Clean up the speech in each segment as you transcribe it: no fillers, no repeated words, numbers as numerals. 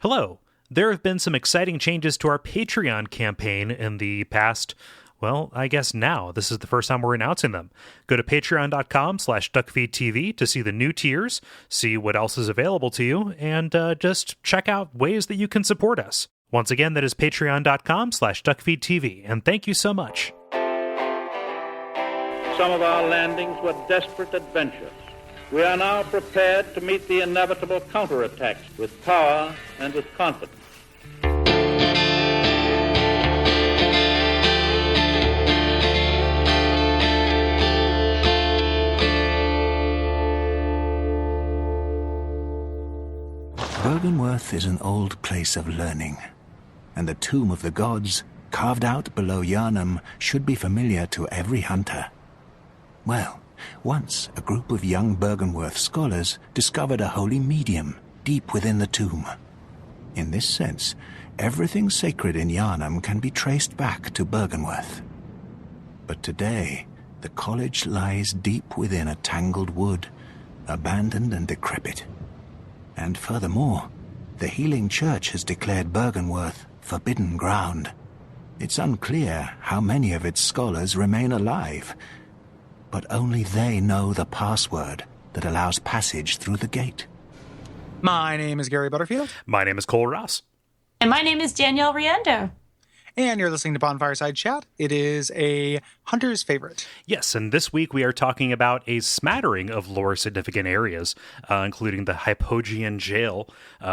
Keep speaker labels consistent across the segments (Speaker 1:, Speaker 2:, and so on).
Speaker 1: Hello. There have been some exciting changes to our Patreon campaign in the past. Well, I guess now. This is the first time we're announcing them. Go to patreon.com/Duckfeed.tv to see the new tiers, see what else is available to you, and just check out ways that you can support us. Once again, that is patreon.com/Duckfeed.tv, and thank you so much.
Speaker 2: Some of our landings were desperate adventures. We are now prepared to meet the inevitable counterattacks with power and with confidence.
Speaker 3: Byrgenwerth is an old place of learning, and the Tomb of the Gods, carved out below Yharnam, should be familiar to every hunter. Well, once a group of young Byrgenwerth scholars discovered a holy medium deep within the tomb. In this sense, everything sacred in Yharnam can be traced back to Byrgenwerth. But today, the college lies deep within a tangled wood, abandoned and decrepit. And furthermore, the Healing Church has declared Byrgenwerth forbidden ground. It's unclear how many of its scholars remain alive, but only they know the password that allows passage through the gate.
Speaker 4: My name is Gary Butterfield.
Speaker 1: My name is Kole Ross.
Speaker 5: And my name is Danielle Riendeau.
Speaker 4: And you're listening to Bonfireside Chat. It is a hunter's favorite.
Speaker 1: Yes, and this week we are talking about a smattering of lore-significant areas, including the Hypogean Gaol,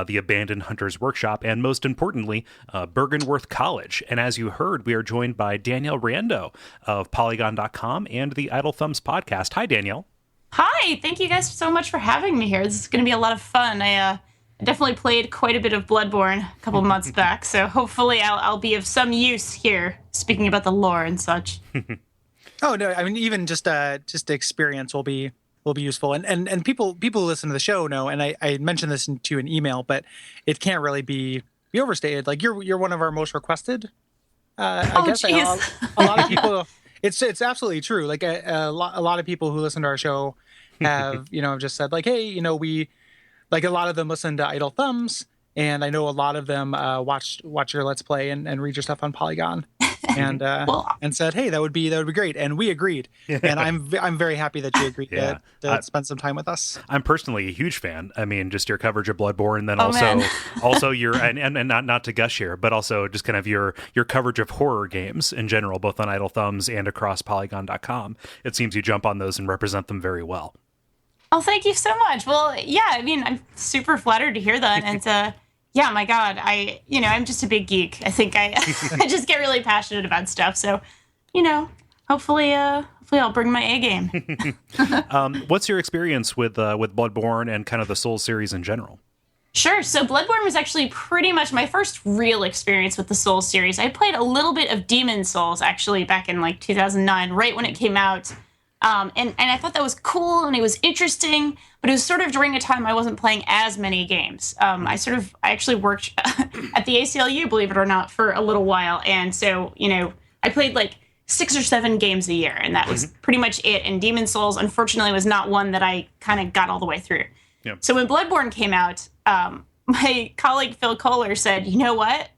Speaker 1: the Abandoned Hunter's Workshop, and most importantly, Byrgenwerth College. And as you heard, we are joined by Danielle Riendeau of Polygon.com and the Idle Thumbs podcast. Hi, Danielle.
Speaker 5: Hi, thank you guys so much for having me here. This is going to be a lot of fun. I definitely played quite a bit of Bloodborne a couple months back, so hopefully I'll be of some use here, speaking about the lore and such.
Speaker 4: Oh no, I mean even just the experience will be useful, and people who listen to the show know, and I mentioned this to an email, but it can't really be overstated. Like you're one of our most requested. I guess a lot of people. It's absolutely true. Like a lot of people who listen to our show have have just said like, hey, we. Like a lot of them listen to Idle Thumbs, and I know a lot of them watch your Let's Play and read your stuff on Polygon, and and said, hey, that would be great, and we agreed, and I'm very happy that you agreed to spend some time with us.
Speaker 1: I'm personally a huge fan. I mean, just your coverage of Bloodborne, and then also your and not to gush here, but also just kind of your coverage of horror games in general, both on Idle Thumbs and across Polygon.com. It seems you jump on those and represent them very well.
Speaker 5: Oh, thank you so much. Well, yeah, I mean, I'm super flattered to hear that. And yeah, my God, I'm just a big geek. I think I just get really passionate about stuff. So, hopefully I'll bring my A game.
Speaker 1: What's your experience with Bloodborne and kind of the Souls series in general?
Speaker 5: Sure. So Bloodborne was actually pretty much my first real experience with the Souls series. I played a little bit of Demon Souls actually back in like 2009, right when it came out. And I thought that was cool and it was interesting, but it was sort of during a time I wasn't playing as many games. I actually worked at the ACLU, believe it or not, for a little while. And so, I played like 6 or 7 games a year, and that was pretty much it. And Demon Souls, unfortunately, was not one that I kind of got all the way through. Yep. So when Bloodborne came out, my colleague Phil Kohler said, you know what?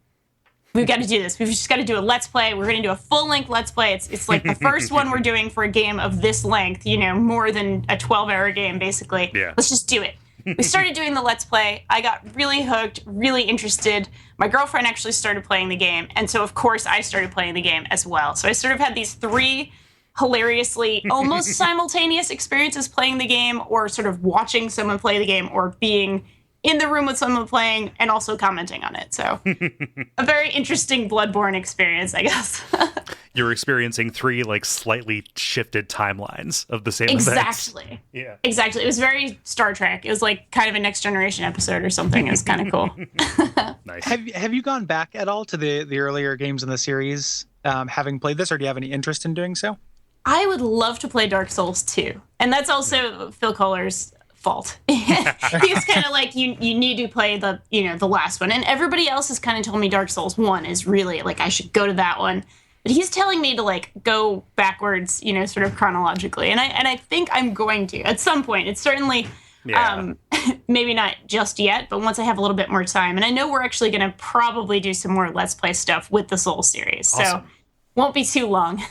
Speaker 5: We've got to do this. We've just got to do a Let's Play. We're going to do a full-length Let's Play. It's like the first one we're doing for a game of this length, more than a 12-hour game, basically. Yeah. Let's just do it. We started doing the Let's Play. I got really hooked, really interested. My girlfriend actually started playing the game, and so, of course, I started playing the game as well. So I sort of had these 3 hilariously almost simultaneous experiences playing the game, or sort of watching someone play the game, or being in the room with someone playing and also commenting on it. So a very interesting Bloodborne experience, I guess.
Speaker 1: You're experiencing 3 like slightly shifted timelines of the same
Speaker 5: Exactly.
Speaker 1: events. Yeah.
Speaker 5: Exactly. It was very Star Trek. It was like kind of a Next Generation episode or something. It was kind of cool.
Speaker 4: Nice. Have you gone back at all to the earlier games in the series, having played this, or do you have any interest in doing so?
Speaker 5: I would love to play Dark Souls 2. And that's also Phil Kohler's fault. He's kind of like, you need to play the last one, and everybody else has kind of told me Dark Souls 1 is really like I should go to that one, but he's telling me to like go backwards, sort of chronologically, and I think I'm going to at some point. It's certainly
Speaker 1: Yeah.
Speaker 5: Maybe not just yet, but once I have a little bit more time. And I know we're actually going to probably do some more Let's Play stuff with the Souls series.
Speaker 1: Awesome.
Speaker 5: So won't be too long.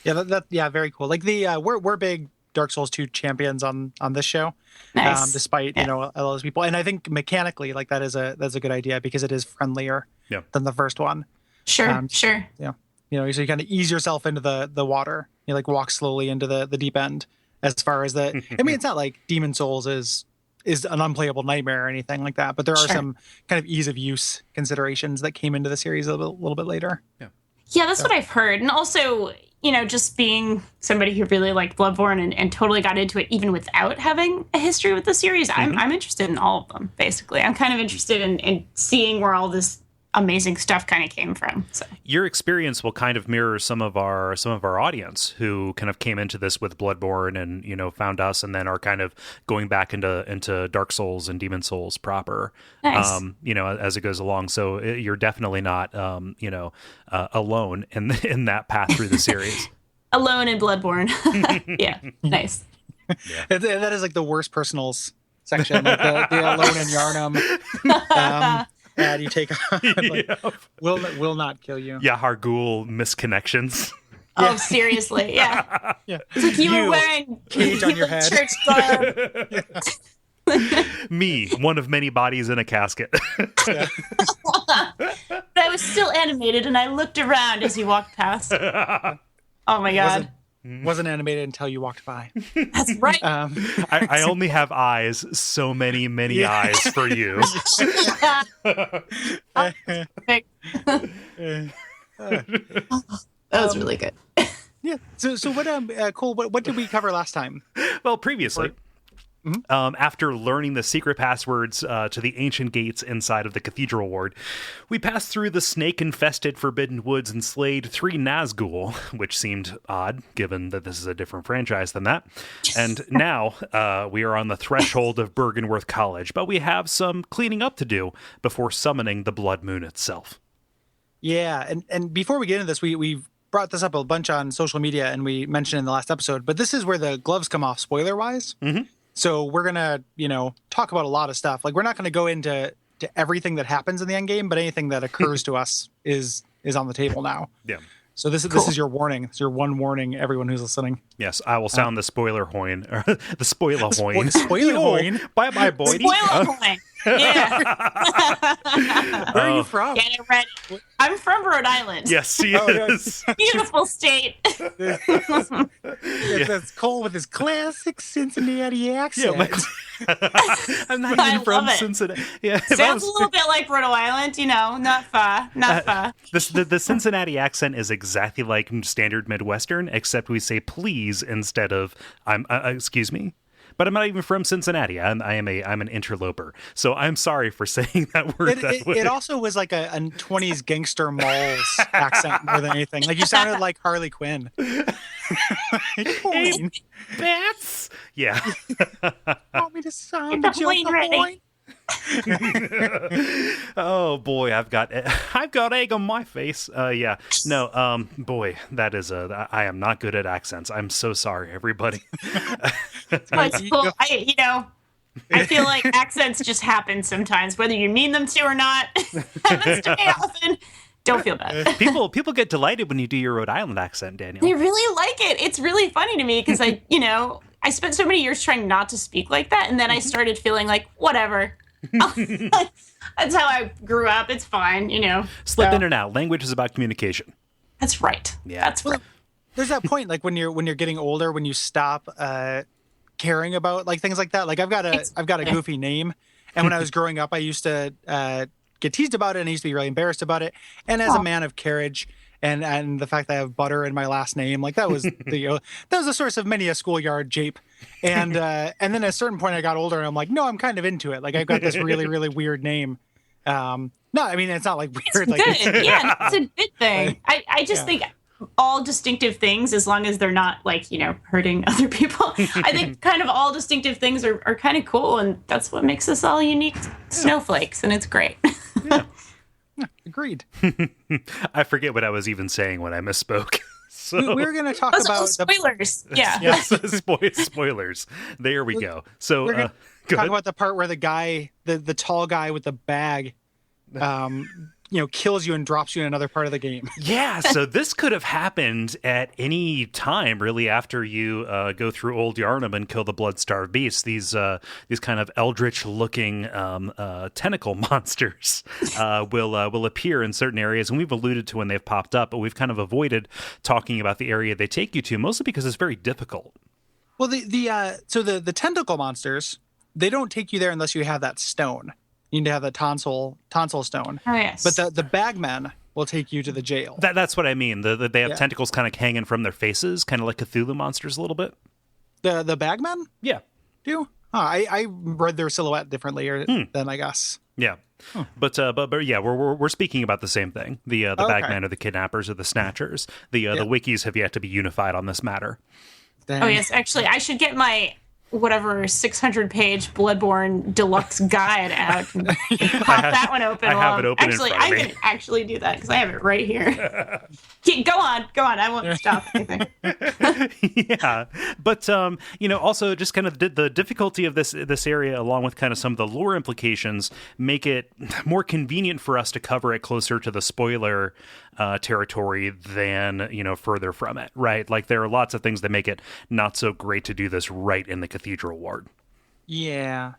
Speaker 4: Yeah, very cool. Like we're big Dark Souls 2 champions on this show.
Speaker 5: Nice.
Speaker 4: Despite a lot of those people. And I think mechanically, like that's a good idea because it is friendlier than the first one.
Speaker 5: Sure, sure.
Speaker 4: Yeah. So you kind of ease yourself into the water. You like walk slowly into the deep end. As far as I mean, it's not like Demon Souls is an unplayable nightmare or anything like that, but there are some kind of ease of use considerations that came into the series a little bit later.
Speaker 5: Yeah, that's what I've heard. And also, just being somebody who really liked Bloodborne and totally got into it even without having a history with the series, I'm interested in all of them, basically. I'm kind of interested in seeing where all this amazing stuff kind of came from. So
Speaker 1: your experience will kind of mirror some of our audience who kind of came into this with Bloodborne and found us and then are kind of going back into Dark Souls and Demon Souls proper.
Speaker 5: Nice.
Speaker 1: As it goes along. So you're definitely not alone in that path through the series.
Speaker 5: Alone in Bloodborne. Yeah, nice.
Speaker 4: Yeah. That is like the worst personals section, like the Alone in Yarnum. And you take on, will not kill you.
Speaker 1: Yeah, Hargul misconnections.
Speaker 5: Oh, seriously, yeah. It's like you were wearing
Speaker 4: cage on your head.
Speaker 5: Church garb.
Speaker 1: Me, one of many bodies in a casket.
Speaker 5: But I was still animated, and I looked around as you walked past. Oh my god.
Speaker 4: Wasn't animated until you walked by.
Speaker 5: That's right.
Speaker 1: I only have eyes, so many eyes for you.
Speaker 5: That was really good.
Speaker 4: Yeah. So what? Cole. What did we cover last time?
Speaker 1: Well, previously. After learning the secret passwords to the ancient gates inside of the cathedral ward, we passed through the snake-infested Forbidden Woods and slayed 3 Nazgul, which seemed odd, given that this is a different franchise than that. And now we are on the threshold of Byrgenwerth College, but we have some cleaning up to do before summoning the Blood Moon itself.
Speaker 4: Yeah, and before we get into this, we've brought this up a bunch on social media, and we mentioned in the last episode, but this is where the gloves come off spoiler-wise. Mm-hmm. So we're going to, talk about a lot of stuff. Like, we're not going to go into everything that happens in the end game, but anything that occurs to us is on the table now. Yeah. So this is your warning. It's your one warning, everyone who's listening.
Speaker 1: Yes, I will sound the spoiler horn. The spoiler horn.
Speaker 4: Spoiler horn.
Speaker 1: Bye, boy.
Speaker 5: Spoiler horn. Yeah.
Speaker 4: Where are you from?
Speaker 5: Get it ready. I'm from Rhode Island.
Speaker 1: Yes, he is.
Speaker 5: Beautiful state.
Speaker 4: That's Cole with his classic Cincinnati accent.
Speaker 1: Yeah, I'm not even from Cincinnati. Yeah,
Speaker 5: sounds a little bit like Rhode Island, not far.
Speaker 1: The Cincinnati accent is exactly like standard Midwestern, except we say please instead of excuse me. But I'm not even from Cincinnati. I'm an interloper. So I'm sorry for saying that word that way.
Speaker 4: It also was like a 20s gangster malls accent more than anything. Like you sounded like Harley Quinn.
Speaker 1: Hey, bats. Yeah.
Speaker 4: Want me to sound the joke?
Speaker 1: Oh boy, I've got egg on my face. Yeah, no, boy, that is I am not good at accents. I'm so sorry, everybody.
Speaker 5: It's cool. I feel like accents just happen sometimes, whether you mean them to or not. Happens to me often. Don't feel bad.
Speaker 1: People get delighted when you do your Rhode Island accent, Danielle.
Speaker 5: They really like it. It's really funny to me because I spent so many years trying not to speak like that, and then I started feeling like, whatever. That's how I grew up. It's fine,
Speaker 1: Slip in and out. Language is about communication.
Speaker 5: That's right.
Speaker 1: Yeah.
Speaker 5: That's right.
Speaker 4: There's that point, like when you're getting older, when you stop caring about like things like that. Like I've got a goofy name, and when I was growing up, I used to get teased about it, and I used to be really embarrassed about it. And as a man of carriage, and the fact that I have butter in my last name, like that was the source of many a schoolyard jape. And then at a certain point I got older and I'm like, no, I'm kind of into it. Like I've got this really, really weird name. No, I mean, it's not like weird.
Speaker 5: It's good. Yeah, it's a good thing. I just think all distinctive things, as long as they're not like, hurting other people, I think kind of all distinctive things are kind of cool. And that's what makes us all unique snowflakes. And it's great.
Speaker 4: Yeah. Agreed.
Speaker 1: I forget what I was even saying when I misspoke. So
Speaker 4: we're going to talk
Speaker 5: Those are
Speaker 4: about
Speaker 5: spoilers. Yeah.
Speaker 1: yes, spoilers. There we go. So
Speaker 4: we're going to
Speaker 1: go
Speaker 4: talk
Speaker 1: ahead.
Speaker 4: about the part where the guy, the tall guy with the bag, kills you and drops you in another part of the game.
Speaker 1: Yeah, so this could have happened at any time, really, after you go through Old Yarnum and kill the blood-starved beasts. These kind of eldritch-looking tentacle monsters will appear in certain areas, and we've alluded to when they've popped up, but we've kind of avoided talking about the area they take you to, mostly because it's very difficult.
Speaker 4: Well, the tentacle monsters, they don't take you there unless you have that stone. You need to have the tonsil stone.
Speaker 5: Oh, yes.
Speaker 4: But the bagmen will take you to the jail.
Speaker 1: That's what I mean. They have
Speaker 4: Yeah.
Speaker 1: tentacles kind of hanging from their faces, kind of like Cthulhu monsters a little bit.
Speaker 4: The bagmen
Speaker 1: Yeah.
Speaker 4: do? Oh, I read their silhouette differently then, I guess.
Speaker 1: Yeah, but yeah, we're speaking about the same thing. The
Speaker 4: Okay.
Speaker 1: bagmen or the kidnappers or the snatchers. The wikis have yet to be unified on this matter.
Speaker 4: Dang.
Speaker 5: Oh, yes. Actually, I should get my whatever 600-page Bloodborne deluxe guide out and pop that one open.
Speaker 1: I have it open
Speaker 5: Actually,
Speaker 1: in front of
Speaker 5: I
Speaker 1: me.
Speaker 5: can actually do that because I have it right here. Go on. I won't stop anything.
Speaker 1: Yeah, but also just kind of the difficulty of this area, along with kind of some of the lore implications, make it more convenient for us to cover it closer to the spoiler territory than further from it. Right, like there are lots of things that make it not so great to do this right in the cathedral ward.
Speaker 4: Yeah.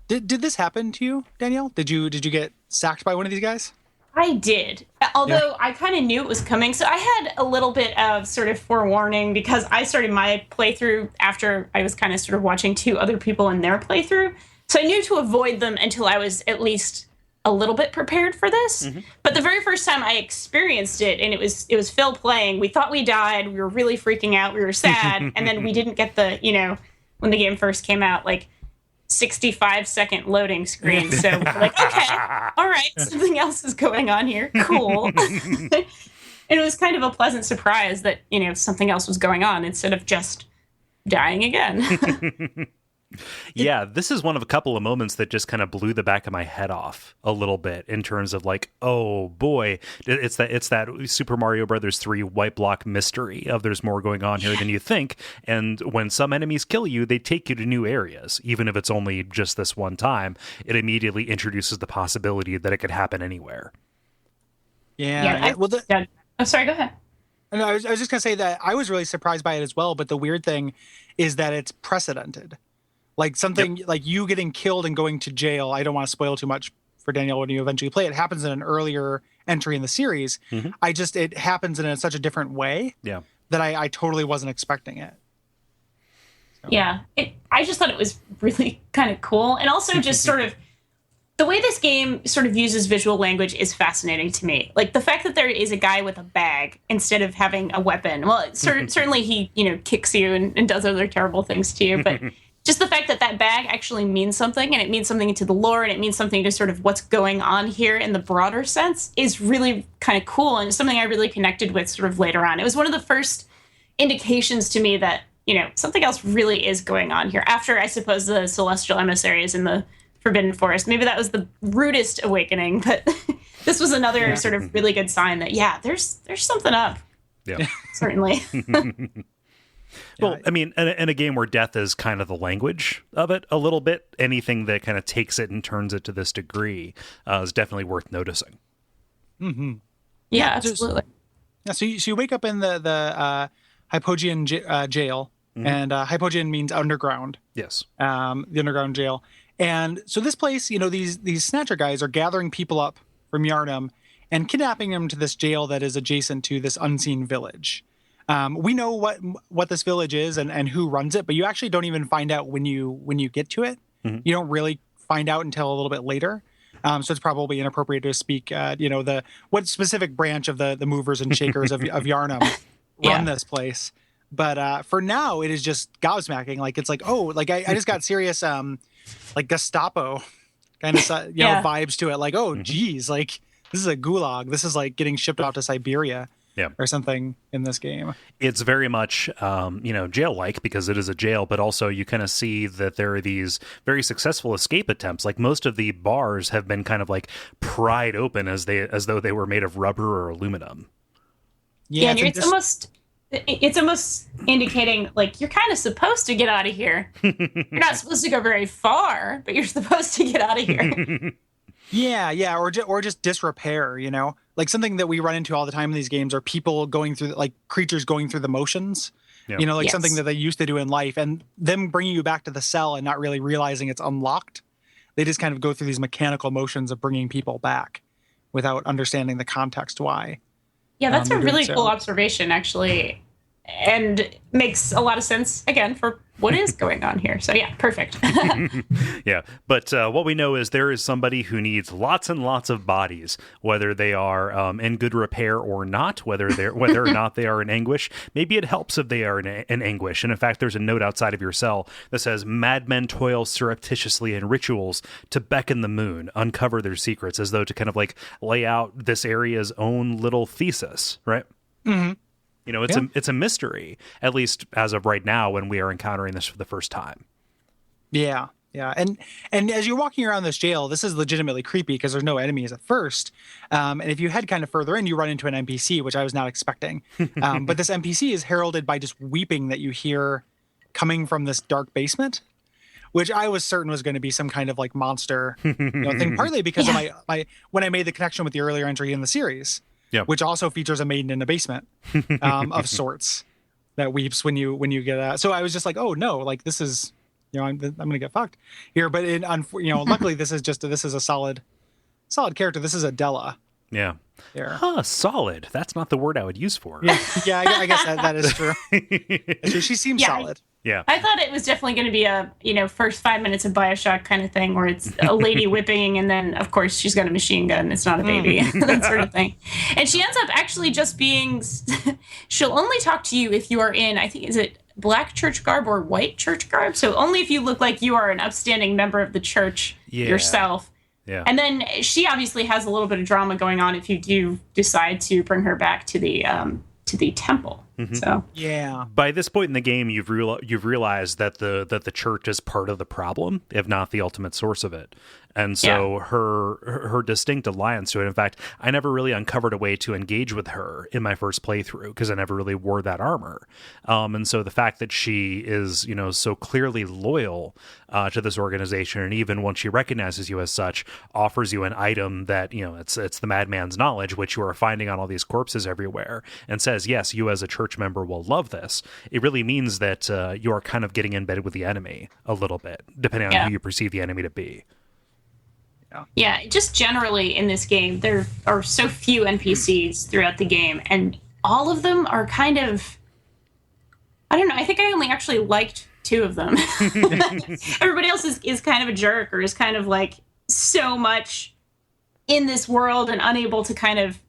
Speaker 4: Did this happen to you, Danielle? Did you get sacked by one of these guys?
Speaker 5: I did, although I kind of knew it was coming. So I had a little bit of sort of forewarning because I started my playthrough after I was kind of sort of watching two other people in their playthrough. So I knew to avoid them until I was at least a little bit prepared for this. Mm-hmm. But the very first time I experienced it, and it was Phil playing, we thought we died. We were really freaking out. We were sad. And then we didn't get the, when the game first came out, like 65-second loading screen. So we're like, okay, all right, something else is going on here. Cool. And it was kind of a pleasant surprise that, something else was going on instead of just dying again.
Speaker 1: Yeah, this is one of a couple of moments that just kind of blew the back of my head off a little bit in terms of like, oh boy, it's that Super Mario Brothers 3 white block mystery of there's more going on here than you think. And when some enemies kill you, they take you to new areas, even if it's only just this one time. It immediately introduces the possibility that it could happen anywhere.
Speaker 4: Yeah.
Speaker 5: I'm sorry, go ahead.
Speaker 4: No, I was just gonna say that I was really surprised by it as well. But the weird thing is that it's precedented. Like something like you getting killed and going to jail. I don't want to spoil too much for Danielle when you eventually play. It happens in an earlier entry in the series. Mm-hmm. It happens in such a different way that I totally wasn't expecting it. So.
Speaker 5: Yeah, I just thought it was really kind of cool. And also just sort of the way this game sort of uses visual language is fascinating to me. Like the fact that there is a guy with a bag instead of having a weapon. Well, certainly he, kicks you and does other terrible things to you, but just the fact that bag actually means something, and it means something to the lore, and it means something to sort of what's going on here in the broader sense is really kind of cool, and it's something I really connected with sort of later on. It was one of the first indications to me that, something else really is going on here. After, I suppose, the Celestial Emissaries in the Forbidden Forest. Maybe that was the rudest awakening, but this was another sort of really good sign that, there's something up.
Speaker 1: Yeah.
Speaker 5: Certainly.
Speaker 1: Well, I mean, in a game where death is kind of the language of it a little bit, anything that kind of takes it and turns it to this degree is definitely worth noticing.
Speaker 4: Mm-hmm.
Speaker 5: Yeah, absolutely.
Speaker 4: So you wake up in the Hypogean Jail, mm-hmm. and Hypogean means underground.
Speaker 1: Yes.
Speaker 4: The underground jail. And so this place, these Snatcher guys are gathering people up from Yarnum and kidnapping them to this jail that is adjacent to this unseen village. We know what this village is and who runs it, but you actually don't even find out when you get to it. Mm-hmm. You don't really find out until a little bit later. So it's probably inappropriate to speak, what specific branch of the movers and shakers of Yarnum run this place. But for now, it is just gobsmacking. Like, it's like, oh, like I just got serious, like Gestapo kind of, vibes to it. Like, oh, geez, like this is a gulag. This is like getting shipped off to Siberia. Yeah. Or something in this game.
Speaker 1: It's very much, jail-like because it is a jail, but also you kind of see that there are these very successful escape attempts. Like most of the bars have been kind of like pried open as though they were made of rubber or aluminum.
Speaker 5: Yeah, and it's almost it's almost indicating like you're kind of supposed to get out of here. You're not supposed to go very far, but you're supposed to get out of here.
Speaker 4: Yeah, or just disrepair, like something that we run into all the time in these games are people going through, like creatures going through the motions,
Speaker 5: Yes.
Speaker 4: something that they used to do in life, and them bringing you back to the cell and not really realizing it's unlocked. They just kind of go through these mechanical motions of bringing people back without understanding the context why.
Speaker 5: Yeah, that's a
Speaker 4: they're doing
Speaker 5: really
Speaker 4: so.
Speaker 5: cool observation, actually, and makes a lot of sense, again, for what is going on here. So, yeah, perfect.
Speaker 1: Yeah, but what we know is there is somebody who needs lots and lots of bodies, whether they are in good repair or not, whether or not they are in anguish. Maybe it helps if they are in anguish. And in fact, there's a note outside of your cell that says, "Madmen toil surreptitiously in rituals to beckon the moon, uncover their secrets," as though to kind of like lay out this area's own little thesis, right?
Speaker 4: Mm-hmm.
Speaker 1: It's a mystery, at least as of right now when we are encountering this for the first time.
Speaker 4: Yeah. And as you're walking around this jail, this is legitimately creepy because there's no enemies at first. And if you head kind of further in, you run into an NPC, which I was not expecting. But this NPC is heralded by just weeping that you hear coming from this dark basement, which I was certain was going to be some kind of like monster thing, partly because of my when I made the connection with the earlier entry in the series. Yeah. Which also features a maiden in a basement of sorts that weeps when you get out. So I was just like, oh no, like this is, I'm going to get fucked here. But luckily this is a solid character. This is Adela.
Speaker 1: Yeah.
Speaker 4: Here.
Speaker 1: Huh, solid. That's not the word I would use for her.
Speaker 4: Yeah, I guess that is true. She seems solid.
Speaker 1: Yeah.
Speaker 5: I thought it was definitely going to be a, first 5 minutes of BioShock kind of thing where it's a lady whipping and then, of course, she's got a machine gun. It's not a baby, that sort of thing. And she ends up actually just being, she'll only talk to you if you are in, I think, is it black church garb or white church garb? So only if you look like you are an upstanding member of the church yourself. Yeah. And then she obviously has a little bit of drama going on if you do decide to bring her back to the temple. Mm-hmm. So
Speaker 4: yeah,
Speaker 1: by this point in the game, you've realized that the church is part of the problem, if not the ultimate source of it. And so her distinct alliance to it. In fact, I never really uncovered a way to engage with her in my first playthrough because I never really wore that armor. And so the fact that she is, so clearly loyal to this organization, and even once she recognizes you as such, offers you an item that it's the madman's knowledge, which you are finding on all these corpses everywhere, and says, yes, you as a church member will love this. It really means that you are kind of getting in bed with the enemy a little bit, depending on who you perceive the enemy to be.
Speaker 5: Yeah, just generally in this game, there are so few NPCs throughout the game, and all of them are kind of, I don't know, I think I only actually liked 2 of them. Everybody else is kind of a jerk, or is kind of like so much in this world and unable to kind of,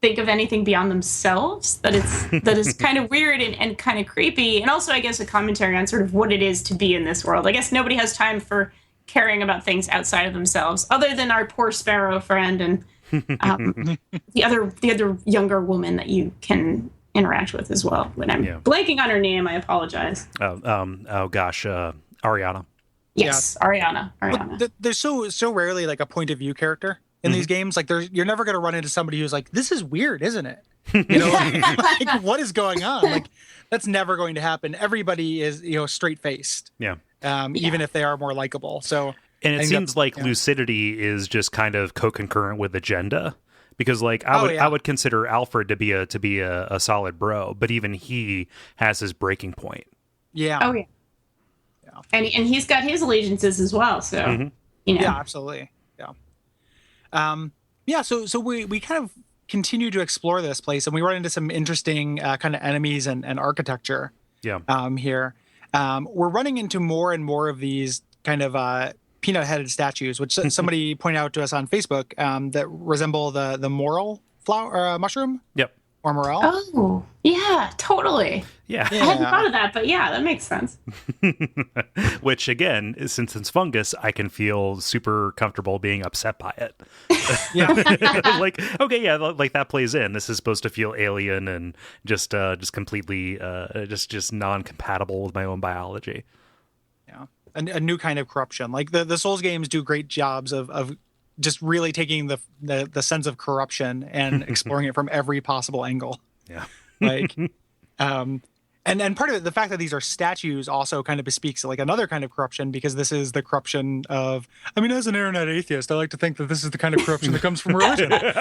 Speaker 5: think of anything beyond themselves, that is kind of weird and kind of creepy. And also, I guess, a commentary on sort of what it is to be in this world. I guess nobody has time for caring about things outside of themselves, other than our poor sparrow friend and the other younger woman that you can interact with as well. When I'm blanking on her name, I apologize.
Speaker 1: Oh gosh, Ariana.
Speaker 5: Yes, Ariana.
Speaker 4: Well, there's so rarely like a point of view character in these games. Like you're never going to run into somebody who's like, this is weird, isn't it? Like what is going on? Like that's never going to happen. Everybody is straight faced. Yeah. Even if they are more likable. So,
Speaker 1: and it seems like lucidity is just kind of co-concurrent with agenda, because like I would consider Alfred to be a solid bro, but even he has his breaking point.
Speaker 5: Yeah. Oh yeah. And he's got his allegiances as well. So
Speaker 4: yeah, absolutely. Yeah. So we kind of continue to explore this place, and we run into some interesting kind of enemies and architecture. Yeah. Here. We're running into more and more of these kind of peanut-headed statues, which somebody pointed out to us on Facebook, that resemble the morel flower mushroom. Yep. Or morel.
Speaker 5: Oh, yeah, totally.
Speaker 1: Yeah.
Speaker 5: I hadn't thought of that, but yeah, that makes sense.
Speaker 1: Which, again, since it's fungus, I can feel super comfortable being upset by it. Yeah. Like, okay, yeah, like that plays in. This is supposed to feel alien and just completely just non-compatible with my own biology.
Speaker 4: Yeah. A new kind of corruption. Like the Souls games do great jobs of just really taking the sense of corruption and exploring it from every possible angle.
Speaker 1: Yeah.
Speaker 4: Like, and part of it, the fact that these are statues also kind of bespeaks like another kind of corruption, because this is the corruption of, I mean, as an internet atheist, I like to think that this is the kind of corruption that comes from religion.
Speaker 5: Nice.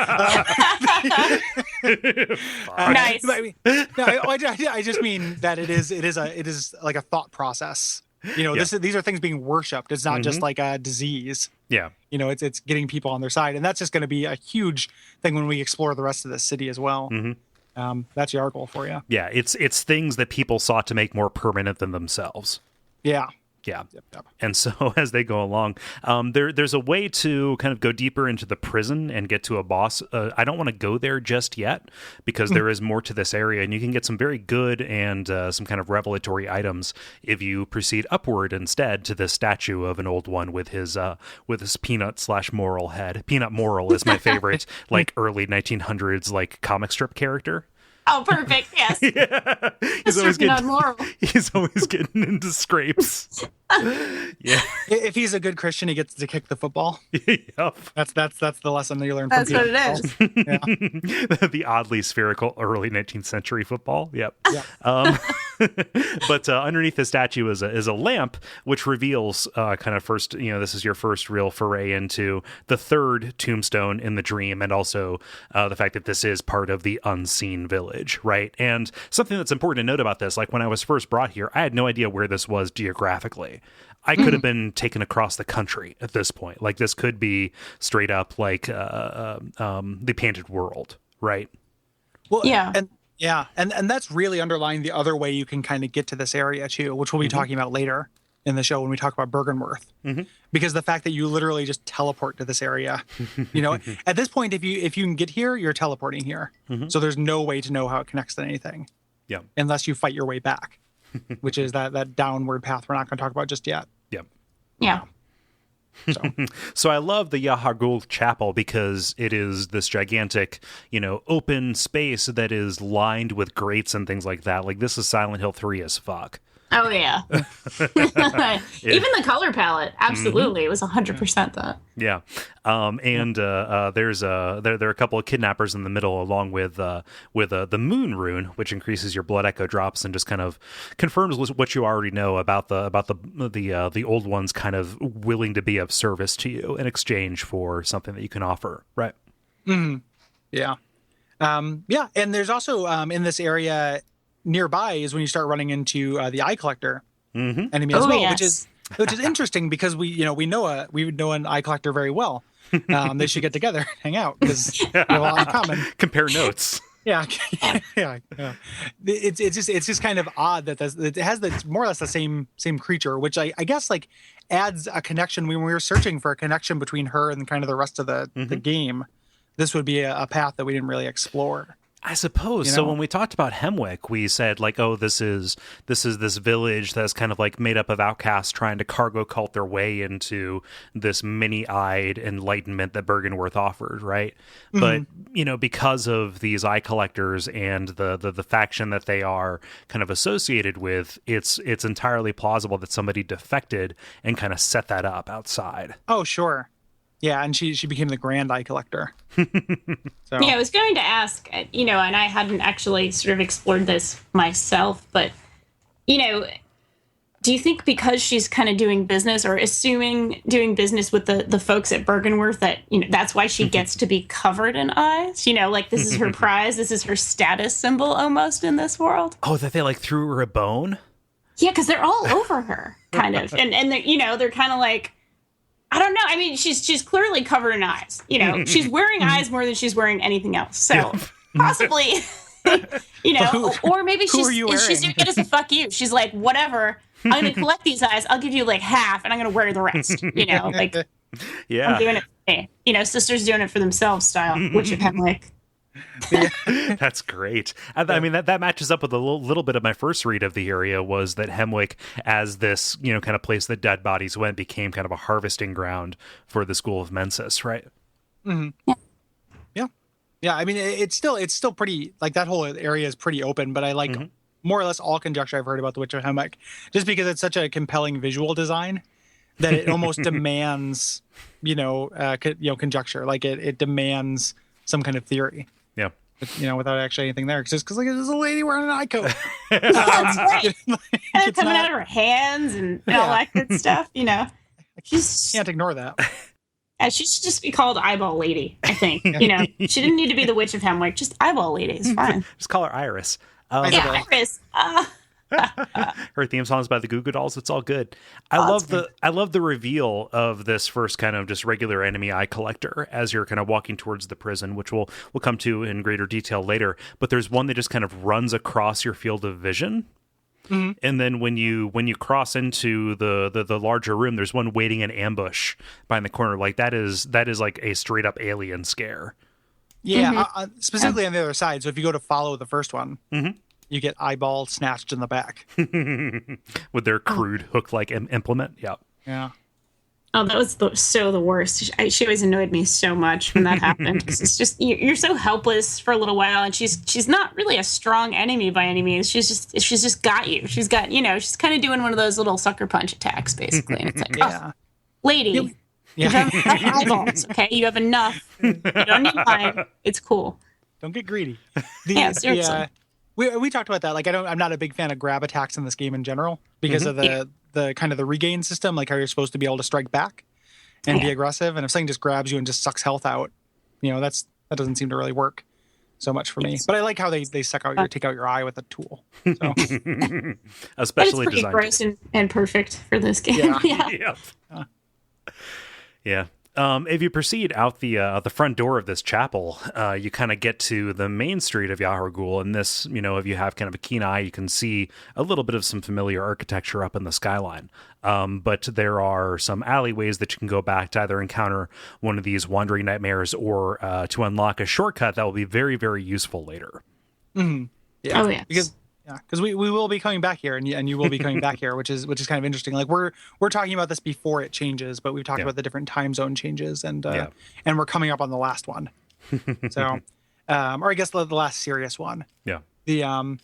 Speaker 4: I just mean that it is like a thought process. You know, these are things being worshipped. It's not just like a disease.
Speaker 1: Yeah.
Speaker 4: You know, it's getting people on their side, and that's just going to be a huge thing when we explore the rest of the city as well. That's your goal for you.
Speaker 1: Yeah, it's things that people sought to make more permanent than themselves.
Speaker 4: Yeah.
Speaker 1: Yeah.
Speaker 4: Yep.
Speaker 1: And so as they go along, there's a way to kind of go deeper into the prison and get to a boss. I don't want to go there just yet because there is more to this area, and you can get some very good and some kind of revelatory items if you proceed upward instead to this statue of an old one with his peanut/moral head. Peanut Moral is my favorite, like early 1900s like comic strip character.
Speaker 5: Oh, perfect. Yes.
Speaker 1: Yeah. He's always getting into scrapes. Yeah.
Speaker 4: If he's a good Christian, he gets to kick the football.
Speaker 1: Yep.
Speaker 4: That's the lesson that you learn from
Speaker 5: That's what it is.
Speaker 1: Yeah. The oddly spherical early 19th century football. Yep. But underneath the statue is a lamp, which reveals kind of first, this is your first real foray into the third tombstone in the dream, and also the fact that this is part of the unseen village, right? And something that's important to note about this, like when I was first brought here, I had no idea where this was geographically. I could have been taken across the country at this point. Like this could be straight up like the Painted World, right?
Speaker 4: Well, and that's really underlying the other way you can kind of get to this area too, which we'll be talking about later in the show when we talk about Byrgenwerth. Because the fact that you literally just teleport to this area, at this point, if you can get here, you're teleporting here. So there's no way to know how it connects to anything.
Speaker 1: Yeah.
Speaker 4: Unless you fight your way back, which is that downward path we're not going to talk about just yet.
Speaker 1: Yep.
Speaker 5: Yeah.
Speaker 1: So I love the Yahargul Chapel because it is this gigantic, open space that is lined with grates and things like that. Like this is Silent Hill 3 as fuck.
Speaker 5: Oh, yeah. Even the color palette. Absolutely. It was 100% that.
Speaker 1: Yeah. And there are a couple of kidnappers in the middle, along with the moon rune, which increases your blood echo drops and just kind of confirms what you already know about the old ones kind of willing to be of service to you in exchange for something that you can offer. Right.
Speaker 4: Yeah. And there's also in this area nearby is when you start running into the eye collector enemy as well,
Speaker 5: yes.
Speaker 4: which is interesting because we know an eye collector very well. They should get together and hang out because we have a lot in common.
Speaker 1: Compare notes.
Speaker 4: Yeah. It's just kind of odd that it has more or less the same creature, which I guess like adds a connection. When we were searching for a connection between her and kind of the rest of the game, this would be a path that we didn't really explore.
Speaker 1: I suppose. So when we talked about Hemwick, we said like, oh, this is this village that's kind of like made up of outcasts trying to cargo cult their way into this many-eyed enlightenment that Byrgenwerth offered, right? But, because of these eye collectors and the faction that they are kind of associated with, it's entirely plausible that somebody defected and kind of set that up outside.
Speaker 4: Oh, sure. Yeah, and she became the grand eye collector. So.
Speaker 5: Yeah, I was going to ask, and I hadn't actually sort of explored this myself, but, do you think because she's kind of doing business or doing business with the folks at Byrgenwerth that, that's why she gets to be covered in eyes? Like this is her prize, this is her status symbol almost in this world?
Speaker 1: Oh, that they like threw her a bone?
Speaker 5: Yeah, because they're all over her, kind of. And they're kind of like, I don't know. I mean, she's clearly covered in eyes. She's wearing eyes more than she's wearing anything else. So possibly, or maybe she's doing it as a fuck you. She's like, whatever. I'm going to collect these eyes. I'll give you like half, and I'm going to wear the rest. Like,
Speaker 1: yeah,
Speaker 5: I'm doing it for me. Sisters doing it for themselves style, which I'm like.
Speaker 1: That's great. I mean, that matches up with a little bit of my first read of the area was that Hemwick, as this kind of place that dead bodies went, became kind of a harvesting ground for the School of Mensis, right?
Speaker 4: Yeah. I mean, it's still pretty like that whole area is pretty open, but I like more or less all conjecture I've heard about the Witch of Hemwick, just because it's such a compelling visual design that it almost demands conjecture. Like it demands some kind of theory.
Speaker 1: Yeah.
Speaker 4: without actually anything there. Just because like there's a lady wearing an eye coat.
Speaker 5: That's right.
Speaker 4: Like,
Speaker 5: And
Speaker 4: it's
Speaker 5: coming
Speaker 4: not-
Speaker 5: out of her hands and all that good stuff. She's
Speaker 4: can't ignore that.
Speaker 5: she should just be called Eyeball Lady. I think. She didn't need to be the Witch of Hemwick. Just Eyeball Lady is fine.
Speaker 1: Just call her Iris.
Speaker 5: Yeah, Iris.
Speaker 1: Her theme song is by the Goo Goo Dolls. It's all good. I love the reveal of this first kind of just regular enemy eye collector as you're kind of walking towards the prison, which we'll come to in greater detail later. But there's one that just kind of runs across your field of vision. Mm-hmm. And then when you cross into the larger room, there's one waiting in ambush behind the corner. Like that is like a straight up alien scare.
Speaker 4: Yeah, specifically on the other side. So if you go to follow the first one, you get eyeball snatched in the back
Speaker 1: with their crude hook-like implement. Yeah.
Speaker 4: Yeah.
Speaker 5: Oh, that was the worst. She always annoyed me so much when that happened because it's just you're so helpless for a little while, and she's not really a strong enemy by any means. She's just got you. She's got she's kind of doing one of those little sucker punch attacks basically, and it's like, oh, lady, you have enough eyeballs. Okay, you have enough. You don't need mine. It's cool.
Speaker 4: Don't get greedy.
Speaker 5: Seriously.
Speaker 4: We talked about that. Like I'm not a big fan of grab attacks in this game in general because of the kind of the regain system, like how you're supposed to be able to strike back and be aggressive. And if something just grabs you and just sucks health out, that doesn't seem to really work so much for me. But I like how they take out your eye with a tool. So.
Speaker 1: Especially
Speaker 5: it's pretty gross and perfect for this game.
Speaker 1: Yeah. If you proceed out the front door of this chapel, you kind of get to the main street of Yahar'gul, and this, if you have kind of a keen eye, you can see a little bit of some familiar architecture up in the skyline. But there are some alleyways that you can go back to either encounter one of these wandering nightmares or to unlock a shortcut that will be very, very useful later.
Speaker 4: Mm-hmm. Yeah.
Speaker 5: Oh, yeah.
Speaker 4: Because we will be coming back here, and you will be coming back here, which is kind of interesting. Like we're talking about this before it changes, but we've talked about the different time zone changes, and we're coming up on the last one. So, or I guess the last serious one.
Speaker 1: Yeah.
Speaker 4: One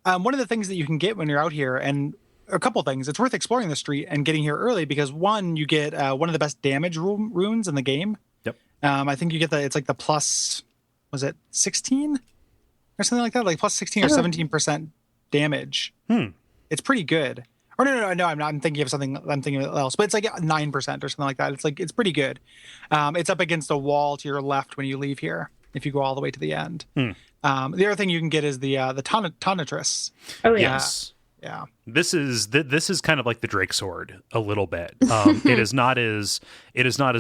Speaker 4: of the things that you can get when you're out here, and a couple things, it's worth exploring the street and getting here early because one, you get one of the best damage runes in the game.
Speaker 1: Yep.
Speaker 4: I think you get it's like the plus, was it 16? Or something like that, like plus 16 or 17% damage. It's pretty good. Or no, I'm not. I'm thinking of something. I'm thinking of else, but it's like 9% or something like that. It's pretty good. It's up against a wall to your left when you leave here. If you go all the way to the end, the other thing you can get is the Tonitrus.
Speaker 5: Oh
Speaker 1: yes.
Speaker 4: Yeah.
Speaker 1: This is kind of like the Drake sword a little bit. It is not as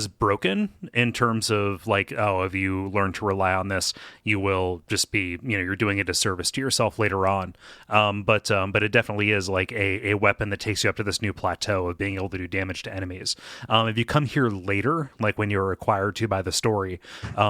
Speaker 1: broken in terms of like, if you learn to rely on this, you will just be, you're doing a disservice to yourself later on. But it definitely is like a weapon that takes you up to this new plateau of being able to do damage to enemies. If you come here later, like when you're required to by the story,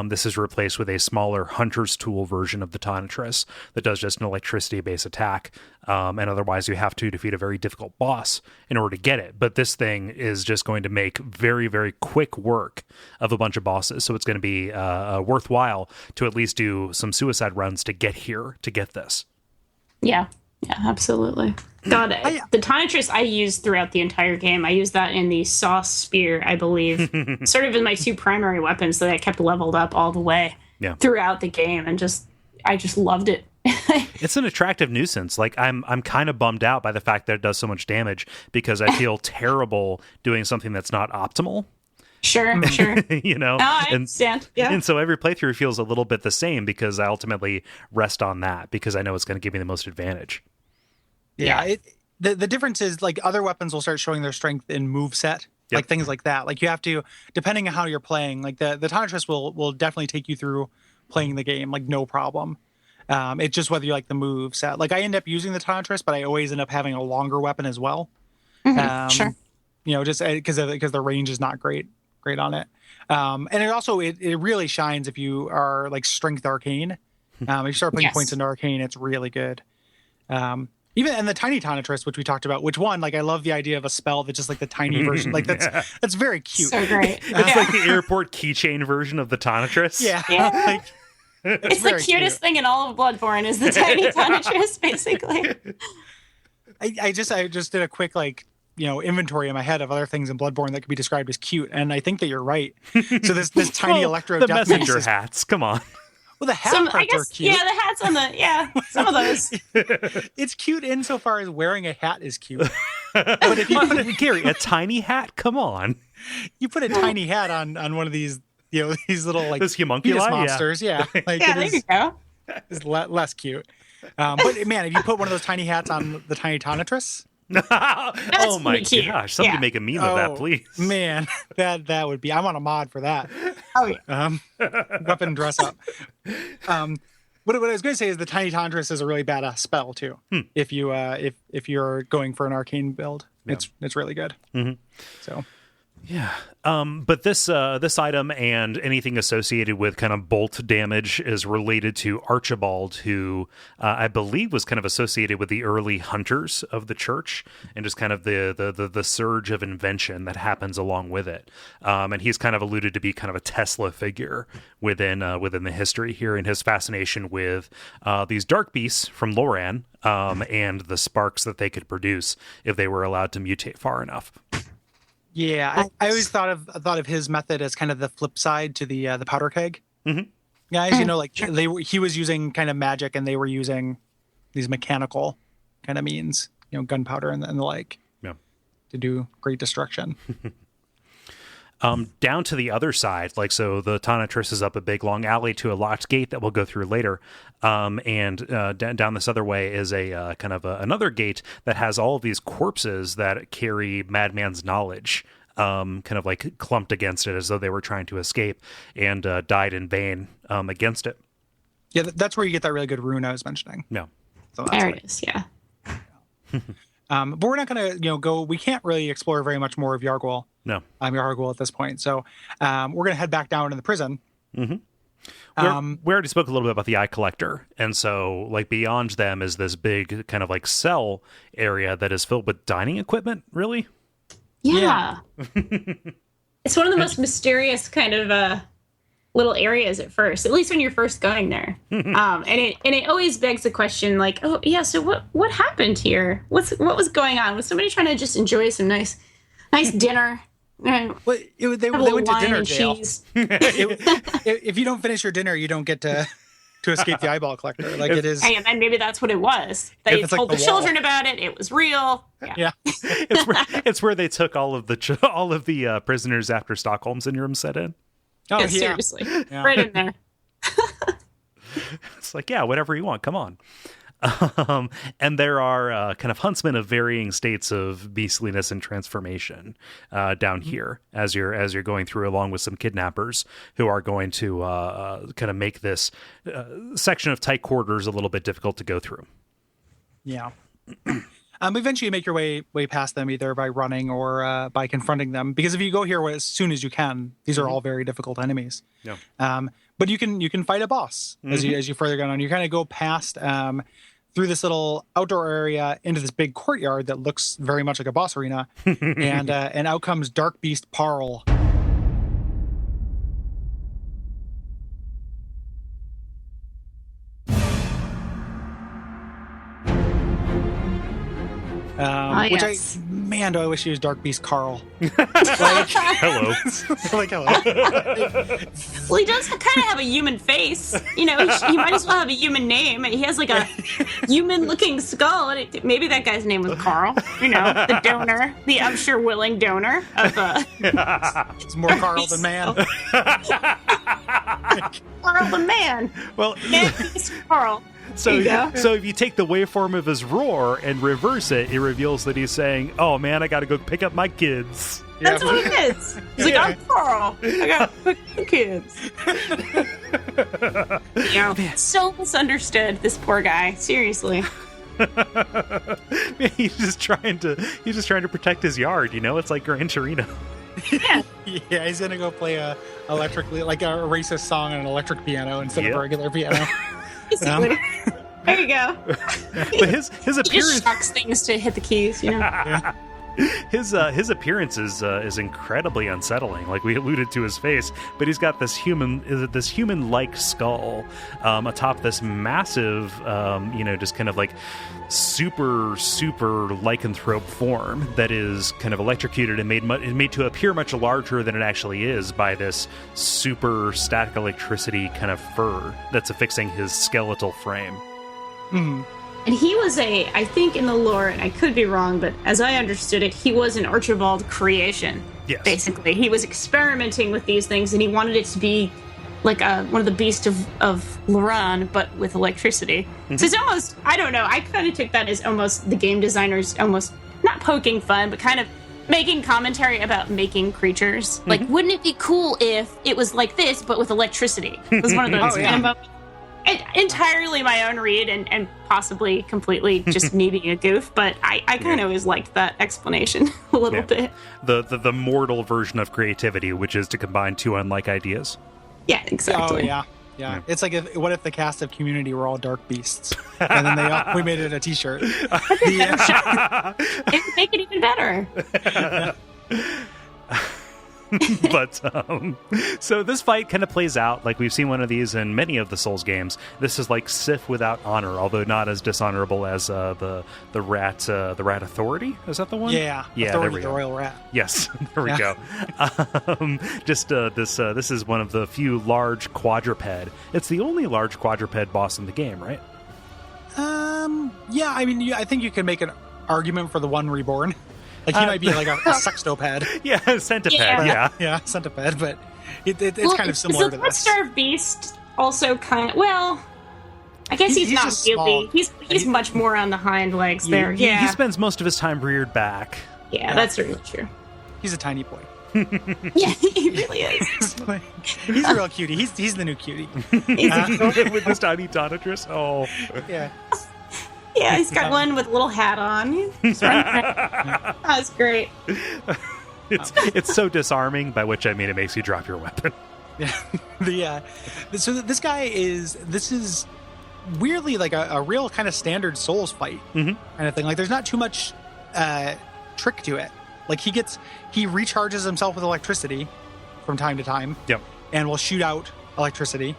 Speaker 1: this is replaced with a smaller hunter's tool version of the Tonitrus that does just an electricity-based attack. And otherwise you have to defeat a very difficult boss in order to get it. But this thing is just going to make very, very quick work of a bunch of bosses. So it's going to be worthwhile to at least do some suicide runs to get here, to get this.
Speaker 5: Yeah, absolutely. God, the Tonitrus I used throughout the entire game. I used that in the Saw Spear, I believe. Sort of in my two primary weapons that I kept leveled up all the way throughout the game. And I just loved it.
Speaker 1: It's an attractive nuisance. Like I'm kind of bummed out by the fact that it does so much damage because I feel terrible doing something that's not optimal.
Speaker 5: Sure.
Speaker 1: No,
Speaker 5: I understand. Yeah.
Speaker 1: And so every playthrough feels a little bit the same because I ultimately rest on that because I know it's going to give me the most advantage.
Speaker 4: Yeah. The difference is like other weapons will start showing their strength in moveset, like things like that. Like you have to, depending on how you're playing, like the Tonitrus will definitely take you through playing the game, like no problem. It's just whether you like the move set. Like I end up using the Tonitrus, but I always end up having a longer weapon as well.
Speaker 5: Sure.
Speaker 4: Just because the range is not great on it. And it also it really shines if you are like strength arcane. If you start putting points into arcane, it's really good. Even and the tiny Tonitrus, which we talked about, which one, like I love the idea of a spell that's just like the tiny version. Like that's very cute.
Speaker 5: So great.
Speaker 1: It's like the airport keychain version of the Tonitrus.
Speaker 4: Yeah.
Speaker 5: Like, it's the cutest thing in all of Bloodborne is the tiny Tonitrus, basically.
Speaker 4: I just did a quick inventory in my head of other things in Bloodborne that could be described as cute, and I think that you're right. So this tiny electro
Speaker 1: the
Speaker 4: death
Speaker 1: messenger
Speaker 4: mace
Speaker 1: hats. Come on.
Speaker 4: Well, the hat parts are cute.
Speaker 5: Yeah, the hats on some of those.
Speaker 4: It's cute insofar as wearing a hat is cute. But if you put
Speaker 1: Gary, a tiny hat? Come on.
Speaker 4: You put a tiny hat on one of these, these little like
Speaker 1: this
Speaker 4: homunculi
Speaker 1: fetus
Speaker 4: monsters. Yeah. Like
Speaker 5: there you go.
Speaker 4: It's less cute. But man, if you put one of those tiny hats on the tiny Tonitrus.
Speaker 1: Oh my gosh! Somebody make a meme of that, please.
Speaker 4: Man, that would be. I want a mod for that.
Speaker 5: Oh yeah.
Speaker 4: Weapon dress up. What I was going to say is the Tiny Tonitrus is a really badass spell too. If you if you're going for an arcane build, it's really good. Mm-hmm. So.
Speaker 1: Yeah. But this item and anything associated with kind of bolt damage is related to Archibald, who I believe was kind of associated with the early hunters of the church and just kind of the surge of invention that happens along with it. And he's kind of alluded to be kind of a Tesla figure within the history here in his fascination with these dark beasts from Loran and the sparks that they could produce if they were allowed to mutate far enough.
Speaker 4: Yeah, I always thought of his method as kind of the flip side to the powder keg. Mm-hmm. Guys, like he was using kind of magic, and they were using these mechanical kind of means, gunpowder and the like, to do great destruction.
Speaker 1: Down to the other side, so the Tonitrus is up a big long alley to a locked gate that we'll go through later. And down this other way is a kind of another gate that has all of these corpses that carry Madman's knowledge, kind of like clumped against it as though they were trying to escape and died in vain against it.
Speaker 4: Yeah, that's where you get that really good rune I was mentioning.
Speaker 1: Yeah.
Speaker 5: So there it is, yeah.
Speaker 4: But we're not going to, go. We can't really explore very much more of Yargwal.
Speaker 1: No,
Speaker 4: Yargwal at this point. So we're going to head back down to the prison.
Speaker 1: Mm-hmm. We already spoke a little bit about the Eye Collector, and so beyond them is this big kind of cell area that is filled with dining equipment. Really?
Speaker 5: Yeah. It's one of the most mysterious kind of little areas at first, at least when you're first going there. And it always begs the question, so what happened here? What was going on? Was somebody trying to just enjoy some nice dinner?
Speaker 4: Well, they went to dinner jail. If you don't finish your dinner, you don't get to escape the eyeball collector. It is.
Speaker 5: Hey, and then maybe that's what it was. They told the children about it. It was real.
Speaker 4: Yeah.
Speaker 1: It's where they took all of the prisoners after Stockholm syndrome set in.
Speaker 4: Oh, yeah.
Speaker 5: Seriously. Yeah. Right in there.
Speaker 1: It's whatever you want. Come on. And there are kind of huntsmen of varying states of beastliness and transformation down here as you're going through, along with some kidnappers who are going to kind of make this section of tight quarters a little bit difficult to go through.
Speaker 4: Yeah. Eventually you make your way past them either by running or by confronting them, because if you go here as soon as you can, these are all very difficult enemies. Yeah. But you can fight a boss as you further go on. You kind of go past through this little outdoor area into this big courtyard that looks very much like a boss arena, and out comes Dark Beast Parl.
Speaker 5: Yes.
Speaker 4: Which do I wish he was Dark Beast Carl.
Speaker 1: Hello.
Speaker 4: Hello.
Speaker 5: Well, he does kind of have a human face. He might as well have a human name. He has a human-looking skull. And maybe that guy's name was Carl. The donor, the I'm sure willing donor of.
Speaker 4: It's more Carl than man.
Speaker 5: Carl the man.
Speaker 1: Well,
Speaker 5: it's Carl.
Speaker 1: So if you take the waveform of his roar and reverse it, it reveals that he's saying, "Oh man, I got to go pick up my kids."
Speaker 5: That's what he is. He's like, "I'm Carl. I got to pick up the kids." So misunderstood. This poor guy. Seriously.
Speaker 1: He's just trying to protect his yard. It's like Gran Torino.
Speaker 5: Yeah.
Speaker 4: Yeah, he's gonna go play a racist song on an electric piano instead of a regular piano.
Speaker 5: There you go.
Speaker 1: But his appearance
Speaker 5: just shocks things to hit the keys,
Speaker 1: Yeah. His appearance is incredibly unsettling. Like we alluded to his face, but he's got this human-like skull atop this massive, just kind of like super lycanthrope form that is kind of electrocuted and made to appear much larger than it actually is by this super static electricity kind of fur that's affixing his skeletal frame.
Speaker 4: Mm-hmm.
Speaker 5: And he was I think in the lore, and I could be wrong, but as I understood it, he was an Archibald creation.
Speaker 1: Yes.
Speaker 5: Basically. He was experimenting with these things, and he wanted it to be like one of the beasts of Loran, but with electricity. Mm-hmm. So it's almost, I don't know, I kind of took that as almost the game designers almost not poking fun, but kind of making commentary about making creatures. Mm-hmm. Like, wouldn't it be cool if it was like this, but with electricity? It was one of those kind of entirely my own read and possibly completely just me being a goof, but I kind of always liked that explanation a little bit.
Speaker 1: The mortal version of creativity, which is to combine two unlike ideas.
Speaker 5: Yeah, exactly.
Speaker 4: Oh, yeah. It's like what if the cast of Community were all dark beasts, and then we made it a T-shirt.
Speaker 5: It would make it even better.
Speaker 1: But so this fight kind of plays out like we've seen one of these in many of the Souls games. This is like Sif without honor, although not as dishonorable as the rat authority. Is that the one?
Speaker 4: Yeah. Authority, the royal rat.
Speaker 1: Yes, there we go. This is one of the few large quadruped. It's the only large quadruped boss in the game, right?
Speaker 4: Yeah. I mean, I think you can make an argument for the one reborn. Like he might be like a sextoped.
Speaker 1: Yeah, centipede. Yeah,
Speaker 4: centipede. But it's kind of similar to this.
Speaker 5: Is the Starved Beast also kind of... Well, I guess he's not really... He's much more on the hind legs there.
Speaker 1: He spends most of his time reared back.
Speaker 5: Yeah, that's certainly true.
Speaker 4: He's a tiny boy.
Speaker 5: Yeah, he really is.
Speaker 4: He's a real cutie. He's the new cutie.
Speaker 1: With this tiny donatrix. Oh.
Speaker 4: Yeah.
Speaker 5: Yeah, he's got one with a little hat on. That's great.
Speaker 1: It's so disarming, by which I mean it makes you drop your weapon.
Speaker 4: Yeah. So this guy is weirdly like a real kind of standard Souls fight kind of thing. Like there's not too much trick to it. Like he recharges himself with electricity from time to time.
Speaker 1: Yep.
Speaker 4: And will shoot out electricity.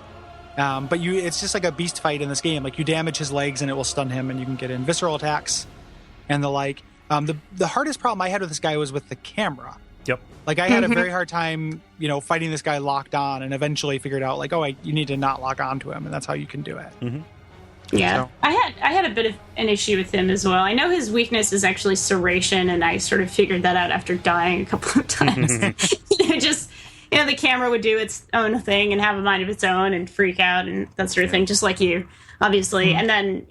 Speaker 4: But it's just like a beast fight in this game. Like you damage his legs and it will stun him, and you can get in visceral attacks and the like. The hardest problem I had with this guy was with the camera.
Speaker 1: Yep.
Speaker 4: Like I had a very hard time, fighting this guy locked on, and eventually figured out like, you need to not lock onto him, and that's how you can do it.
Speaker 1: Mm-hmm.
Speaker 5: Yeah, so. I had a bit of an issue with him as well. I know his weakness is actually serration, and I sort of figured that out after dying a couple of times. The camera would do its own thing and have a mind of its own and freak out and that sort of thing, just like you, obviously. Mm-hmm. And then,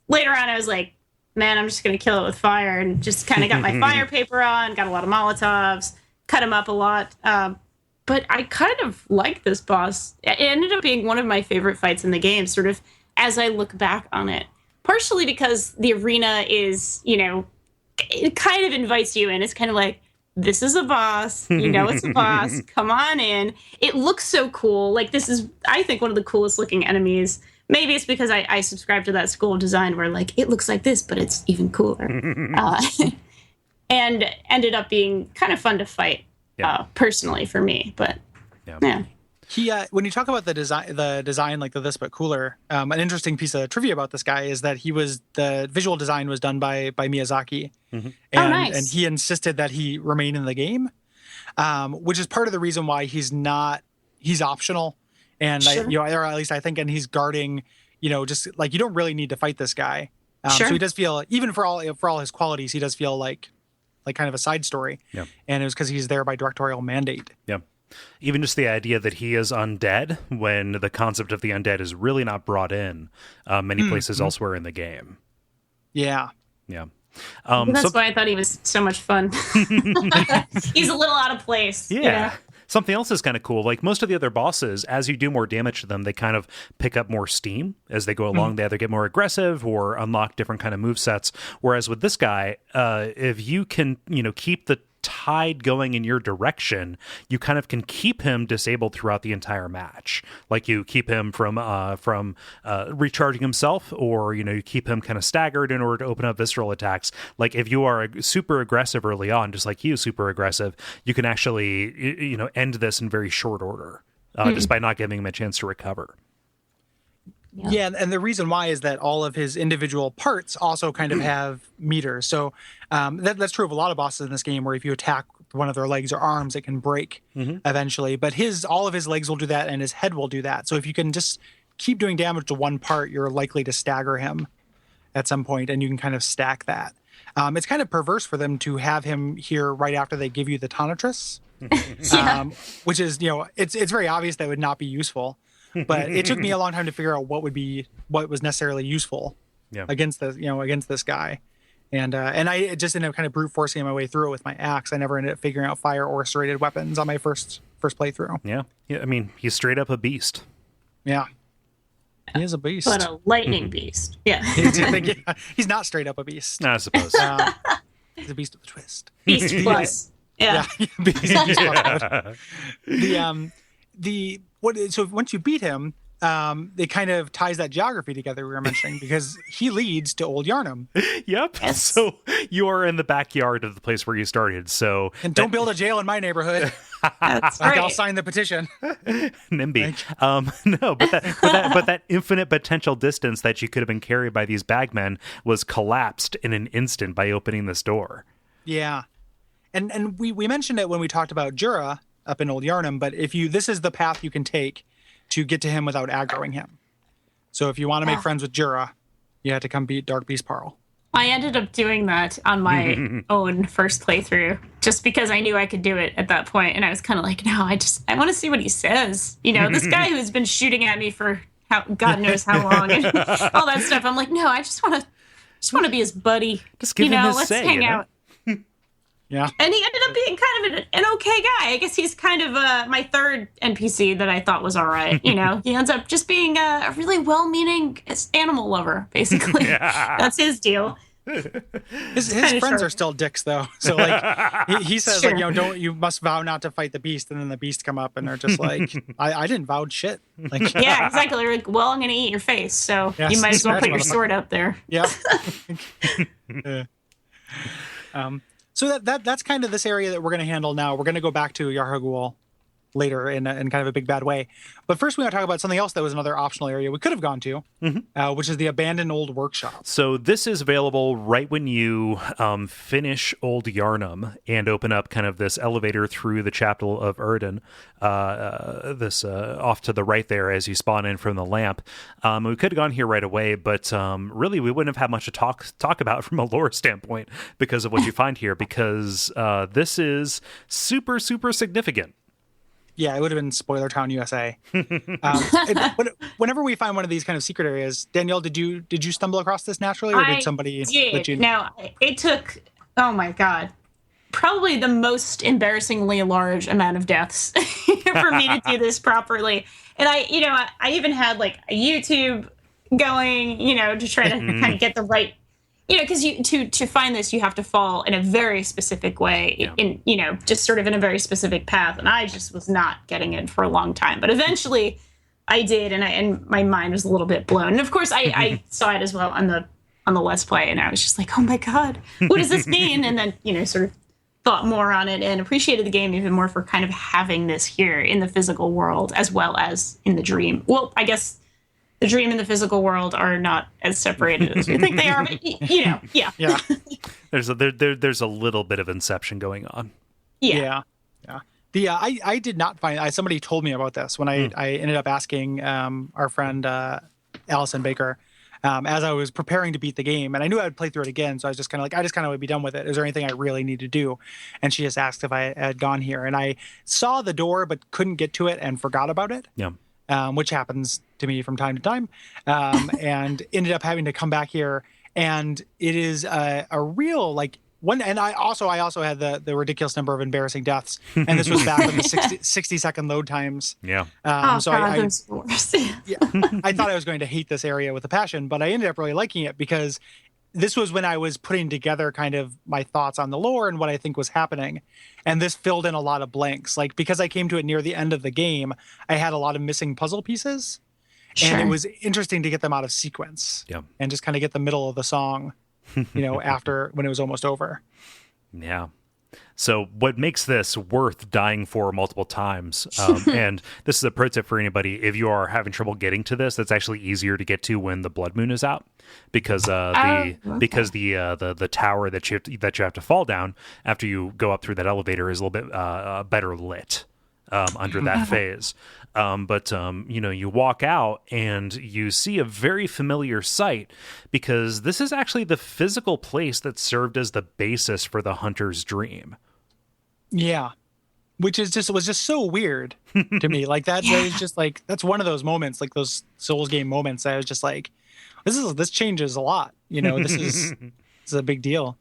Speaker 5: later on I was like, man, I'm just going to kill it with fire, and just kind of got my fire paper on, got a lot of Molotovs, cut him up a lot. But I kind of like this boss. It ended up being one of my favorite fights in the game, sort of as I look back on it. Partially because the arena is, it kind of invites you in. It's kind of like, this is a boss. It's a boss. Come on in. It looks so cool. Like, this is, I think, one of the coolest looking enemies. Maybe it's because I subscribe to that school of design where, like, it looks like this, but it's even cooler. And ended up being kind of fun to fight, personally, for me. But, yeah.
Speaker 4: He, when you talk about the design like the this but cooler, an interesting piece of trivia about this guy is that the visual design was done by Miyazaki,
Speaker 5: nice.
Speaker 4: And he insisted that he remain in the game, which is part of the reason why he's optional, and
Speaker 5: sure.
Speaker 4: Or at least I think, and he's guarding, just like you don't really need to fight this guy,
Speaker 5: sure.
Speaker 4: So he does feel, even for all his qualities, he does feel like kind of a side story, and it was because he's there by directorial mandate.
Speaker 1: Yeah. Even just the idea that he is undead, when the concept of the undead is really not brought in many places elsewhere in the game.
Speaker 4: Yeah.
Speaker 1: Yeah.
Speaker 5: That's why I thought he was so much fun. He's a little out of place.
Speaker 1: Yeah. Something else is kind of cool. Like most of the other bosses, as you do more damage to them, they kind of pick up more steam as they go along. They either get more aggressive or unlock different kind of movesets. Whereas with this guy, if you can, keep the tide going in your direction, you kind of can keep him disabled throughout the entire match. Like you keep him from recharging himself, or you keep him kind of staggered in order to open up visceral attacks. Like if you are super aggressive early on, just like you super aggressive, you can actually end this in very short order, just by not giving him a chance to recover.
Speaker 4: Yeah, and the reason why is that all of his individual parts also kind of have meters. So that's true of a lot of bosses in this game, where if you attack one of their legs or arms, it can break eventually. But all of his legs will do that, and his head will do that. So if you can just keep doing damage to one part, you're likely to stagger him at some point, and you can kind of stack that. It's kind of perverse for them to have him here right after they give you the Tonitrus, which is, it's very obvious that would not be useful. But it took me a long time to figure out what was necessarily useful against this guy, and I just ended up kind of brute forcing my way through it with my axe. I never ended up figuring out fire or serrated weapons on my first playthrough.
Speaker 1: Yeah. I mean, he's straight up a beast.
Speaker 4: Yeah, he is a beast,
Speaker 5: but a lightning beast. Yeah,
Speaker 4: he's not straight up a beast.
Speaker 1: I suppose
Speaker 4: he's a beast with a twist.
Speaker 5: Beast plus. Yeah.
Speaker 4: Beast plus. So once you beat him, it kind of ties that geography together we were mentioning, because he leads to Old Yarnum.
Speaker 1: Yep. Yes. So you are in the backyard of the place where you started. So
Speaker 4: don't build a jail in my neighborhood.
Speaker 5: That's right.
Speaker 4: I'll sign the petition.
Speaker 1: NIMBY. No, but that infinite potential distance that you could have been carried by these bagmen was collapsed in an instant by opening this door.
Speaker 4: Yeah. And we mentioned it when we talked about Jura up in Old Yarnum, but this is the path you can take to get to him without aggroing him. So if you want to make friends with Jura, you have to come beat Dark Beast Parl.
Speaker 5: I ended up doing that on my own first playthrough, just because I knew I could do it at that point, and I was kind of like, no, I want to see what he says. This guy who's been shooting at me for God knows how long, and all that stuff. I'm like, no, I just want to be his buddy.
Speaker 1: Just give him his
Speaker 5: let's
Speaker 1: say,
Speaker 5: hang out.
Speaker 4: Yeah.
Speaker 5: And he ended up being kind of an okay guy. I guess he's kind of my third NPC that I thought was all right. He ends up just being a really well-meaning animal lover, basically. That's his deal.
Speaker 4: His friends are still dicks, though. So he says, you must vow not to fight the beast, and then the beast come up and they're just like, I didn't vow shit.
Speaker 5: Yeah, exactly. They're like, well, I'm gonna eat your face, so you might as well put your sword up there.
Speaker 4: Yeah. So that's kind of this area that we're going to handle now. We're going to go back to Yarhagul later in kind of a big bad way. But first we want to talk about something else that was another optional area we could have gone to, which is the abandoned old workshop.
Speaker 1: So this is available right when you finish Old Yarnum and open up kind of this elevator through the Chapel of Erden, this off to the right there as you spawn in from the lamp. We could have gone here right away, but really we wouldn't have had much to talk about from a lore standpoint because of what you find here, because this is super, super significant.
Speaker 4: Yeah, it would have been Spoiler Town, USA. Whenever we find one of these kind of secret areas, Danielle, did you stumble across this naturally, or did somebody let you?
Speaker 5: No, it took, oh my God, probably the most embarrassingly large amount of deaths for me to do this properly. And I even had like a YouTube going, to try to kind of get the right, because to find this, you have to fall in a very specific way, in just sort of in a very specific path, and I just was not getting it for a long time. But eventually, I did, and my mind was a little bit blown. And of course, I saw it as well on the Let's Play, and I was just like, oh my God, what does this mean? And then sort of thought more on it and appreciated the game even more for kind of having this here in the physical world as well as in the dream. Well, I guess the dream and the physical world are not as separated as we think they are, but yeah.
Speaker 1: There's a little bit of Inception going on.
Speaker 4: Yeah. I did not find. Somebody told me about this when I ended up asking our friend Allison Baker as I was preparing to beat the game, and I knew I would play through it again, so I was just kind of like, I just kind of would be done with it. Is there anything I really need to do? And she just asked if I had gone here, and I saw the door but couldn't get to it and forgot about it.
Speaker 1: Yeah.
Speaker 4: Which happens to me from time to time, and ended up having to come back here. And it is a real one. And I also had the ridiculous number of embarrassing deaths, and this was back in the 60-second load times.
Speaker 1: Yeah.
Speaker 4: I thought I was going to hate this area with a passion, but I ended up really liking it because this was when I was putting together kind of my thoughts on the lore and what I think was happening. And this filled in a lot of blanks. Like, because I came to it near the end of the game, I had a lot of missing puzzle pieces.
Speaker 5: Sure.
Speaker 4: And it was interesting to get them out of sequence.
Speaker 1: Yeah.
Speaker 4: And just kind of get the middle of the song, after when it was almost over.
Speaker 1: Yeah. So what makes this worth dying for multiple times, and this is a pro tip for anybody, if you are having trouble getting to this, that's actually easier to get to when the blood moon is out, because the tower that you have to fall down after you go up through that elevator is a little bit better lit under that phase. But you walk out and you see a very familiar sight, because this is actually the physical place that served as the basis for the hunter's dream.
Speaker 4: Yeah. Which was just so weird to me. Like that was just like, that's one of those moments, like those Souls game moments. I was just like, this changes a lot. This is a big deal.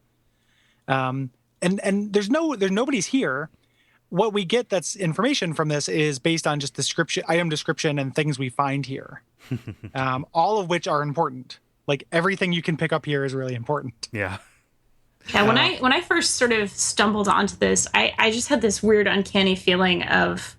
Speaker 4: And there's nobody's here. What we get that's information from this is based on just item description and things we find here, all of which are important. Like everything you can pick up here is really important.
Speaker 1: Yeah.
Speaker 5: Yeah. When I first sort of stumbled onto this, I just had this weird, uncanny feeling of,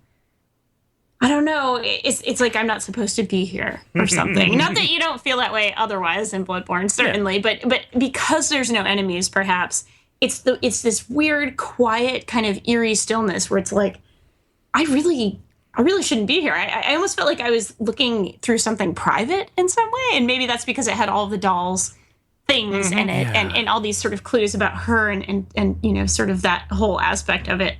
Speaker 5: I don't know, it's like I'm not supposed to be here or something. Not that you don't feel that way otherwise in Bloodborne, certainly, but because there's no enemies, perhaps. It's this weird, quiet, kind of eerie stillness where it's like, I really shouldn't be here. I almost felt like I was looking through something private in some way, and maybe that's because it had all the dolls' things in it, and all these sort of clues about her, and sort of that whole aspect of it.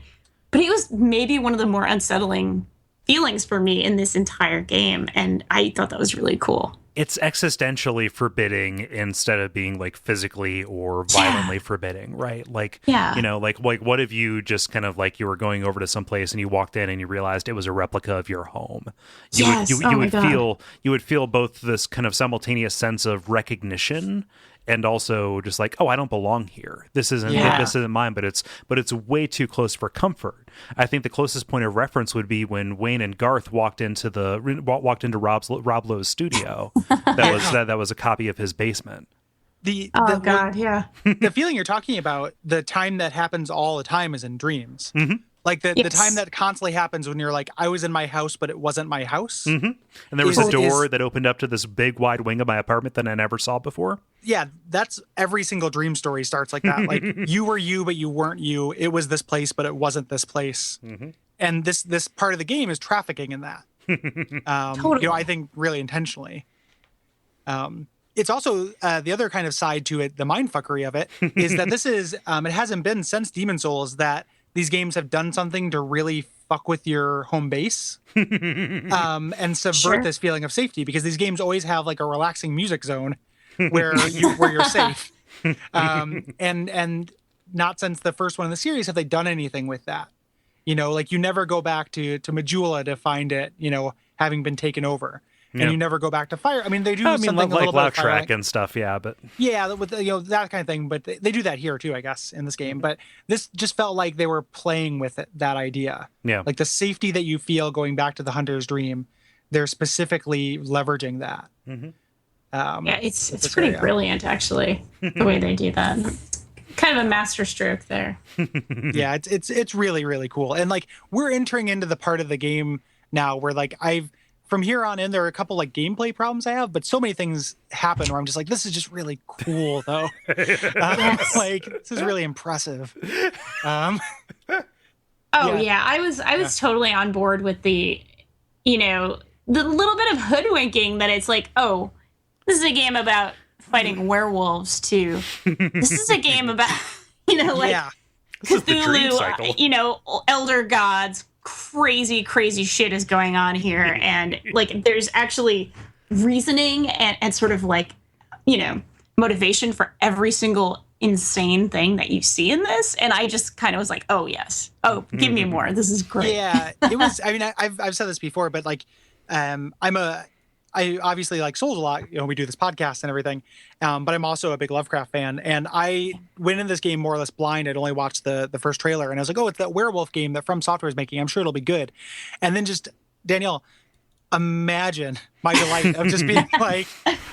Speaker 5: But it was maybe one of the more unsettling feelings for me in this entire game, and I thought that was really cool.
Speaker 1: It's existentially forbidding instead of being like physically or violently forbidding, right? Like, like what if you just kind of like you were going over to some place and you walked in and you realized it was a replica of your home? You would feel both this kind of simultaneous sense of recognition and also just like, oh, I don't belong here. This isn't mine, but it's way too close for comfort. I think the closest point of reference would be when Wayne and Garth walked into Rob Lowe's studio. that was a copy of his basement.
Speaker 4: The feeling you're talking about, the time that happens all the time is in dreams. Mm-hmm. Like the time that constantly happens when you're like, I was in my house, but it wasn't my house.
Speaker 1: Mm-hmm. And there was a door that opened up to this big wide wing of my apartment that I never saw before.
Speaker 4: Yeah, that's every single dream story starts like that. Like you were you, but you weren't you. It was this place, but it wasn't this place. Mm-hmm. And this part of the game is trafficking in that. Totally. I think really intentionally. It's also the other kind of side to it, the mindfuckery of it, is that this is, it hasn't been since Demon Souls that these games have done something to really fuck with your home base and subvert this feeling of safety, because these games always have like a relaxing music zone where you're safe. And not since the first one in the series have they done anything with that. Like you never go back to Majula to find it, having been taken over. And you never go back to fire. I mean, they do something
Speaker 1: like
Speaker 4: a little bit
Speaker 1: Lautrec and stuff, but
Speaker 4: with that kind of thing. But they do that here too, I guess, in this game. But this just felt like they were playing with that idea. Yeah, like the safety that you feel going back to the hunter's dream. They're specifically leveraging that. Mm-hmm.
Speaker 5: It's pretty brilliant, actually, the way they do that. Kind of a master stroke there.
Speaker 4: Yeah, it's really, really cool. And like we're entering into the part of the game now where like from here on in, there are a couple like gameplay problems I have, but so many things happen where I'm just like, this is just really cool, though. Like this is really impressive. I was totally on board with the little bit of hoodwinking that it's like, oh, this is a game about fighting werewolves too. This is a game about Cthulhu, elder gods. Crazy shit is going on here, and like there's actually reasoning and sort of like motivation for every single insane thing that you see in this, and I just kind of was like, oh yes, give me more, this is great. It was. I mean, I've said this before, but like I obviously like Souls a lot. We do this podcast and everything, but I'm also a big Lovecraft fan. And I went in this game more or less blind. I'd only watched the first trailer, and I was like, oh, it's that werewolf game that From Software is making. I'm sure it'll be good. And then just, Danielle, imagine my delight of just being like,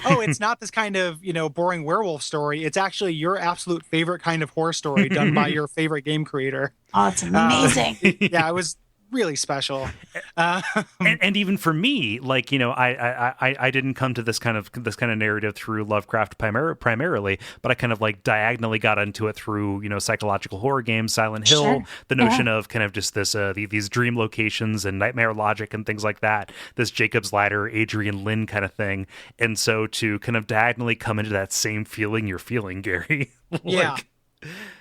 Speaker 4: oh, it's not this kind of, boring werewolf story. It's actually your absolute favorite kind of horror story done by your favorite game creator.
Speaker 5: Oh, it's amazing.
Speaker 4: Yeah, it was really special.
Speaker 1: And even for me, like, I didn't come to this kind of narrative through Lovecraft primarily, but I kind of like diagonally got into it through, psychological horror games, Silent Hill,
Speaker 5: Sure.
Speaker 1: the notion of kind of just this these dream locations and nightmare logic and things like that, this Jacob's Ladder, Adrian Lynn kind of thing. And so to kind of diagonally come into that same feeling you're feeling, Gary.
Speaker 4: Yeah.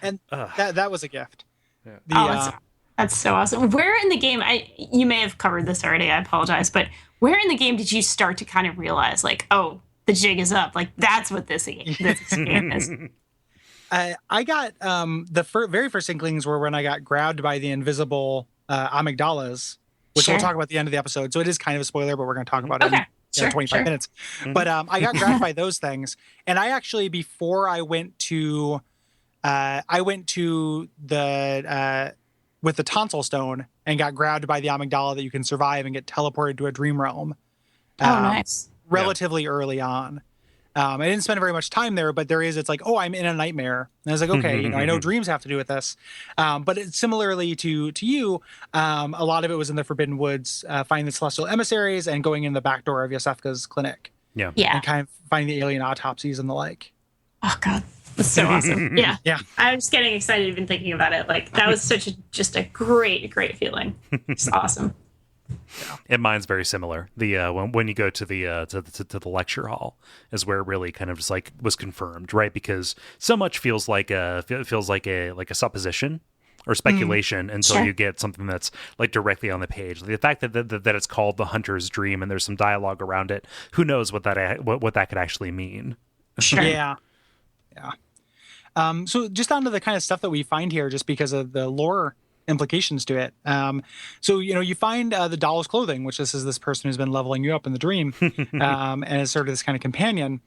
Speaker 4: And that was a gift.
Speaker 1: Yeah.
Speaker 5: That's so awesome. Where in the game, you may have covered this already, I apologize, but where in the game did you start to kind of realize, like, oh, the jig is up? Like, that's what this game is.
Speaker 4: I got the very first inklings were when I got grabbed by the invisible amygdalas, which we'll talk about at the end of the episode. So it is kind of a spoiler, but we're going to talk about it in 25 minutes. But I got grabbed by those things. And I actually, before I went to the... with the tonsil stone and got grabbed by the amygdala that you can survive and get teleported to a dream realm.
Speaker 5: Nice.
Speaker 4: Relatively early on. I didn't spend very much time there, but it's like, oh, I'm in a nightmare. And I was like, okay, I know dreams have to do with this. But similarly to you, a lot of it was in the Forbidden Woods, finding the celestial emissaries and going in the back door of Yosefka's clinic.
Speaker 5: Yeah.
Speaker 4: And kind of finding the alien autopsies and the like.
Speaker 5: Oh, God. That's so awesome. Yeah.
Speaker 4: Yeah.
Speaker 5: I'm just getting excited even thinking about it. Like, that was just a great feeling. It's awesome.
Speaker 1: Yeah. And mine's very similar. The when you go to the lecture hall is where it really kind of just like was confirmed, right? Because so much feels like a supposition or speculation until you get something that's like directly on the page. The fact that it's called The Hunter's Dream and there's some dialogue around it, who knows what that could actually mean?
Speaker 5: Sure.
Speaker 4: Yeah. So just onto the kind of stuff that we find here, just because of the lore implications to it. So, you find the doll's clothing, which this person who's been leveling you up in the dream, and is sort of this kind of companion.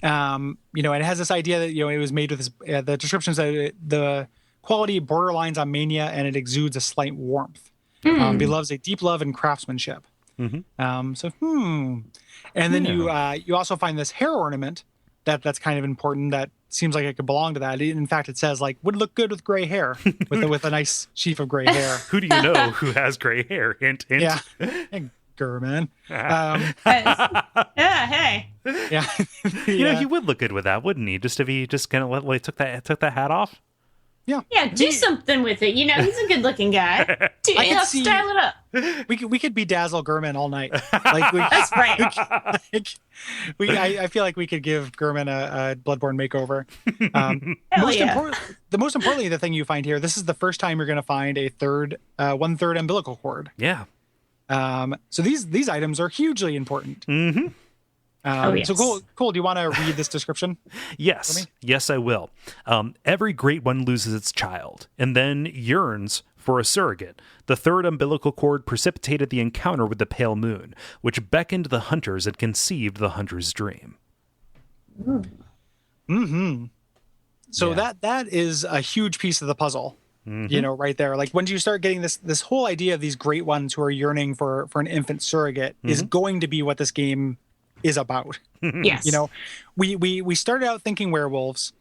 Speaker 4: It has this idea that, it was made with this, the descriptions that the quality borderlines on mania and it exudes a slight warmth. He loves a deep love and craftsmanship. And then you also find this hair ornament that's kind of important that seems like it could belong to that. In fact, it says like would look good with gray hair, with a nice sheaf of gray hair.
Speaker 1: Who do you know who has gray hair? Hint, hint.
Speaker 4: Yeah, hey, Gurman.
Speaker 5: Hey.
Speaker 4: Yeah,
Speaker 1: he would look good with that, wouldn't he? Just if he just kind of took that hat off.
Speaker 4: Yeah,
Speaker 5: do something with it. He's a good-looking guy. Style it up.
Speaker 4: We could bedazzle Gurman all night. Like
Speaker 5: That's right.
Speaker 4: I feel like we could give Gurman a Bloodborne makeover. The most importantly, the thing you find here, this is the first time you're going to find a 1/3 umbilical cord.
Speaker 1: Yeah.
Speaker 4: So these items are hugely important.
Speaker 1: Mm-hmm.
Speaker 5: Yes.
Speaker 4: So Cole, do you want to read this description?
Speaker 1: Yes, I will. Every great one loses its child and then yearns for a surrogate. The third umbilical cord precipitated the encounter with the pale moon, which beckoned the hunters and conceived the hunter's dream.
Speaker 4: Mm-hmm. So that is a huge piece of the puzzle. Right there. Like when you start getting this whole idea of these great ones who are yearning for an infant surrogate is going to be what this game is about.
Speaker 5: Yes.
Speaker 4: We started out thinking werewolves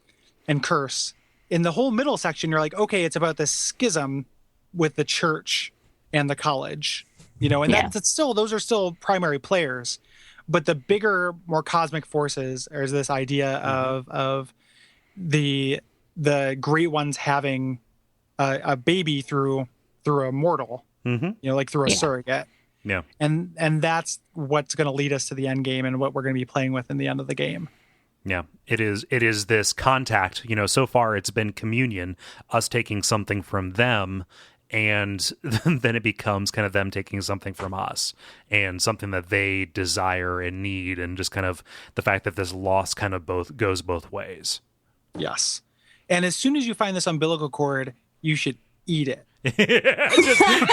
Speaker 4: and curse. In the whole middle section, you're like, okay, it's about this schism with the church and the college. That's still, those are still primary players. But the bigger, more cosmic forces is this idea of the great ones having a baby through a mortal, like through a surrogate.
Speaker 1: Yeah.
Speaker 4: And that's what's going to lead us to the end game and what we're going to be playing with in the end of the game.
Speaker 1: Yeah, it is this contact, so far it's been communion, us taking something from them, and then it becomes kind of them taking something from us and something that they desire and need, and just kind of the fact that this loss kind of goes both ways. Yes.
Speaker 4: And as soon as you find this umbilical cord, you should eat it.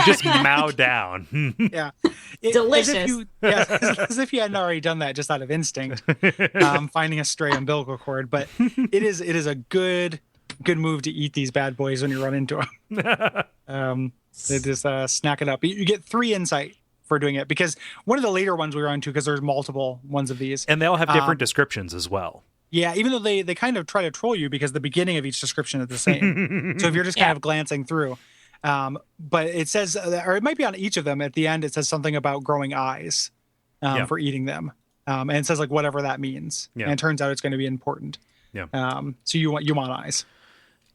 Speaker 1: just mow down.
Speaker 4: Yeah.
Speaker 5: Delicious.
Speaker 4: As if you hadn't already done that just out of instinct, finding a stray umbilical cord. But it is a good move to eat these bad boys when you run into them. They just snack it up. You get 3 insight for doing it, because one of the later ones we were on to, because there's multiple ones of these,
Speaker 1: and they all have different descriptions as well.
Speaker 4: Yeah, even though they kind of try to troll you because the beginning of each description is the same. So if you're just kind of glancing through, but it says, or it might be on each of them at the end, it says something about growing eyes for eating them. And it says like whatever that means. Yeah. And it turns out it's going to be important. Yeah. So you want eyes.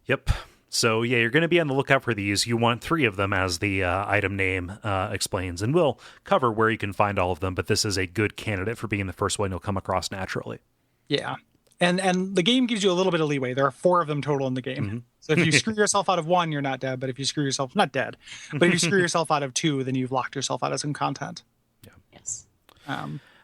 Speaker 1: Yep. So yeah, you're going to be on the lookout for these. You want 3 of them, as the item name explains, and we'll cover where you can find all of them. But this is a good candidate for being the first one you'll come across naturally.
Speaker 4: Yeah. And the game gives you a little bit of leeway. There are 4 of them total in the game. Mm-hmm. So if you screw yourself out of 1, you're not dead. But if you screw yourself, not dead, but if you screw yourself out of 2, then you've locked yourself out of some content.
Speaker 1: Yeah.
Speaker 5: Yes.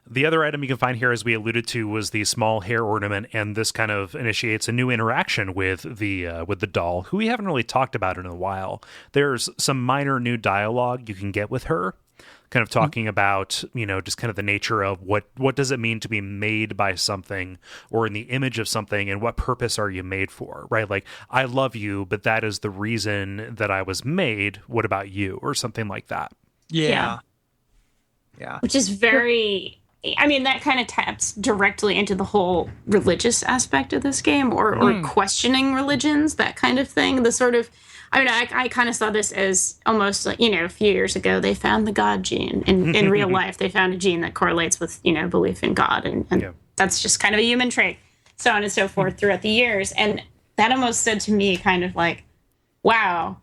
Speaker 1: The other item you can find here, as we alluded to, was the small hair ornament, and this kind of initiates a new interaction with the doll, who we haven't really talked about in a while. There's some minor new dialogue you can get with her, kind of talking about, just kind of the nature of what does it mean to be made by something or in the image of something, and what purpose are you made for, right? Like, I love you, but that is the reason that I was made. What about you? Or something like that.
Speaker 4: Yeah.
Speaker 5: Which is very... I mean, that kind of taps directly into the whole religious aspect of this game, or questioning religions, that kind of thing. The sort of, I kind of saw this as almost like, a few years ago, they found the God gene. In real life, they found a gene that correlates with, belief in God. And that's just kind of a human trait, so on and so forth throughout the years. And that almost said to me kind of like, wow,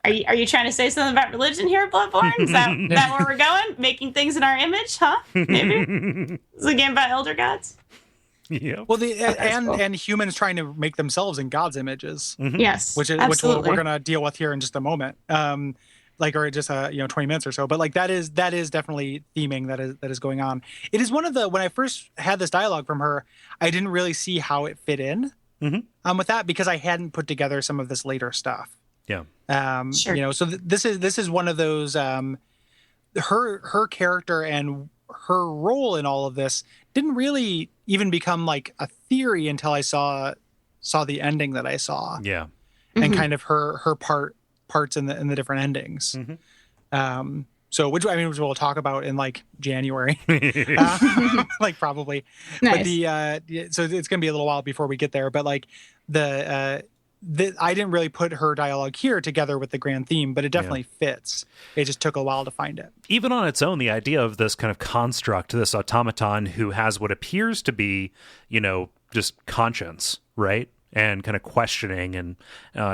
Speaker 5: Are you trying to say something about religion here, Bloodborne? Is that where we're going? Making things in our image, huh? Maybe? Is it a game about elder gods?
Speaker 1: Yeah.
Speaker 4: Well, and humans trying to make themselves in God's images.
Speaker 5: Mm-hmm. Yes,
Speaker 4: which we're going to deal with here in just a moment. Or just 20 minutes or so. But like that is definitely theming that is going on. It is one of the, when I first had this dialogue from her, I didn't really see how it fit in with that, because I hadn't put together some of this later stuff.
Speaker 1: Yeah.
Speaker 5: Sure.
Speaker 4: So this is one of those, her character and her role in all of this didn't really even become like a theory until I saw the ending that I saw.
Speaker 1: Yeah.
Speaker 4: And kind of her parts in the different endings. Mm-hmm. So which we'll talk about in like January, like probably. Nice. But so it's going to be a little while before we get there, but like I didn't really put her dialogue here together with the grand theme, but it definitely fits. It just took a while to find it.
Speaker 1: Even on its own, the idea of this kind of construct, this automaton who has what appears to be, just conscience, right? And kind of questioning and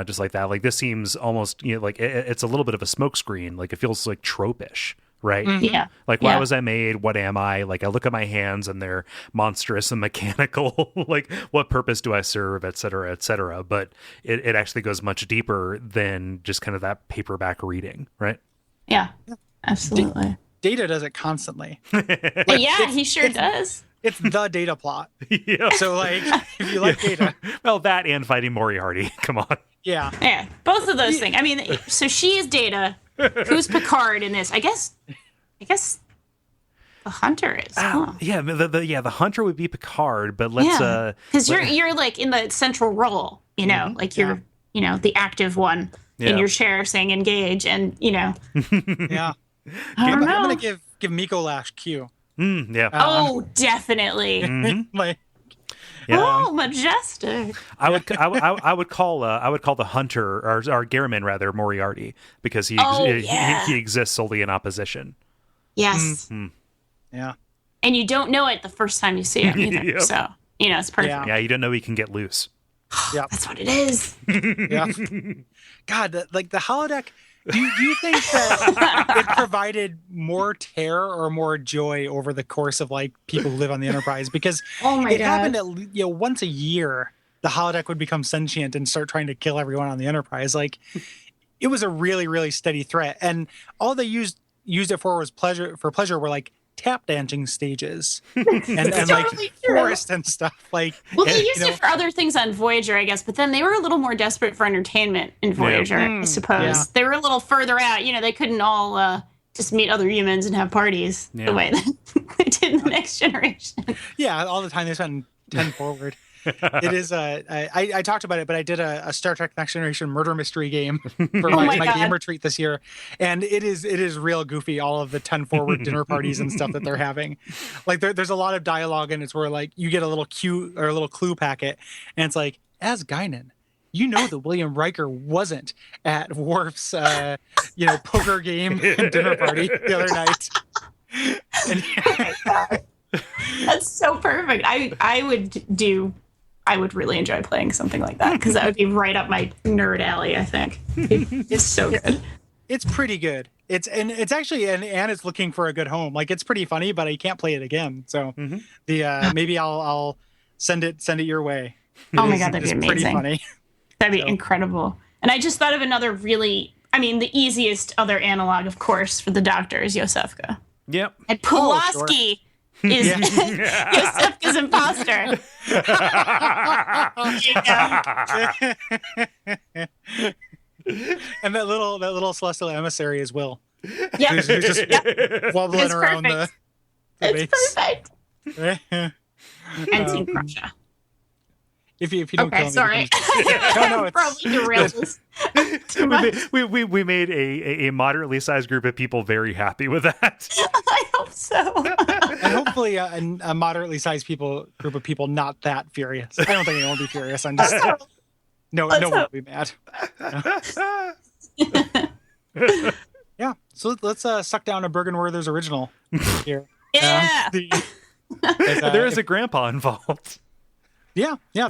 Speaker 1: just like that. Like, this seems almost, like it's a little bit of a smokescreen. Like, it feels like tropish. Right?
Speaker 5: Mm-hmm. Yeah.
Speaker 1: Like, why was I made? What am I? Like, I look at my hands and they're monstrous and mechanical. Like, what purpose do I serve, et cetera, et cetera. But it actually goes much deeper than just kind of that paperback reading, right?
Speaker 5: Yeah, absolutely.
Speaker 4: Data does it constantly.
Speaker 5: He sure does.
Speaker 4: It's the data plot.
Speaker 1: Yeah.
Speaker 4: So, like, if you like data.
Speaker 1: Well, that and fighting Moriarty. Come on.
Speaker 4: Yeah.
Speaker 5: Yeah, both of those things. I mean, so she is Data. Who's Picard in this? I guess the hunter is. Huh?
Speaker 1: Yeah, the hunter would be Picard, but let's
Speaker 5: because you're like in the central role, like you're the active one in your chair saying engage, and
Speaker 4: Yeah. I'm gonna give Miko Lash Q.
Speaker 5: Oh, definitely.
Speaker 1: Mm-hmm.
Speaker 4: Like.
Speaker 1: Yeah.
Speaker 5: Oh, majestic!
Speaker 1: I would call the hunter or Garriman rather Moriarty, because he exists solely in opposition.
Speaker 5: Yes.
Speaker 1: Mm-hmm.
Speaker 4: Yeah.
Speaker 5: And you don't know it the first time you see him either. So it's perfect.
Speaker 1: Yeah, you don't know he can get loose.
Speaker 4: Yeah,
Speaker 5: that's what it is.
Speaker 4: Yeah. God, the holodeck. Do you think that it provided more terror or more joy over the course of like people who live on the Enterprise? Because it happened at once a year, the holodeck would become sentient and start trying to kill everyone on the Enterprise. Like, it was a really, really steady threat, and all they used it for was pleasure. Were like tap dancing stages and totally like forest and stuff. Like,
Speaker 5: well, they used it for other things on Voyager, I guess, but then they were a little more desperate for entertainment in Voyager, I suppose. Yeah. They were a little further out. They couldn't all just meet other humans and have parties the way that they did in the Next Generation.
Speaker 4: Yeah, all the time they spent 10 forward. It is I talked about it, but I did a Star Trek Next Generation murder mystery game for my game retreat this year, and it is real goofy. All of the 10 forward dinner parties and stuff that they're having, like there's a lot of dialogue, and it's where like you get a little cue or a little clue packet, and it's like, as Guinan, you know that William Riker wasn't at Worf's poker game and dinner party the other night. And,
Speaker 5: that's so perfect. I would really enjoy playing something like that, because that would be right up my nerd alley, I think. It's so good.
Speaker 4: It's pretty good. It's actually and it's looking for a good home. Like, it's pretty funny, but I can't play it again. So maybe I'll send it your way.
Speaker 5: Oh my God, that'd be amazing.
Speaker 4: Pretty funny.
Speaker 5: That'd be incredible. And I just thought of another the easiest other analog, of course, for the Doctor is Yosefka.
Speaker 1: Yep.
Speaker 5: And Pulaski is Yosefka's imposter.
Speaker 4: And that little celestial emissary is Will.
Speaker 5: Yep.
Speaker 4: Who's just wobbling around the
Speaker 5: It's
Speaker 4: base.
Speaker 5: perfect. And Team Prussia.
Speaker 4: If you don't kill me,
Speaker 5: sorry.
Speaker 4: No, it's
Speaker 5: probably derailed this too much.
Speaker 1: We made a moderately sized group of people very happy with that.
Speaker 5: I hope so.
Speaker 4: And hopefully a moderately sized group of people not that furious. I don't think anyone will be furious. I'm just no one will be mad. Yeah. So let's suck down a Byrgenwerth's original here.
Speaker 5: Yeah.
Speaker 1: There is a grandpa involved.
Speaker 4: Yeah. So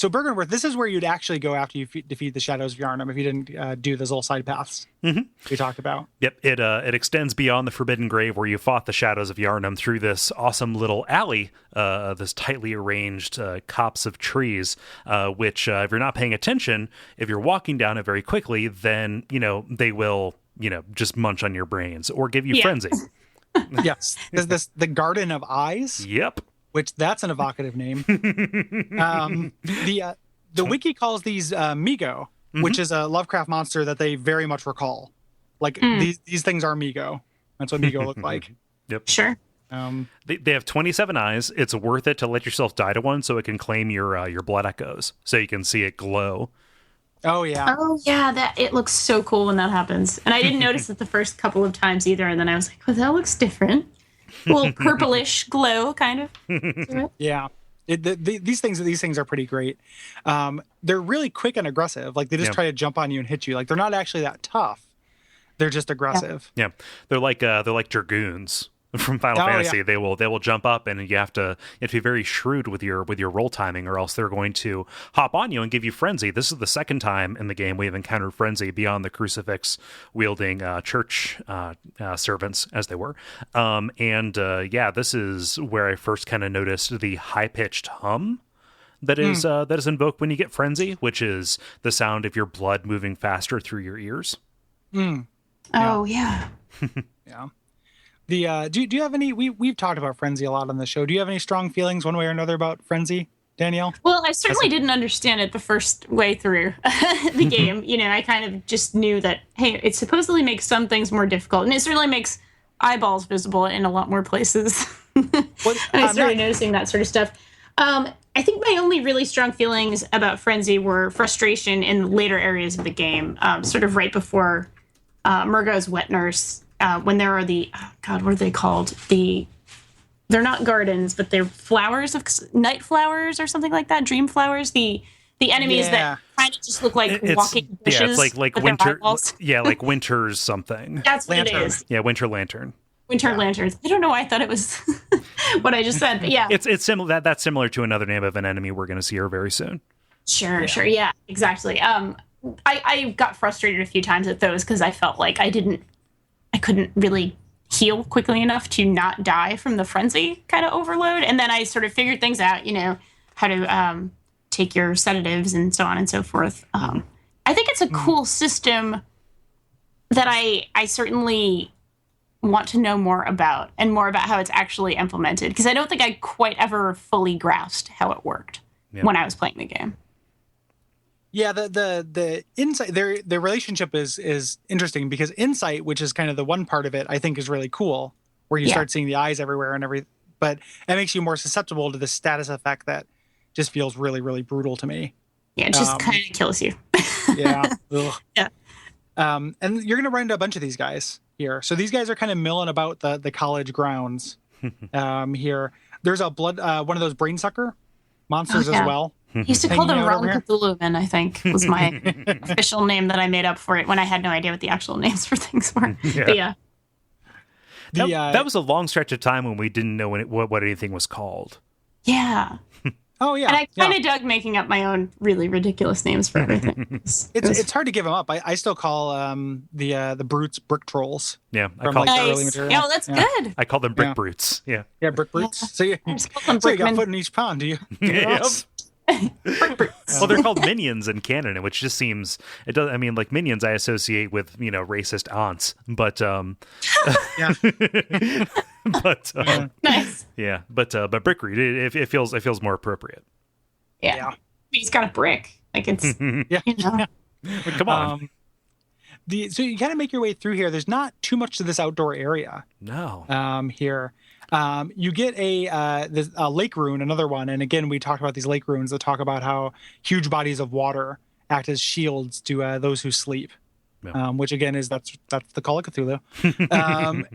Speaker 4: Byrgenwerth, this is where you'd actually go after you defeat the Shadows of Yharnam if you didn't do those little side paths we talked about.
Speaker 1: Yep, it extends beyond the Forbidden Grave where you fought the Shadows of Yharnam through this awesome little alley, this tightly arranged copse of trees, which if you're not paying attention, if you're walking down it very quickly, then they will just munch on your brains or give you frenzy.
Speaker 4: Yes, the Garden of Eyes.
Speaker 1: Yep.
Speaker 4: Which that's an evocative name. The wiki calls these Migo, which is a Lovecraft monster that they very much recall. Like these things are Migo. That's what Migo look like.
Speaker 1: Yep.
Speaker 5: Sure.
Speaker 1: They have 27 eyes. It's worth it to let yourself die to one so it can claim your blood echoes, so you can see it glow.
Speaker 4: Oh yeah.
Speaker 5: That it looks so cool when that happens. And I didn't notice it the first couple of times either. And then I was like, well, that looks different. A little purplish glow, kind of.
Speaker 4: Yeah. These things are pretty great. They're really quick and aggressive. Like, they just try to jump on you and hit you. Like, they're not actually that tough. They're just aggressive.
Speaker 1: Yeah. They're like dragoons from Final Fantasy.
Speaker 4: Yeah.
Speaker 1: They will jump up, and you have to be very shrewd with your roll timing, or else they're going to hop on you and give you frenzy. This is the second time in the game we've encountered frenzy beyond the crucifix wielding church servants, as they were. This is where I first kind of noticed the high pitched hum that is invoked when you get frenzy, which is the sound of your blood moving faster through your ears.
Speaker 5: Oh yeah.
Speaker 4: Yeah. Do you have any? We've talked about frenzy a lot on the show. Do you have any strong feelings one way or another about frenzy, Danielle?
Speaker 5: Well, I certainly didn't understand it the first way through the game. I kind of just knew that, hey, it supposedly makes some things more difficult, and it certainly makes eyeballs visible in a lot more places. And I started noticing that sort of stuff. I think my only really strong feelings about frenzy were frustration in later areas of the game, sort of right before Murgo's wet nurse. When there are what are they called? They're not gardens, but they're flowers of night flowers or something like that. Dream flowers. The enemies that kind of just look like walking bushes.
Speaker 1: Yeah, it's like winter. Yeah, like winter's something.
Speaker 5: That's what
Speaker 4: Lantern.
Speaker 5: it is.
Speaker 1: Yeah, winter lantern.
Speaker 5: Winter lanterns. I don't know why I thought it was what I just said, but yeah.
Speaker 1: It's similar. That's similar to another name of an enemy we're going to see her very soon.
Speaker 5: Sure. Yeah, exactly. I got frustrated a few times at those because I felt like I couldn't really heal quickly enough to not die from the frenzy kind of overload. And then I sort of figured things out, how to take your sedatives and so on and so forth. I think it's a cool system that I certainly want to know more about, and more about how it's actually implemented, because I don't think I quite ever fully grasped how it worked when I was playing the game.
Speaker 4: Yeah, the insight, their relationship is interesting, because insight, which is kind of the one part of it, I think is really cool, where you start seeing the eyes everywhere and everything, but it makes you more susceptible to the status effect that just feels really, really brutal to me.
Speaker 5: Yeah, it just kind of kills you.
Speaker 4: Yeah. Ugh.
Speaker 5: Yeah.
Speaker 4: And you're going to run into a bunch of these guys here. So these guys are kind of milling about the college grounds here. There's one of those brain sucker monsters as well.
Speaker 5: I used to call them
Speaker 4: Hanging out
Speaker 5: realm
Speaker 4: over here.
Speaker 5: Cthulhuman, I think, was my official name that I made up for it when I had no idea what the actual names for things were.
Speaker 1: Yeah.
Speaker 5: But yeah.
Speaker 1: That was a long stretch of time when we didn't know what anything was called.
Speaker 5: Yeah.
Speaker 4: Oh, yeah.
Speaker 5: And I kind of dug making up my own really ridiculous names for everything.
Speaker 4: It's hard to give them up. I still call the brutes brick trolls.
Speaker 1: Yeah,
Speaker 4: from, like, the early
Speaker 5: nice.
Speaker 4: material.
Speaker 5: Oh, that's good.
Speaker 1: I call them brick
Speaker 4: Yeah.
Speaker 1: brutes. Yeah.
Speaker 4: Yeah, brick brutes.
Speaker 5: Yeah.
Speaker 4: So you,
Speaker 5: I just call them
Speaker 4: so you got
Speaker 5: brickmen.
Speaker 4: foot in each pond, do you?
Speaker 1: Yep.
Speaker 5: Brick brutes.
Speaker 1: Well, they're called minions in canon, which just seems it does. I mean, like minions, I associate with racist aunts, but
Speaker 4: Yeah.
Speaker 1: but
Speaker 5: Nice.
Speaker 1: yeah, but brickreed, it feels more appropriate.
Speaker 5: Yeah.
Speaker 4: Yeah.
Speaker 5: He's got a brick. Like it's,
Speaker 4: Yeah.
Speaker 5: you know.
Speaker 1: Come on,
Speaker 4: So you kind of make your way through here. There's not too much to this outdoor area
Speaker 1: no,
Speaker 4: here. You get a lake rune, another one. And again, we talked about these lake runes that talk about how huge bodies of water act as shields to those who sleep,
Speaker 1: Yeah.
Speaker 4: which again that's the Call of Cthulhu. And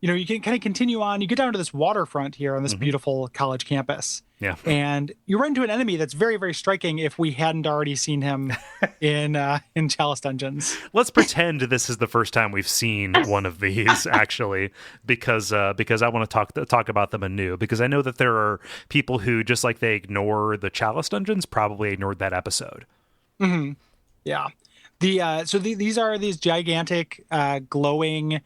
Speaker 4: you can kind of continue on. You get down to this waterfront here on this beautiful college campus.
Speaker 1: yeah,
Speaker 4: And you run into an enemy that's very, very striking if we hadn't already seen him in Chalice Dungeons.
Speaker 1: Let's pretend this is the first time we've seen one of these, actually, because I want to talk about them anew. Because I know that there are people who, just like they ignore the Chalice Dungeons, probably ignored that episode.
Speaker 4: Mm-hmm. Yeah. These are these gigantic, glowing,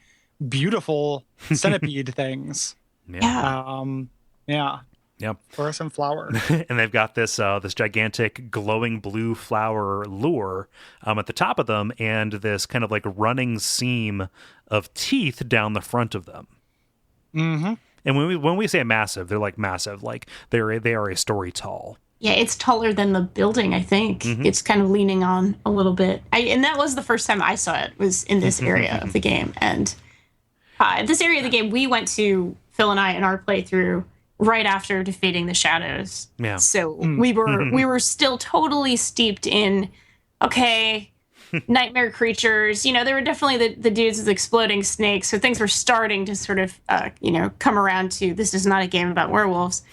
Speaker 4: beautiful centipede things.
Speaker 1: Yeah,
Speaker 4: Yeah.
Speaker 1: yep.
Speaker 4: Fluorescent flower.
Speaker 1: And they've got this gigantic glowing blue flower lure at the top of them, and this kind of like running seam of teeth down the front of them.
Speaker 4: Mm-hmm.
Speaker 1: And when we say massive, they're like massive, like they are a story tall.
Speaker 5: Yeah, it's taller than the building, I think. It's kind of leaning on a little bit. And that was the first time I saw it, was in this area of the game. And this area of the game, we went to, Phil and I, in our playthrough, right after defeating the shadows.
Speaker 1: Yeah.
Speaker 5: So we were still totally steeped in, okay, nightmare creatures. There were definitely the dudes with exploding snakes. So things were starting to sort of, come around to, this is not a game about werewolves.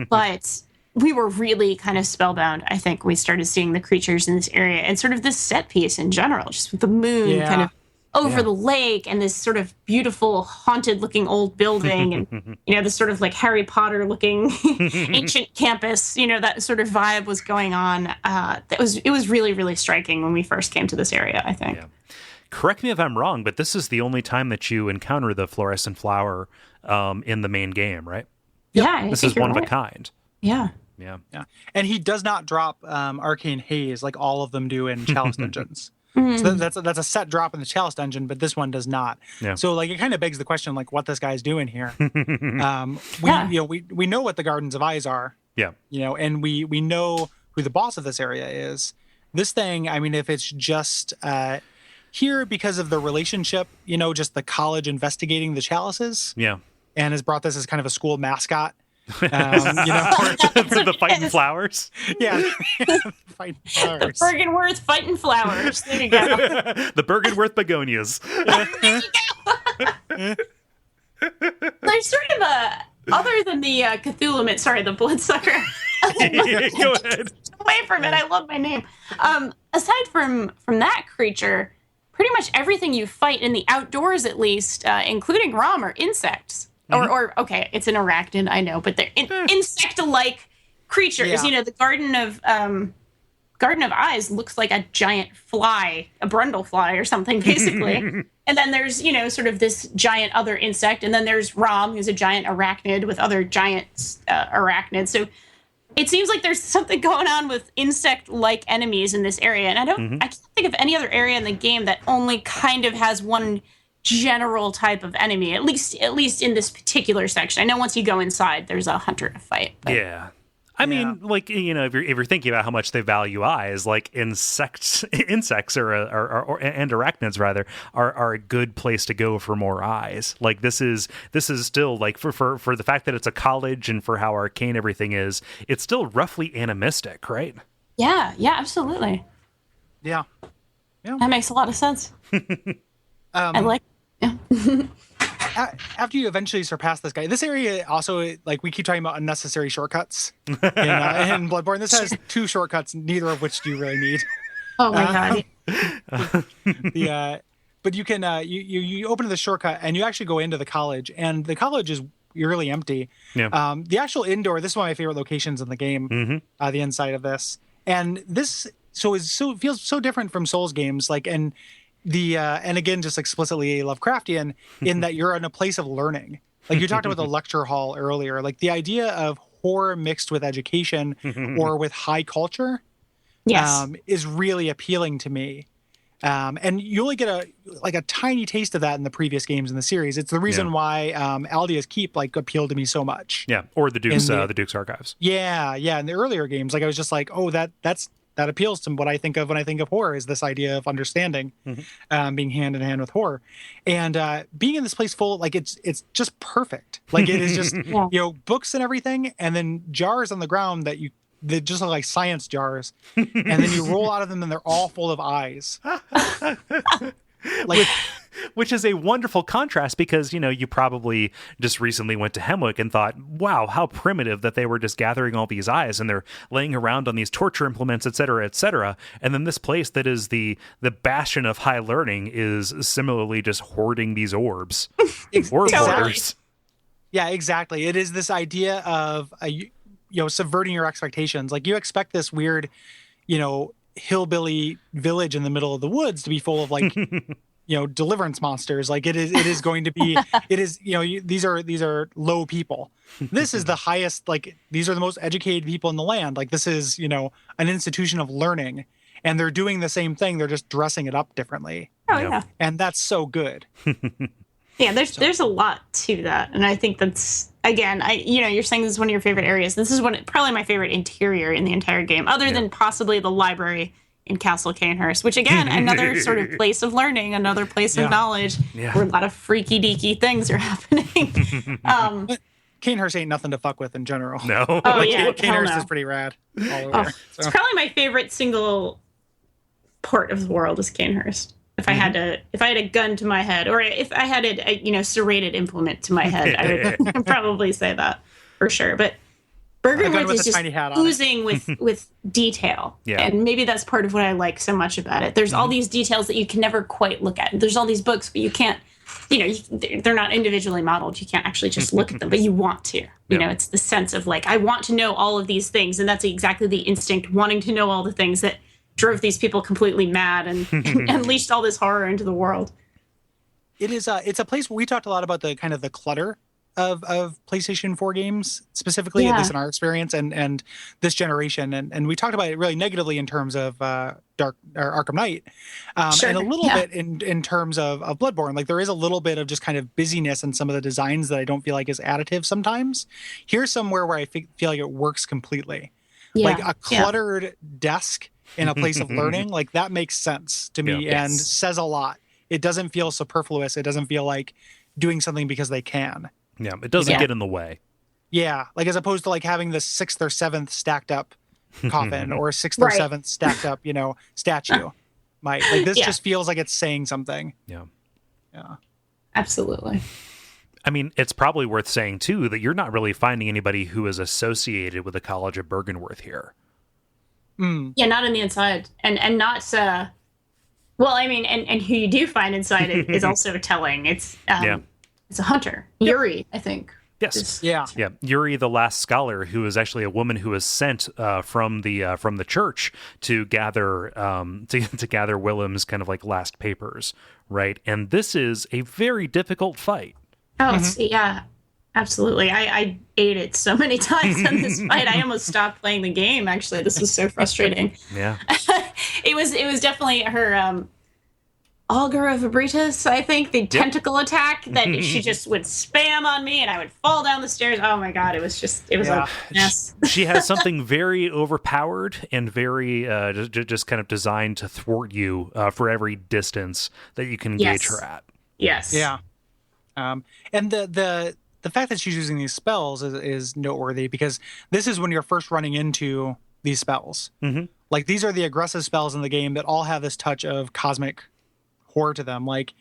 Speaker 5: But we were really kind of spellbound, I think, when we started seeing the creatures in this area and sort of this set piece in general, just with the moon kind of over the lake and this sort of beautiful haunted looking old building and this sort of like Harry Potter looking ancient campus, that sort of vibe was going on. It was really, really striking when we first came to this area, I think.
Speaker 1: Yeah. Correct me if I'm wrong, but this is the only time that you encounter the fluorescent flower in the main game, right?
Speaker 5: Yeah,
Speaker 1: This is one of a kind.
Speaker 5: Yeah.
Speaker 1: Yeah.
Speaker 4: Yeah. And he does not drop arcane haze like all of them do in Chalice Dungeons. So that's a set drop in the Chalice Dungeon, but this one does not.
Speaker 1: Yeah.
Speaker 4: So like it kind of begs the question, like what this guy's doing here. We know what the Gardens of Eyes are.
Speaker 1: Yeah.
Speaker 4: And we know who the boss of this area is. This thing, I mean, if it's just here because of the relationship, just the college investigating the chalices.
Speaker 1: Yeah.
Speaker 4: And has brought this as kind of a school mascot.
Speaker 1: The fighting flowers.
Speaker 4: Yeah. Fighting flowers.
Speaker 5: The Byrgenwerth fighting flowers. There you go.
Speaker 1: The Byrgenwerth begonias.
Speaker 5: There's sort of other than the Cthulhu, the bloodsucker.
Speaker 1: Go ahead.
Speaker 5: Away from it. I love my name. Aside from that creature, pretty much everything you fight in the outdoors, at least, including Rom, are insects. Or okay, it's an arachnid, I know, but they're insect-like creatures.
Speaker 4: Yeah.
Speaker 5: The Garden of Eyes looks like a giant fly, a brundlefly or something, basically. And then there's, sort of this giant other insect, and then there's Rom, who's a giant arachnid with other giant arachnids. So it seems like there's something going on with insect-like enemies in this area, and I can't think of any other area in the game that only kind of has one general type of enemy, at least in this particular section. I know once you go inside, there's a hunter to fight. But.
Speaker 1: Yeah. I mean, like, if you're thinking about how much they value eyes, like insects and arachnids rather are a good place to go for more eyes. Like this is still like for the fact that it's a college and for how arcane everything is, it's still roughly animistic, right?
Speaker 5: Yeah, absolutely.
Speaker 4: Yeah.
Speaker 5: That makes a lot of sense. I like. Yeah.
Speaker 4: After you eventually surpass this guy, this area also, like, we keep talking about unnecessary shortcuts in Bloodborne. This has 2 shortcuts, neither of which do you really need.
Speaker 5: Oh my
Speaker 4: god! But you can you open the shortcut and you actually go into the college, and the college is really empty.
Speaker 1: Yeah.
Speaker 4: The actual indoor. This is one of my favorite locations in the game.
Speaker 1: Mm-hmm.
Speaker 4: The inside of this, and this feels so different from Souls games, like and again, just explicitly Lovecraftian in that you're in a place of learning. Like you talked about the lecture hall earlier, like the idea of horror mixed with education or with high culture, is really appealing to me. And you only get a tiny taste of that in the previous games in the series. It's the reason why Aldia's Keep appealed to me so much.
Speaker 1: Yeah, or the Duke's Archives.
Speaker 4: Yeah. In the earlier games, I was just like, oh, that appeals to what I think of when I think of horror, is this idea of understanding, being hand in hand with horror, and being in this place full, it's just perfect. Like it is just books and everything, and then jars on the ground that just look like science jars, and then you roll out of them and they're all full of eyes.
Speaker 1: Which is a wonderful contrast because, you probably just recently went to Hemwick and thought, wow, how primitive that they were just gathering all these eyes and they're laying around on these torture implements, et cetera, et cetera. And then this place that is the bastion of high learning is similarly just hoarding these orbs. Orb hoarders.
Speaker 4: Yeah, exactly. It is this idea of, subverting your expectations. Like you expect this weird, hillbilly village in the middle of the woods to be full of deliverance monsters. Like it is going to be, these are low people. This is the highest, these are the most educated people in the land. Like this is, an institution of learning, and they're doing the same thing. They're just dressing it up differently.
Speaker 5: Oh yeah.
Speaker 4: And that's so good.
Speaker 5: Yeah, there's a lot to that. And I think that's, again, you're saying this is one of your favorite areas. This is probably my favorite interior in the entire game, other than possibly the library in Castle Canehurst, which again, another sort of place of learning, another place of knowledge, where a lot of freaky deaky things are happening.
Speaker 4: Canehurst ain't nothing to fuck with in general.
Speaker 1: No.
Speaker 5: Oh yeah,
Speaker 4: Canehurst is pretty rad all over.
Speaker 5: It's probably my favorite single part of the world is Canehurst. If I had a gun to my head, or if I had a serrated implement to my head, I would probably say that for sure. But Byrgenwerth is just oozing with detail. Yeah. And maybe that's part of what I like so much about it. There's all these details that you can never quite look at. There's all these books, but you can't, they're not individually modeled. You can't actually just look at them, but you want to. It's the sense of I want to know all of these things. And that's exactly the instinct, wanting to know all the things that drove these people completely mad and unleashed all this horror into the world.
Speaker 4: It's a place where we talked a lot about the kind of the clutter of PlayStation 4 games, specifically, at least in our experience, and this generation. And we talked about it really negatively in terms of Arkham Knight, and a little bit in terms of Bloodborne. Like there is a little bit of just kind of busyness in some of the designs that I don't feel like is additive sometimes. Here's somewhere where I feel like it works completely. Yeah. Like a cluttered desk in a place of learning, like that makes sense to me and says a lot. It doesn't feel superfluous. It doesn't feel like doing something because they can.
Speaker 1: Yeah, it doesn't get in the way.
Speaker 4: Yeah, as opposed to having the 6th or 7th stacked up coffin or 6th or 7th stacked up, statue. This just feels like it's saying something.
Speaker 1: Yeah.
Speaker 4: Yeah.
Speaker 5: Absolutely.
Speaker 1: I mean, it's probably worth saying too that you're not really finding anybody who is associated with the College of Byrgenwerth here.
Speaker 5: Yeah, not on the inside, and not. Well, I mean, and who you do find inside it is also telling. It's it's a hunter, Yuri, I think.
Speaker 1: Yes. Yeah. Yuri, the last scholar, who is actually a woman who was sent from the church to gather to gather Willem's kind of last papers, right? And this is a very difficult fight.
Speaker 5: Oh, yeah. Absolutely. I ate it so many times on this fight. I almost stopped playing the game, actually. This was so frustrating.
Speaker 1: Yeah.
Speaker 5: It was definitely her Augur of Abritus, I think, the tentacle attack that she just would spam on me and I would fall down the stairs. Oh my god, it was a mess.
Speaker 1: She has something very overpowered and very just kind of designed to thwart you for every distance that you can engage her at.
Speaker 5: Yes.
Speaker 4: Yeah. And the fact that she's using these spells is noteworthy because this is when you're first running into these spells. Mm-hmm. Like, these are the aggressive spells in the game that all have this touch of cosmic horror to them. Like,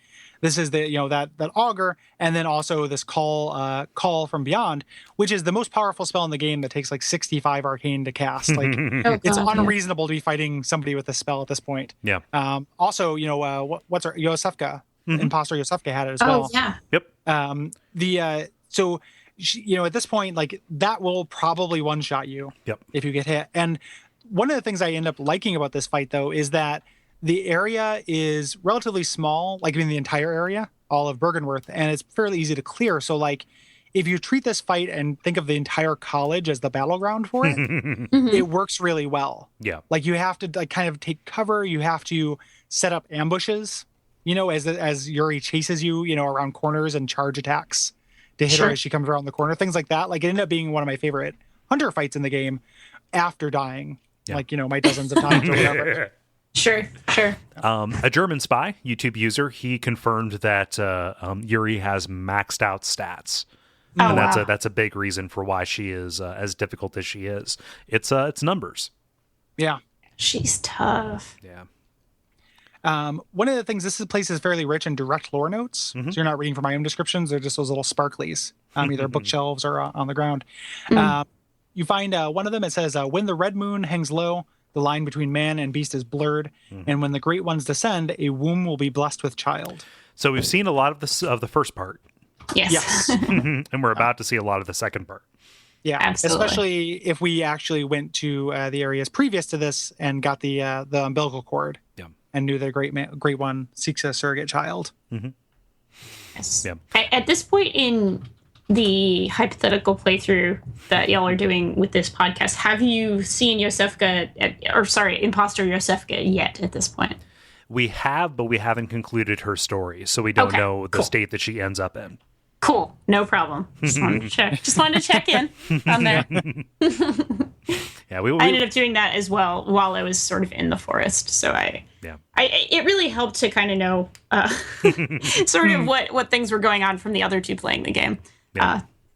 Speaker 4: this is the, that augur, and then also this call from beyond, which is the most powerful spell in the game that takes like 65 arcane to cast. Like, it's unreasonable to be fighting somebody with this spell at this point.
Speaker 1: Yeah.
Speaker 4: Also, what's her Yosefka? Imposter Yosefka had it as well.
Speaker 5: Oh yeah.
Speaker 1: Yep.
Speaker 4: So she, at this point, like, that will probably one shot you.
Speaker 1: Yep.
Speaker 4: If you get hit. And one of the things I end up liking about this fight, though, is that the area is relatively small, like, the entire area, all of Byrgenwerth, and it's fairly easy to clear. So, like, if you treat this fight and think of the entire college as the battleground for it, it works really well.
Speaker 1: Yeah.
Speaker 4: Like, you have to, like, kind of take cover. You have to set up ambushes, as Yuri chases you, around corners and charge attacks to hit her as she comes around the corner, things like that. Like, it ended up being one of my favorite hunter fights in the game after dying, my dozens of times or whatever.
Speaker 5: Sure.
Speaker 1: A German spy, YouTube user, he confirmed that Yuri has maxed out stats. And that's a big reason for why she is as difficult as she is. It's numbers.
Speaker 4: Yeah.
Speaker 5: She's tough.
Speaker 1: Yeah.
Speaker 4: One of the things, this place is fairly rich in direct lore notes. So you're not reading from my own descriptions. They're just those little sparklies, either bookshelves or on the ground. You find one of them, it says, when the red moon hangs low, the line between man and beast is blurred. And when the great ones descend, a womb will be blessed with child.
Speaker 1: So we've seen a lot of the first part.
Speaker 5: Yes.
Speaker 1: And we're about to see a lot of the second part.
Speaker 4: Yeah,
Speaker 5: absolutely.
Speaker 4: Especially if we actually went to the areas previous to this and got the umbilical cord.
Speaker 1: Yeah.
Speaker 4: And knew the great one seeks a surrogate child.
Speaker 5: Yes.
Speaker 1: Yeah.
Speaker 5: At this point in the hypothetical playthrough that y'all are doing with this podcast, have you seen Imposter Yosefka yet at this point?
Speaker 1: We have, but we haven't concluded her story, so we don't know the state that she ends up in.
Speaker 5: Cool. No problem. Just wanted to check. Just wanted to check in on there.
Speaker 1: Yeah,
Speaker 5: I ended up doing that as well while I was sort of in the forest. So it really helped to kind of know sort of what things were going on from the other two playing the game.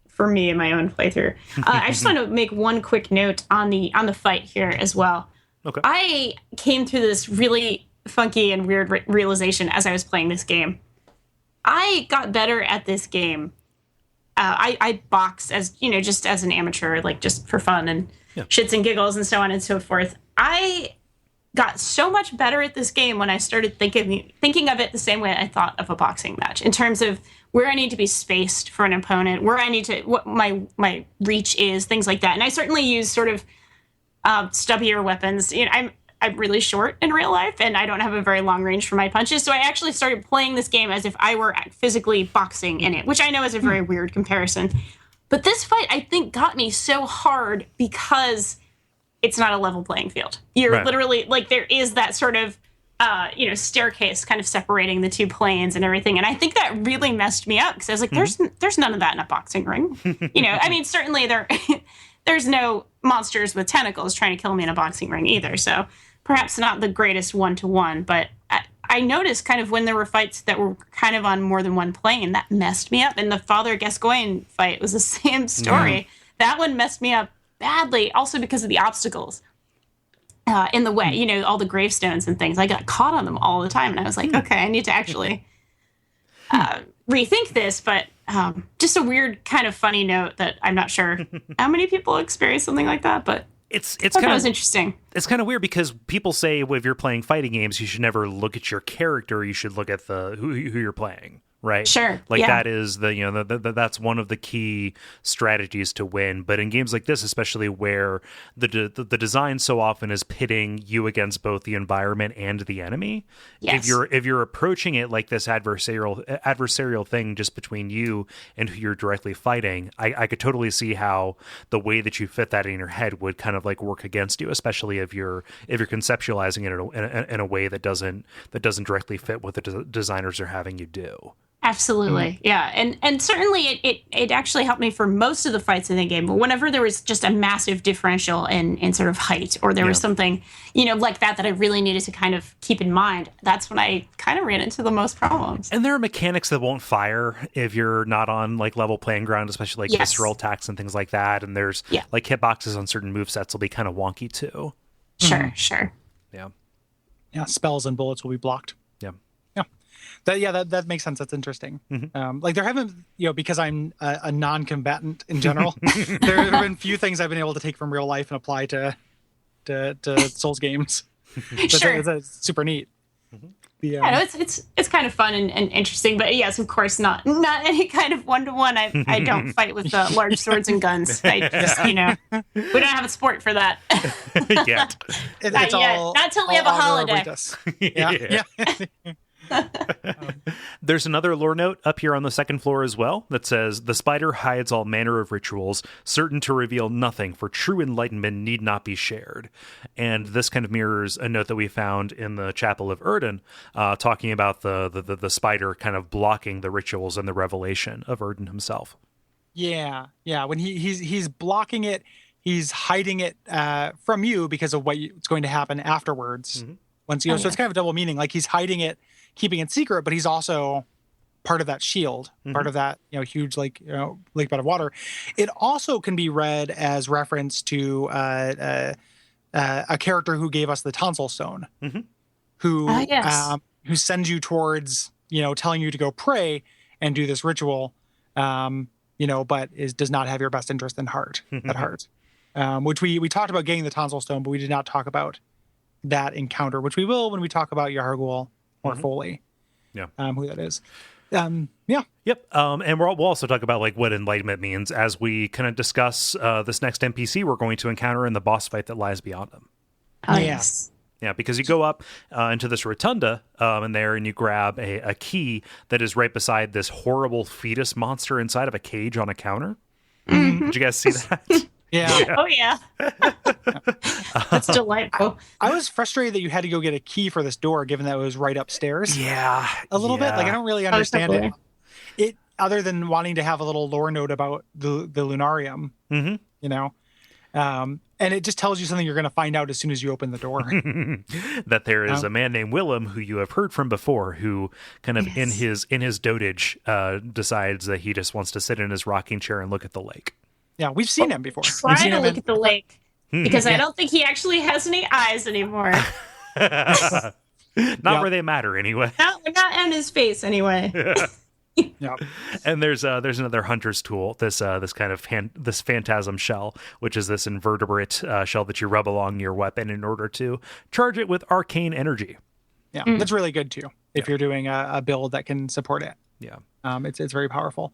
Speaker 5: For me in my own playthrough. I just want to make one quick note on the fight here as well.
Speaker 1: Okay.
Speaker 5: I came through this really funky and weird realization as I was playing this game. I got better at this game. I box as, just as an amateur, like just for fun and shits and giggles and so on and so forth. I got so much better at this game when I started thinking of it the same way I thought of a boxing match, in terms of where I need to be spaced for an opponent, where I need to, what my reach is, things like that. And I certainly use sort of stubbier weapons. I'm really short in real life, and I don't have a very long range for my punches. So I actually started playing this game as if I were physically boxing in it, which I know is a very weird comparison. But this fight, I think, got me so hard because it's not a level playing field. You're literally, like, there is that sort of, staircase kind of separating the two planes and everything. And I think that really messed me up because I was like, there's none of that in a boxing ring. Certainly there's no monsters with tentacles trying to kill me in a boxing ring either. So perhaps not the greatest one-to-one, but I noticed kind of when there were fights that were kind of on more than one plane, that messed me up. And the Father Gascoigne fight was the same story. That one messed me up badly, also because of the obstacles in the way, all the gravestones and things. I got caught on them all the time, and I was like, okay, I need to actually rethink this. But just a weird kind of funny note that I'm not sure how many people experience something like that, but
Speaker 1: it's
Speaker 5: kind of interesting.
Speaker 1: It's kind of weird because people say if you're playing fighting games, you should never look at your character. You should look at who you're playing, right?
Speaker 5: Sure.
Speaker 1: Like
Speaker 5: yeah.
Speaker 1: that is that's one of the key strategies to win. But in games like this, especially where the design so often is pitting you against both the environment and the enemy,
Speaker 5: Yes.
Speaker 1: if you're approaching it like this adversarial thing just between you and who you're directly fighting, I could totally see how the way that you fit that in your head would kind of like work against you, especially if you're conceptualizing it in a way that doesn't directly fit what the designers are having you do.
Speaker 5: Absolutely. Yeah. And certainly it actually helped me for most of the fights in the game. But whenever there was just a massive differential in sort of height, or there was something, like that I really needed to kind of keep in mind, that's when I kind of ran into the most problems.
Speaker 1: And there are mechanics that won't fire if you're not on like level playing ground, especially like visceral attacks and things like that. And there's like hitboxes on certain movesets will be kind of wonky too.
Speaker 5: Sure.
Speaker 1: Yeah.
Speaker 4: Yeah. Spells and bullets will be blocked. That makes sense. That's interesting. Like there haven't, because I'm a non-combatant in general, there have been few things I've been able to take from real life and apply to Souls games.
Speaker 5: Sure.
Speaker 4: That's super neat.
Speaker 5: It's kind of fun and interesting, but yes, of course, not any kind of 1-to-1. I don't fight with large swords and guns. I just, we don't have a sport for that.
Speaker 1: Yet.
Speaker 5: Not yet. Not till we have a holodeck.
Speaker 4: Yeah.
Speaker 1: There's another lore note up here on the second floor as well that says, the spider hides all manner of rituals, certain to reveal nothing, for true enlightenment need not be shared. And this kind of mirrors a note that we found in the Chapel of Erden, talking about the spider kind of blocking the rituals and the revelation of Erden himself.
Speaker 4: Yeah. When he's blocking it, he's hiding it from you because of what's going to happen afterwards. Once so it's kind of a double meaning. Like he's hiding it, keeping it secret, but he's also part of that shield, part of that huge lake bed of water. It also can be read as reference to a character who gave us the tonsil stone, who sends you towards telling you to go pray and do this ritual, but does not have your best interest at heart. Which we talked about getting the tonsil stone, but we did not talk about that encounter, which we will when we talk about Yargul more fully. Who that is. Yep.
Speaker 1: And we'll also talk about like what enlightenment means as we kind of discuss this next NPC we're going to encounter in the boss fight that lies beyond them.
Speaker 5: Yes.
Speaker 1: Yeah, because you go up into this rotunda and you grab a key that is right beside this horrible fetus monster inside of a cage on a counter. Did you guys see that?
Speaker 4: Yeah.
Speaker 5: Oh, yeah. That's delightful.
Speaker 4: I was frustrated that you had to go get a key for this door, given that it was right upstairs.
Speaker 1: Yeah.
Speaker 4: A little bit. Like, I don't really understand it. Other than wanting to have a little lore note about the Lunarium, and it just tells you something you're going to find out as soon as you open the door.
Speaker 1: That there is a man named Willem who you have heard from before, who kind of in his dotage decides that he just wants to sit in his rocking chair and look at the lake.
Speaker 4: Yeah, we've seen him before.
Speaker 5: Try to look at the lake because I don't think he actually has any eyes anymore.
Speaker 1: Not where they matter, anyway.
Speaker 5: Not on his face, anyway.
Speaker 4: Yeah.
Speaker 1: And there's another hunter's tool. This kind of this phantasm shell, which is this invertebrate shell that you rub along your weapon in order to charge it with arcane energy.
Speaker 4: Yeah, that's really good too if you're doing a build that can support it.
Speaker 1: Yeah.
Speaker 4: It's very powerful.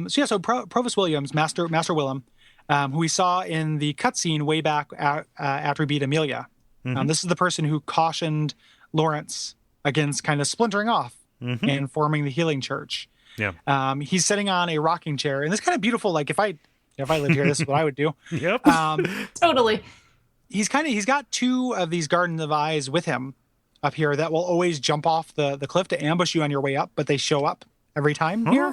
Speaker 4: So Provost Williams, Master Willem, who we saw in the cutscene way back after we beat Amelia. This is the person who cautioned Lawrence against kind of splintering off and forming the Healing Church.
Speaker 1: Yeah.
Speaker 4: He's sitting on a rocking chair, and it's kind of beautiful. Like if I lived here, this is what I would do.
Speaker 1: Yep.
Speaker 5: Totally.
Speaker 4: He's got two of these Garden of Eyes with him up here that will always jump off the cliff to ambush you on your way up, but they show up every time here,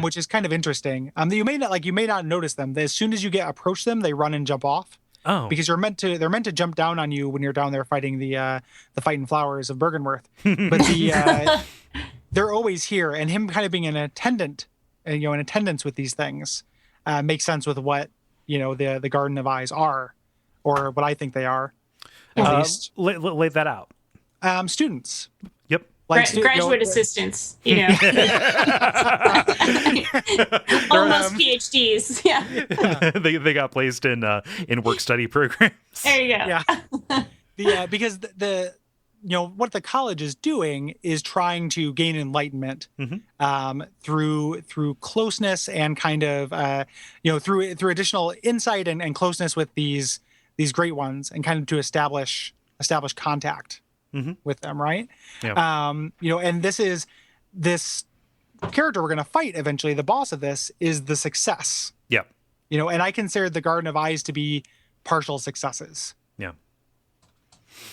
Speaker 4: which is kind of interesting. You may not notice them. As soon as you approach them, they run and jump off.
Speaker 1: Oh,
Speaker 4: because they're meant to jump down on you when you're down there fighting the fighting flowers of Byrgenwerth. But they're always here, and him kind of being an attendant, in attendance with these things, makes sense with what the Garden of Eyes are, or what I think they are. At least
Speaker 1: lay that out.
Speaker 4: Students.
Speaker 1: Yep.
Speaker 5: Like graduate assistants, almost PhDs. Yeah.
Speaker 1: They got placed in work study programs.
Speaker 5: There you go.
Speaker 4: Yeah. Because the what the college is doing is trying to gain enlightenment through closeness and kind of through additional insight and closeness with these great ones, and kind of to establish contact with them, right?
Speaker 1: Yeah.
Speaker 4: And this character we're going to fight eventually, the boss of this, is the success.
Speaker 1: Yeah.
Speaker 4: And I consider the Garden of Eyes to be partial successes.
Speaker 1: Yeah.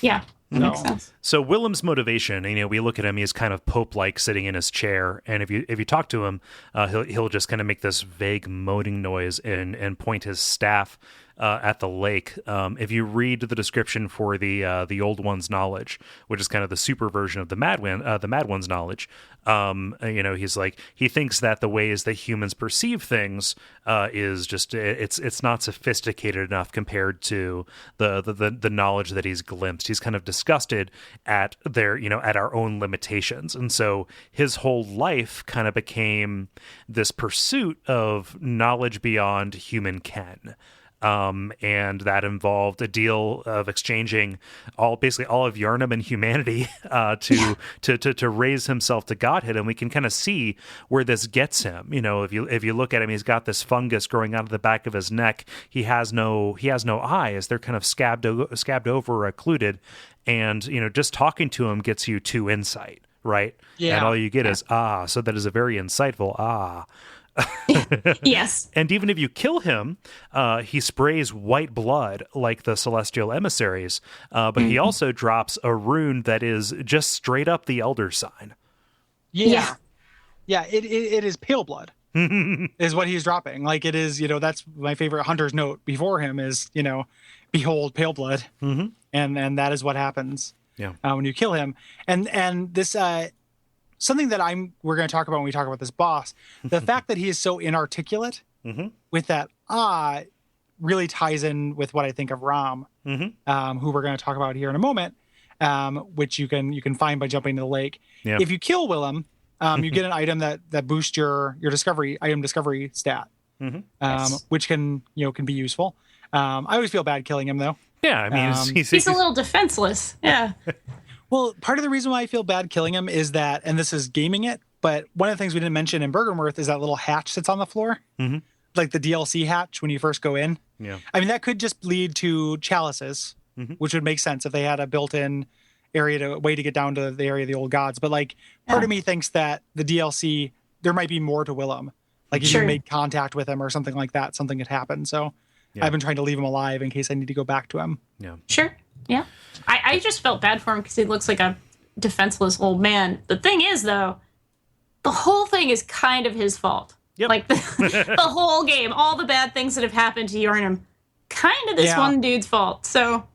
Speaker 5: Yeah. Makes sense.
Speaker 1: So Willem's motivation, we look at him, he's kind of Pope-like sitting in his chair, and if you talk to him, he'll just kind of make this vague moaning noise and point his staff at the lake. If you read the description for the Old One's knowledge, which is kind of the super version of the Mad One's knowledge, he's like, he thinks that the ways that humans perceive things is just it's not sophisticated enough compared to the knowledge that he's glimpsed. He's kind of disgusted at at our own limitations, and so his whole life kind of became this pursuit of knowledge beyond human ken. And that involved a deal of exchanging basically all of Yharnam and humanity to raise himself to godhood, and we can kind of see where this gets him. If you look at him, he's got this fungus growing out of the back of his neck. He has no eyes; they're kind of scabbed over, occluded, and just talking to him gets you 2 insight, right?
Speaker 4: Yeah.
Speaker 1: And all you get is so that is a very insightful
Speaker 5: Yes.
Speaker 1: And even if you kill him, he sprays white blood like the celestial emissaries, but he also drops a rune that is just straight up the Elder Sign.
Speaker 4: Yeah. It is pale blood is what he's dropping. Like, it is, that's my favorite hunter's note before him is, behold, pale blood. And that is what happens when you kill him. And this, something that we're going to talk about when we talk about this boss, the fact that he is so inarticulate with that really ties in with what I think of Ram, who we're going to talk about here in a moment, which you can find by jumping to the lake.
Speaker 1: Yeah.
Speaker 4: If you kill Willem, you get an item that boosts your discovery stat, which can be useful. I always feel bad killing him though.
Speaker 1: Yeah, I mean,
Speaker 5: he's a little defenseless. Yeah.
Speaker 4: Well, part of the reason why I feel bad killing him is that, and this is gaming it, but one of the things we didn't mention in Byrgenwerth is that little hatch that's on the floor, like the DLC hatch when you first go in.
Speaker 1: Yeah.
Speaker 4: I mean, that could just lead to chalices, which would make sense if they had a built-in way to get down to the area of the old gods. But like, part of me thinks that the DLC, there might be more to Willem. Like, if you made contact with him or something like that, something had happened. So I've been trying to leave him alive in case I need to go back to him.
Speaker 1: Yeah.
Speaker 5: Sure. Yeah. I just felt bad for him because he looks like a defenseless old man. The thing is, though, the whole thing is kind of his fault.
Speaker 1: Yep.
Speaker 5: Like, the whole game, all the bad things that have happened to Yharnam, kind of this one dude's fault. So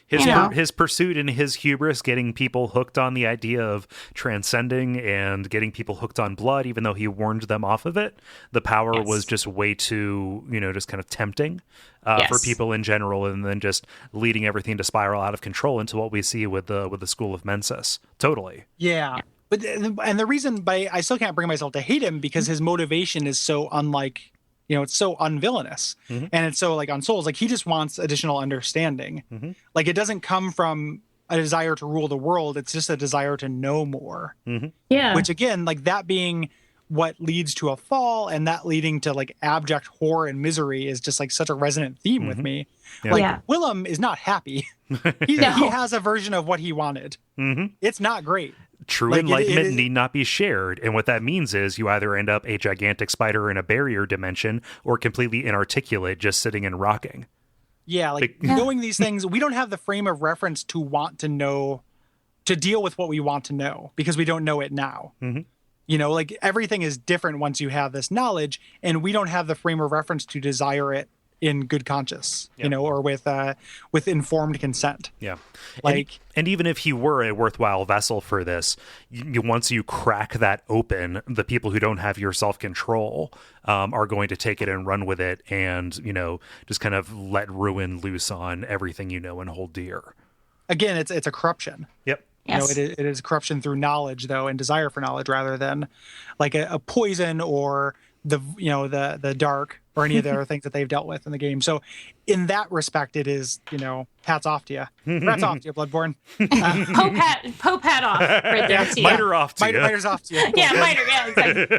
Speaker 1: his pursuit and his hubris, getting people hooked on the idea of transcending and getting people hooked on blood, even though he warned them off of it, the power was just way too, just kind of tempting for people in general, and then just leading everything to spiral out of control into what we see with the School of Mensis. Totally.
Speaker 4: Yeah. But and the reason I still can't bring myself to hate him because his motivation is so unlike, it's so unvillainous, and it's so like on Souls, like he just wants additional understanding. Like, it doesn't come from a desire to rule the world. It's just a desire to know more.
Speaker 5: Yeah.
Speaker 4: Which again, like that being what leads to a fall, and that leading to like abject horror and misery is just like such a resonant theme with me.
Speaker 1: Yeah.
Speaker 4: Like, Willem is not happy. He has a version of what he wanted. It's not great.
Speaker 1: True enlightenment need not be shared. And what that means is you either end up a gigantic spider in a barrier dimension or completely inarticulate, just sitting and rocking.
Speaker 4: Yeah, like knowing these things, we don't have the frame of reference to want to know, to deal with what we want to know, because we don't know it now. Like everything is different once you have this knowledge, and we don't have the frame of reference to desire it in good conscience, or with informed consent.
Speaker 1: Yeah.
Speaker 4: Like,
Speaker 1: and even if he were a worthwhile vessel for this, once you crack that open, the people who don't have your self-control are going to take it and run with it and, just kind of let ruin loose on everything and hold dear.
Speaker 4: Again, it's a corruption.
Speaker 1: Yep.
Speaker 5: Yes.
Speaker 4: It is corruption through knowledge, though, and desire for knowledge rather than like a poison or the dark or any of the other things that they've dealt with in the game. So in that respect, it is, hats off to you. Hats off to you, Bloodborne.
Speaker 5: Pope hat off right there to you.
Speaker 1: Miter off to you.
Speaker 4: Miter's off to you.
Speaker 5: Yeah, miter, exactly.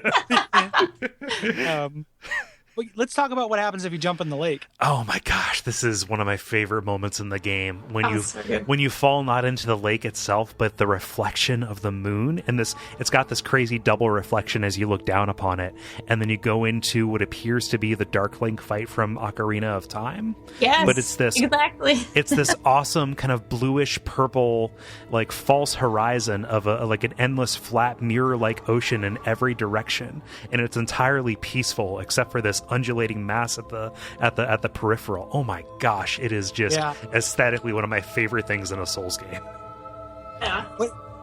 Speaker 4: Let's talk about what happens if you jump in the lake.
Speaker 1: Oh my gosh, this is one of my favorite moments in the game
Speaker 5: So good.
Speaker 1: when you fall not into the lake itself, but the reflection of the moon, and it's got this crazy double reflection as you look down upon it, and then you go into what appears to be the Dark Link fight from Ocarina of Time.
Speaker 5: Yes,
Speaker 1: but it's this
Speaker 5: exactly.
Speaker 1: It's this awesome kind of bluish purple, like false horizon of like an endless flat mirror-like ocean in every direction, and it's entirely peaceful except for this undulating mass at the peripheral. Oh my gosh, it is just aesthetically one of my favorite things in a Souls game.
Speaker 5: Yeah.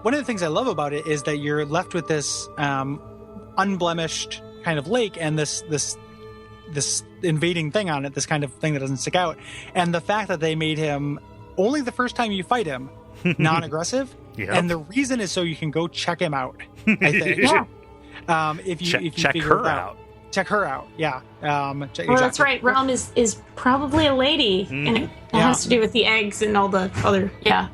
Speaker 4: One of the things I love about it is that you're left with this unblemished kind of lake and this invading thing on it, this kind of thing that doesn't stick out. And the fact that they made him, only the first time you fight him, non-aggressive.
Speaker 1: Yep.
Speaker 4: And the reason is so you can go check him out, I think. If you
Speaker 1: check
Speaker 4: figure
Speaker 1: her
Speaker 4: it
Speaker 1: out.
Speaker 4: Check her out, yeah.
Speaker 5: Well, that's right. Rom is probably a lady, and it has to do with the eggs and all the other. Yeah,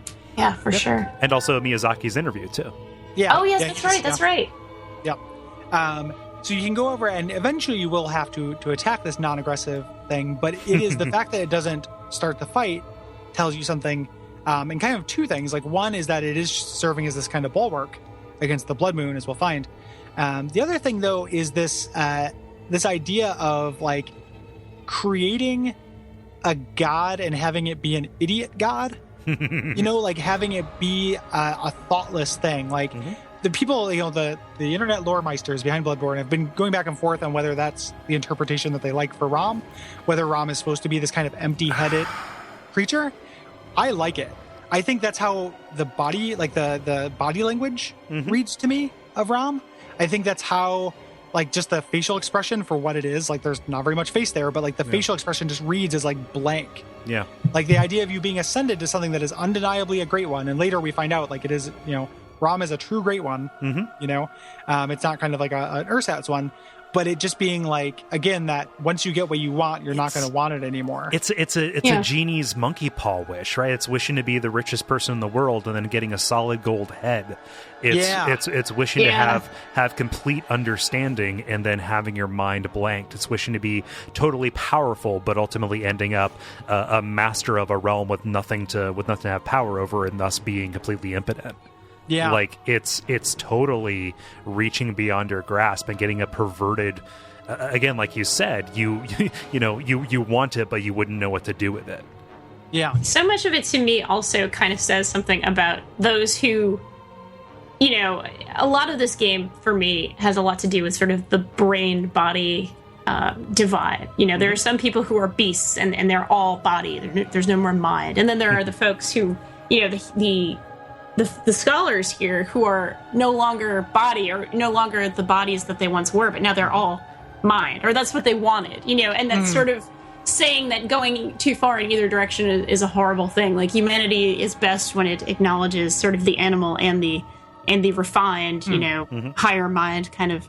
Speaker 5: for sure.
Speaker 1: And also Miyazaki's interview too.
Speaker 4: Yeah.
Speaker 5: Oh yes, that's right. That's right.
Speaker 4: Yep. So you can go over, and eventually you will have to attack this non-aggressive thing. But it is the fact that it doesn't start the fight tells you something, and kind of two things. Like one is that it is serving as this kind of bulwark against the Blood Moon, as we'll find. The other thing, though, is this idea of like creating a god and having it be an idiot god. Like having it be a thoughtless thing. Like the people, the internet lore meisters behind Bloodborne have been going back and forth on whether that's the interpretation that they like for Rom, whether Rom is supposed to be this kind of empty-headed creature. I like it. I think that's how the body, like the body language reads to me of Rom. I think that's how, like, just the facial expression for what it is. Like, there's not very much face there, but like the facial expression just reads as like blank. Yeah. Like the idea of you being ascended to something that is undeniably a great one, and later we find out like it is, Rom is a true great one. It's not kind of like an Ursat's one, but it just being like, again, that once you get what you want, you're not going to want it anymore.
Speaker 1: It's a genie's monkey paw wish, right? It's wishing to be the richest person in the world and then getting a solid gold head. It's wishing to have complete understanding and then having your mind blanked. It's wishing to be totally powerful, but ultimately ending up a master of a realm with nothing to have power over, and thus being completely impotent. Yeah, like it's totally reaching beyond your grasp and getting a perverted. Again, like you said, you want it, but you wouldn't know what to do with it.
Speaker 5: Yeah. So much of it to me also kind of says something about those who, a lot of this game for me has a lot to do with sort of the brain body divide. There are some people who are beasts and they're all body. There's no more mind. And then there are the folks who, the scholars here who are no longer body, or no longer the bodies that they once were, but now they're all mind, or that's what they wanted, and that's sort of saying that going too far in either direction is a horrible thing. Like, humanity is best when it acknowledges sort of the animal and the refined, higher mind kind of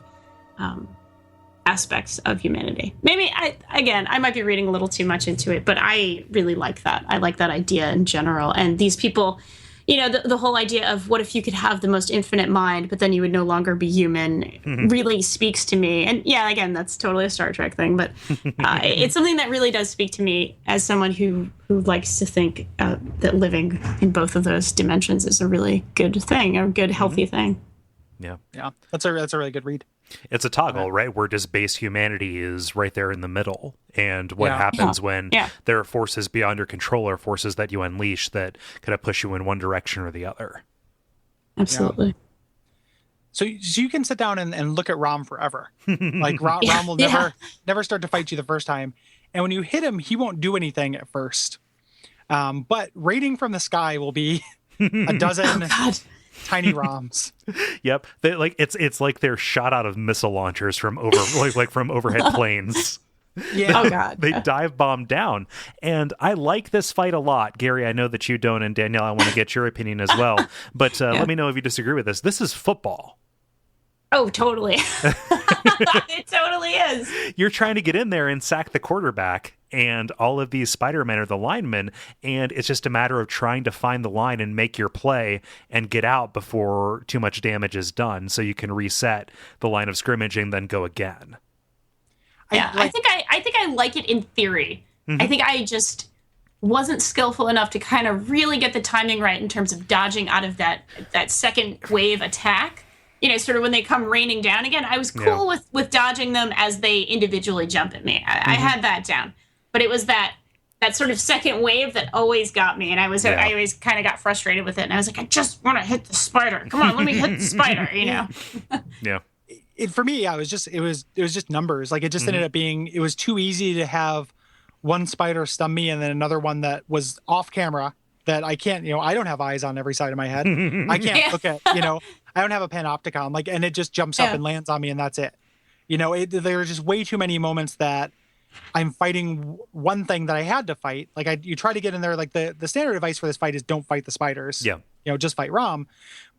Speaker 5: aspects of humanity. Maybe I might be reading a little too much into it, but I really like that. I like that idea in general. And these people, the whole idea of what if you could have the most infinite mind, but then you would no longer be human, really speaks to me. And yeah, again, that's totally a Star Trek thing, but it's something that really does speak to me as someone who likes to think that living in both of those dimensions is a really good thing, a good, healthy thing.
Speaker 4: Yeah. That's a really good read.
Speaker 1: It's a toggle, right? Where just base humanity is right there in the middle. And what happens when there are forces beyond your control, or forces that you unleash that kind of push you in one direction or the other.
Speaker 5: Absolutely. Yeah.
Speaker 4: So you can sit down and look at Rom forever. Like Rom will never start to fight you the first time. And when you hit him, he won't do anything at first. But raiding from the sky will be a dozen tiny ROMs.
Speaker 1: Yep. It's like they're shot out of missile launchers from from overhead planes.
Speaker 4: Yeah.
Speaker 5: Oh God.
Speaker 1: They dive bomb down. And I like this fight a lot. Gary, I know that you don't, and Danielle, I want to get your opinion as well. But let me know if you disagree with this. This is football.
Speaker 5: Oh, totally. It totally is.
Speaker 1: You're trying to get in there and sack the quarterback, and all of these Spider-Men are the linemen, and it's just a matter of trying to find the line and make your play and get out before too much damage is done, so you can reset the line of scrimmage and then go again.
Speaker 5: I think I like it in theory. I think I just wasn't skillful enough to kind of really get the timing right in terms of dodging out of that second wave attack. Sort of when they come raining down again. I was cool with dodging them as they individually jump at me. I had that down. But it was that sort of second wave that always got me, and I always kind of got frustrated with it. And I was like, I just want to hit the spider. Come on, let me hit the spider.
Speaker 1: Yeah.
Speaker 4: For me, it was just numbers. Like, it just ended up being, it was too easy to have one spider stun me and then another one that was off camera that I can't. I don't have eyes on every side of my head. I can't look at. I don't have a panopticon. And it just jumps up and lands on me, and that's it. There are just way too many moments that I'm fighting one thing that I had to fight. You try to get in there, the standard advice for this fight is don't fight the spiders. Yeah. Just fight Rom.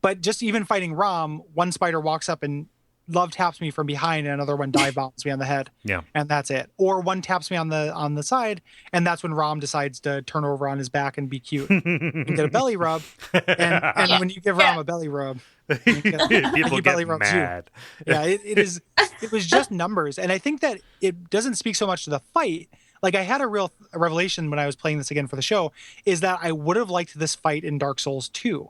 Speaker 4: But just even fighting Rom, one spider walks up and love taps me from behind, and another one dive bombs me on the head. Yeah. And that's it. Or one taps me on the side, and that's when Rom decides to turn over on his back and be cute and get a belly rub. And when you give Rom a belly rub,
Speaker 1: people get mad.
Speaker 4: It was just numbers. And I think that it doesn't speak so much to the fight. I had a real revelation when I was playing this again for the show, is that I would have liked this fight in Dark Souls 2.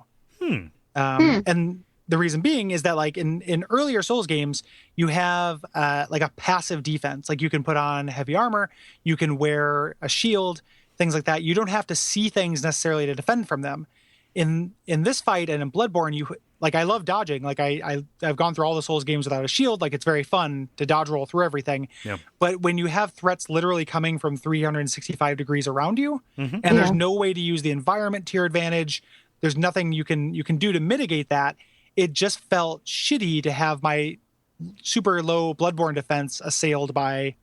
Speaker 4: And the reason being is that in earlier Souls games, you have a passive defense. You can put on heavy armor, you can wear a shield, things like that. You don't have to see things necessarily to defend from them. In this fight and in Bloodborne, I love dodging. I've gone through all the Souls games without a shield. It's very fun to dodge roll through everything. Yeah. But when you have threats literally coming from 365 degrees around you, and there's no way to use the environment to your advantage, there's nothing you can do to mitigate that. It just felt shitty to have my super low Bloodborne defense assailed by,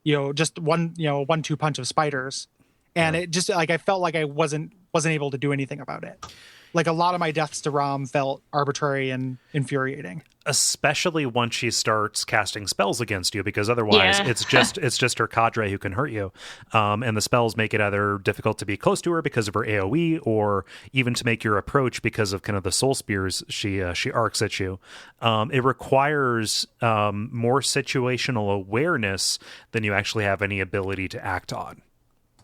Speaker 4: just one 1-2 punch of spiders. And it just I felt like I wasn't able to do anything about it. A lot of my deaths to Rom felt arbitrary and infuriating.
Speaker 1: Especially once she starts casting spells against you, because otherwise it's just her cadre who can hurt you. And the spells make it either difficult to be close to her because of her AoE, or even to make your approach because of kind of the soul spears she arcs at you. It requires more situational awareness than you actually have any ability to act on.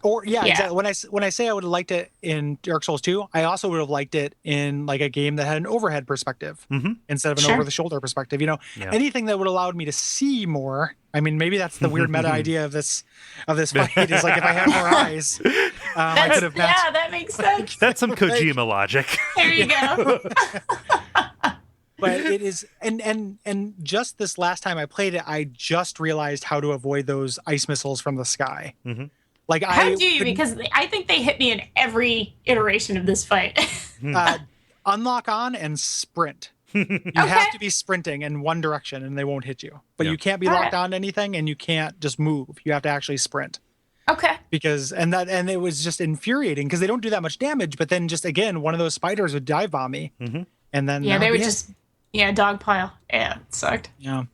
Speaker 4: Or exactly. When I say I would have liked it in Dark Souls 2, I also would have liked it in a game that had an overhead perspective instead of an over the shoulder perspective. Anything that would allowed me to see more. I mean, maybe that's the weird meta idea of this fight is if I had more eyes, I could have.
Speaker 5: That makes sense.
Speaker 1: That's some Kojima logic.
Speaker 5: There you go.
Speaker 4: But it is, and just this last time I played it, I just realized how to avoid those ice missiles from the sky.
Speaker 5: How do you? Because I think they hit me in every iteration of this fight.
Speaker 4: Unlock on and sprint. You have to be sprinting in one direction and they won't hit you. But you can't be locked on to anything, and you can't just move. You have to actually sprint.
Speaker 5: Okay.
Speaker 4: Because and it was just infuriating because they don't do that much damage, but then just again one of those spiders would dive bomb me. And then
Speaker 5: they would just dog pile. Yeah, it sucked.
Speaker 1: Yeah.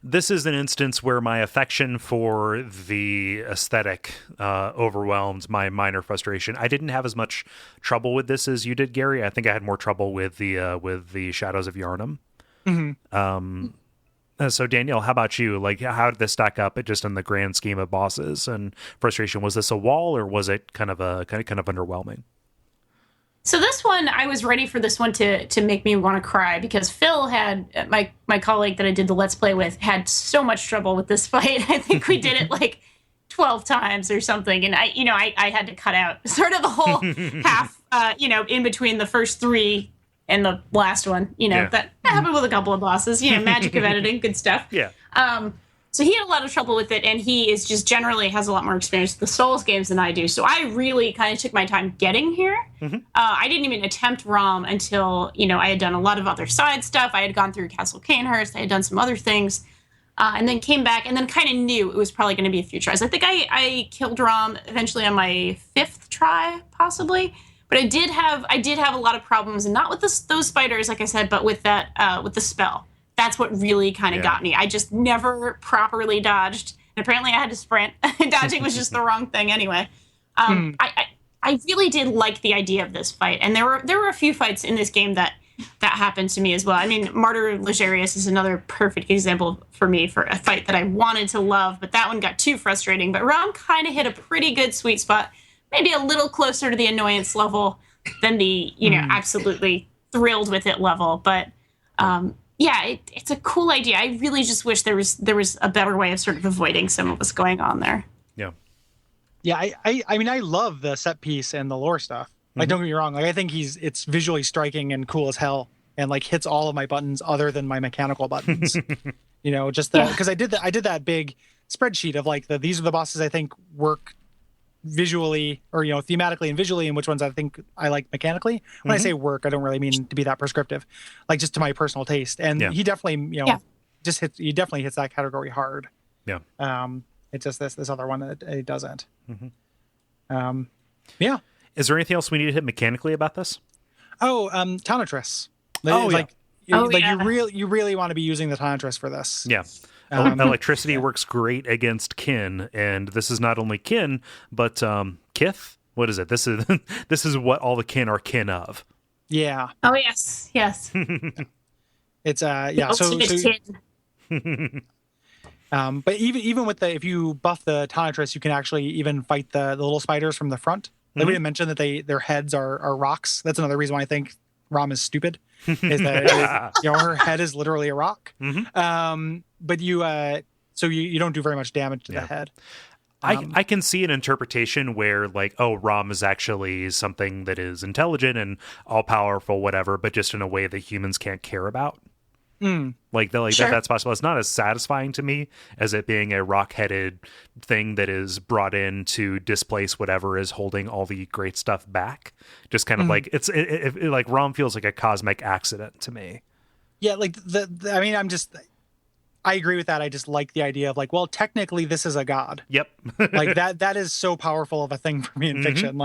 Speaker 1: This is an instance where my affection for the aesthetic overwhelmed my minor frustration. I didn't have as much trouble with this as you did, Gary. I think I had more trouble with the Shadows of Yharnam. So Danielle, how about you? How did this stack up just in the grand scheme of bosses and frustration? Was this a wall, or was it kind of underwhelming?
Speaker 5: So this one, I was ready for this one to make me want to cry, because Phil had, my colleague that I did the Let's Play with, had so much trouble with this fight. I think we did it 12 times or something. And I had to cut out sort of the whole half, in between the first 3 and the last one. That happened with a couple of bosses, magic of editing, good stuff. Yeah. So he had a lot of trouble with it, and he is just generally has a lot more experience with the Souls games than I do. So I really kind of took my time getting here. I didn't even attempt ROM until, I had done a lot of other side stuff. I had gone through Castle Cainhurst. I had done some other things, and then came back and then kind of knew it was probably going to be a few tries. I think I killed ROM eventually on my 5th try, possibly. But I did have a lot of problems, and not with those spiders, like I said, but with that with the spell. that's what really kind of got me. I just never properly dodged. And apparently I had to sprint. Dodging was just the wrong thing anyway. I really did like the idea of this fight. And there were a few fights in this game that happened to me as well. I mean, Martyr Legarius is another perfect example for me for a fight that I wanted to love, but that one got too frustrating. But Rom kind of hit a pretty good sweet spot, maybe a little closer to the annoyance level than the, absolutely thrilled with it level. But it's a cool idea. I really just wish there was a better way of sort of avoiding some of what's going on there.
Speaker 4: Yeah, I mean, I love the set piece and the lore stuff. Like, don't get me wrong. Like, I think it's visually striking and cool as hell, and like hits all of my buttons other than my mechanical buttons. Just that, because I did that big spreadsheet of like these are the bosses I think work visually or thematically and visually, and which ones I think I like mechanically. When I say work, I don't really mean to be that prescriptive, like just to my personal taste. And he definitely he definitely hits that category hard. Yeah. It's just this other one that it doesn't. Yeah.
Speaker 1: Is there anything else we need to hit mechanically about this?
Speaker 4: Tonitrus. You really want to be using the Tonitrus for this.
Speaker 1: Yeah. Electricity works great against kin, and this is not only kin, but kith. What is it? This is what all the kin are kin of.
Speaker 4: Yeah.
Speaker 5: Oh yes.
Speaker 4: It's kin. But even with if you buff the Tonitrus, you can actually even fight the little spiders from the front. Like we didn't mention that their heads are rocks. That's another reason why I think Rom is stupid. Is that her head is literally a rock. But you don't do very much damage to the head.
Speaker 1: I can see an interpretation where Rom is actually something that is intelligent and all powerful, whatever, but just in a way that humans can't care about. That's possible. It's not as satisfying to me as it being a rock-headed thing that is brought in to displace whatever is holding all the great stuff back. Just kind of like Rom feels like a cosmic accident to me.
Speaker 4: Yeah, I agree with that. I just like the idea of technically this is a god.
Speaker 1: Yep.
Speaker 4: that is so powerful of a thing for me in fiction.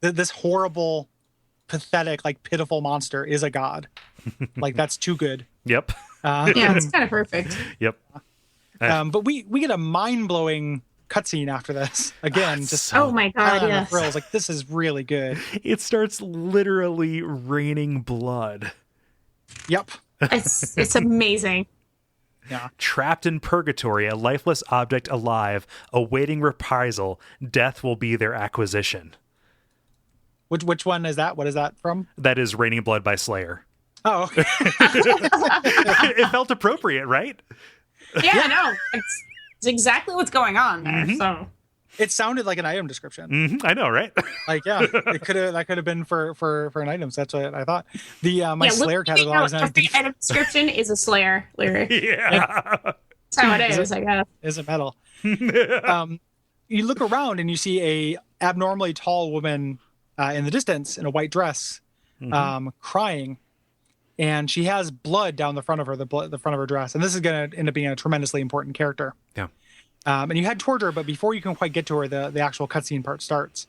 Speaker 4: This horrible, pathetic, pitiful monster is a god. That's too good.
Speaker 1: Yep.
Speaker 5: It's kind of perfect.
Speaker 1: Yep.
Speaker 4: But we get a mind-blowing cutscene after this. Again,
Speaker 5: oh my god, yes.
Speaker 4: Thrills. This is really good.
Speaker 1: It starts literally raining blood.
Speaker 4: Yep.
Speaker 5: It's amazing.
Speaker 4: Yeah.
Speaker 1: Trapped in purgatory, a lifeless object alive, awaiting reprisal, death will be their acquisition.
Speaker 4: Which one is that? What is that from?
Speaker 1: That is Raining Blood by Slayer.
Speaker 4: Oh, okay.
Speaker 1: It felt appropriate, right?
Speaker 5: Yeah, no. It's exactly what's going on there. So
Speaker 4: it sounded like an item description.
Speaker 1: I know, right?
Speaker 4: That could have been for an item. So that's what I thought. My Slayer catalog is
Speaker 5: every item description is a Slayer lyric.
Speaker 1: Yeah,
Speaker 5: that's how it is. I guess.
Speaker 4: Is it metal? You look around and you see a abnormally tall woman in the distance in a white dress, crying. And she has blood down the front of her, the front of her dress. And this is going to end up being a tremendously important character.
Speaker 1: Yeah.
Speaker 4: And you head toward her, but before you can quite get to her, the actual cutscene part starts.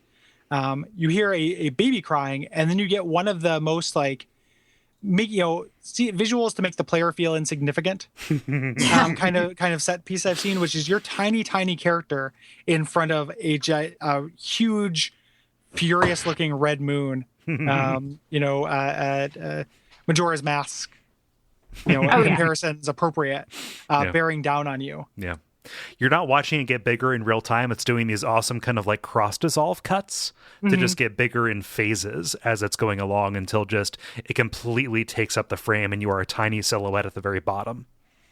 Speaker 4: You hear a baby crying, and then you get one of the most visuals to make the player feel insignificant kind of set piece I've seen, which is your tiny character in front of a huge, furious looking red moon. Majora's Mask, comparison's appropriate, bearing down on you.
Speaker 1: Yeah. You're not watching it get bigger in real time. It's doing these awesome kind of cross dissolve cuts to just get bigger in phases as it's going along until just it completely takes up the frame and you are a tiny silhouette at the very bottom.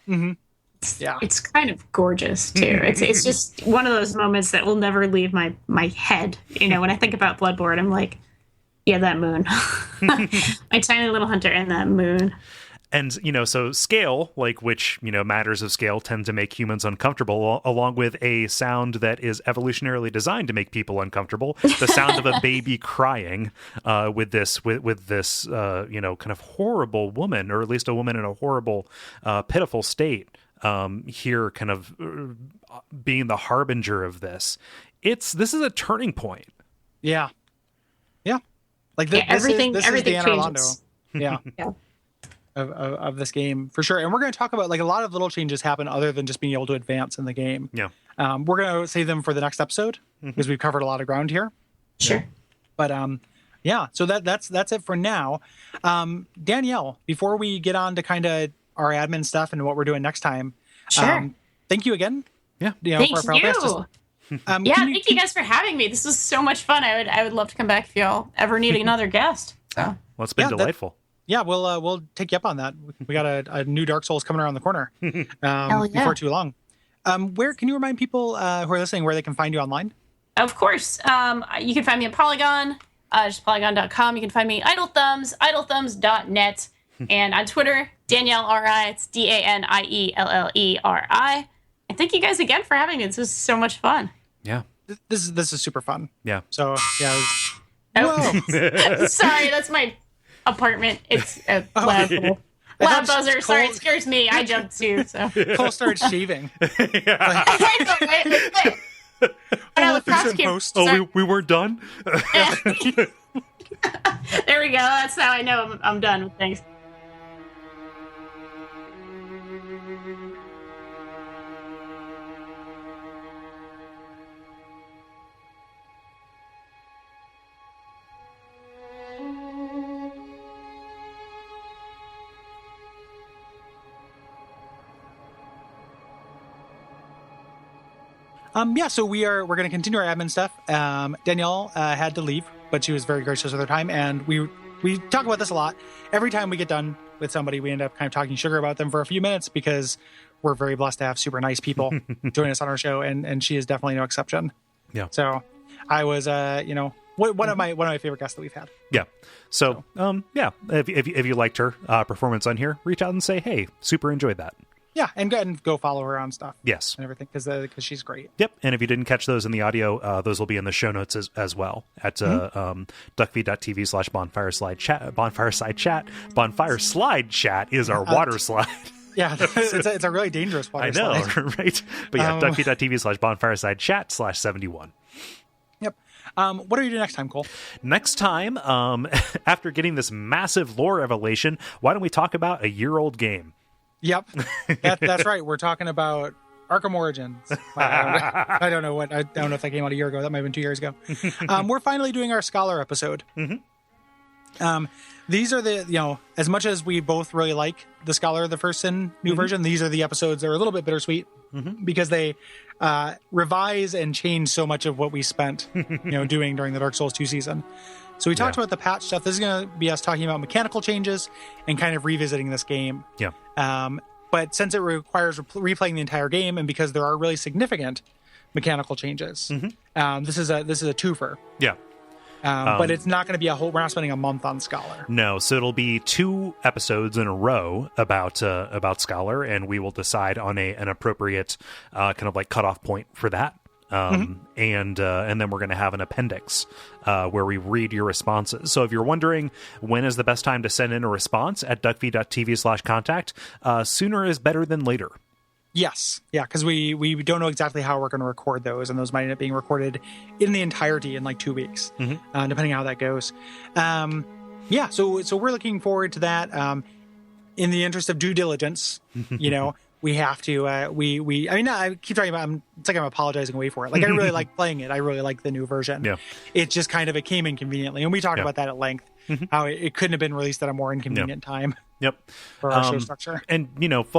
Speaker 4: Yeah.
Speaker 5: It's kind of gorgeous too. It's just one of those moments that will never leave my head. When I think about Bloodborne, I'm like, yeah, that moon. My tiny little hunter and that moon.
Speaker 1: And, so scale, which, matters of scale tend to make humans uncomfortable, along with a sound that is evolutionarily designed to make people uncomfortable. The sound of a baby crying with this, kind of horrible woman, or at least a woman in a horrible, pitiful state here kind of being the harbinger of this. This is a turning point.
Speaker 4: Yeah. Yeah.
Speaker 5: Everything
Speaker 4: is the Anor Londo.
Speaker 5: changes.
Speaker 4: Yeah.
Speaker 5: Yeah.
Speaker 4: of this game for sure. And we're going to talk about like a lot of little changes happen other than just being able to advance in the game.
Speaker 1: Yeah.
Speaker 4: We're going to save them for the next episode because we've covered a lot of ground here.
Speaker 5: Sure.
Speaker 4: But yeah, so that's it for now. Danielle, before we get on to kind of our admin stuff and what we're doing next time,
Speaker 5: Sure.
Speaker 4: Thank you again.
Speaker 1: Yeah.
Speaker 5: Thank you.
Speaker 4: Thank
Speaker 5: Thank you guys for having me. This was so much fun. I would love to come back if y'all ever need another guest. So.
Speaker 1: Well, it's been delightful.
Speaker 4: Yeah, we'll take you up on that. We got a new Dark Souls coming around the corner before too long. Where can you remind people who are listening where they can find you online?
Speaker 5: Of course. You can find me on Polygon, just polygon.com. You can find me Idle Thumbs, idlethumbs.net, and on Twitter, Danielle RI. It's DANIELLERI. And thank you guys again for having me. This was so much fun.
Speaker 1: Yeah.
Speaker 4: This is super fun.
Speaker 1: Yeah.
Speaker 4: So yeah.
Speaker 5: Whoa. Sorry, that's my apartment. It's a loud buzzer. Sorry, it scares me. I jumped too. So
Speaker 4: Cole started shaving.
Speaker 1: We weren't done.
Speaker 5: There we go. That's how I know I'm done with things.
Speaker 4: So we're going to continue our admin stuff. Danielle had to leave, but she was very gracious with her time, and we talk about this a lot. Every time we get done with somebody, we end up kind of talking sugar about them for a few minutes because we're very blessed to have super nice people join us on our show, and she is definitely no exception.
Speaker 1: Yeah.
Speaker 4: So I was, one of my favorite guests that we've had.
Speaker 1: Yeah. So, if you liked her performance on here, reach out and say, hey, super enjoyed that.
Speaker 4: Yeah, and go follow her on stuff.
Speaker 1: Yes.
Speaker 4: And everything, because she's great.
Speaker 1: Yep. And if you didn't catch those in the audio, those will be in the show notes as well at duckfeed.tv/bonfireside chat. Bonfireside chat is our water slide.
Speaker 4: Yeah, it's a really dangerous water slide.
Speaker 1: I know, right? But yeah, duckfeed.tv/bonfireside chat/71.
Speaker 4: Yep. What are you doing next time, Cole?
Speaker 1: Next time, after getting this massive lore revelation, why don't we talk about a year-old game?
Speaker 4: Yep, that's right. We're talking about Arkham Origins. I don't know if that came out a year ago. That might have been 2 years ago. We're finally doing our Scholar episode. Mm-hmm. These are as much as we both really like the Scholar, the first Sin new version, these are the episodes that are a little bit bittersweet because they revise and change so much of what we spent doing during the Dark Souls 2 season. So we talked about the patch stuff. This is going to be us talking about mechanical changes and kind of revisiting this game. Yeah. But since it requires replaying the entire game, and because there are really significant mechanical changes, this is a twofer. Yeah. But it's not going to be we're not spending a month on Scholar.
Speaker 1: No, so it'll be 2 episodes in a row about Scholar, and we will decide on an appropriate kind of like cutoff point for that. And then we're going to have an appendix where we read your responses. So if you're wondering when is the best time to send in a response at duckfeed.tv/contact, sooner is better than later.
Speaker 4: Yes. Yeah, because we don't know exactly how we're going to record those, and those might end up being recorded in the entirety in like 2 weeks, depending on how that goes. So we're looking forward to that. In the interest of due diligence, we have to, I keep talking about, it's like I'm apologizing away for it. Like, I really like playing it. I really like the new version. Yeah. It just kind of, it came inconveniently. And we talked about that at length, how it couldn't have been released at a more inconvenient time. Yep. For our show structure.
Speaker 1: And,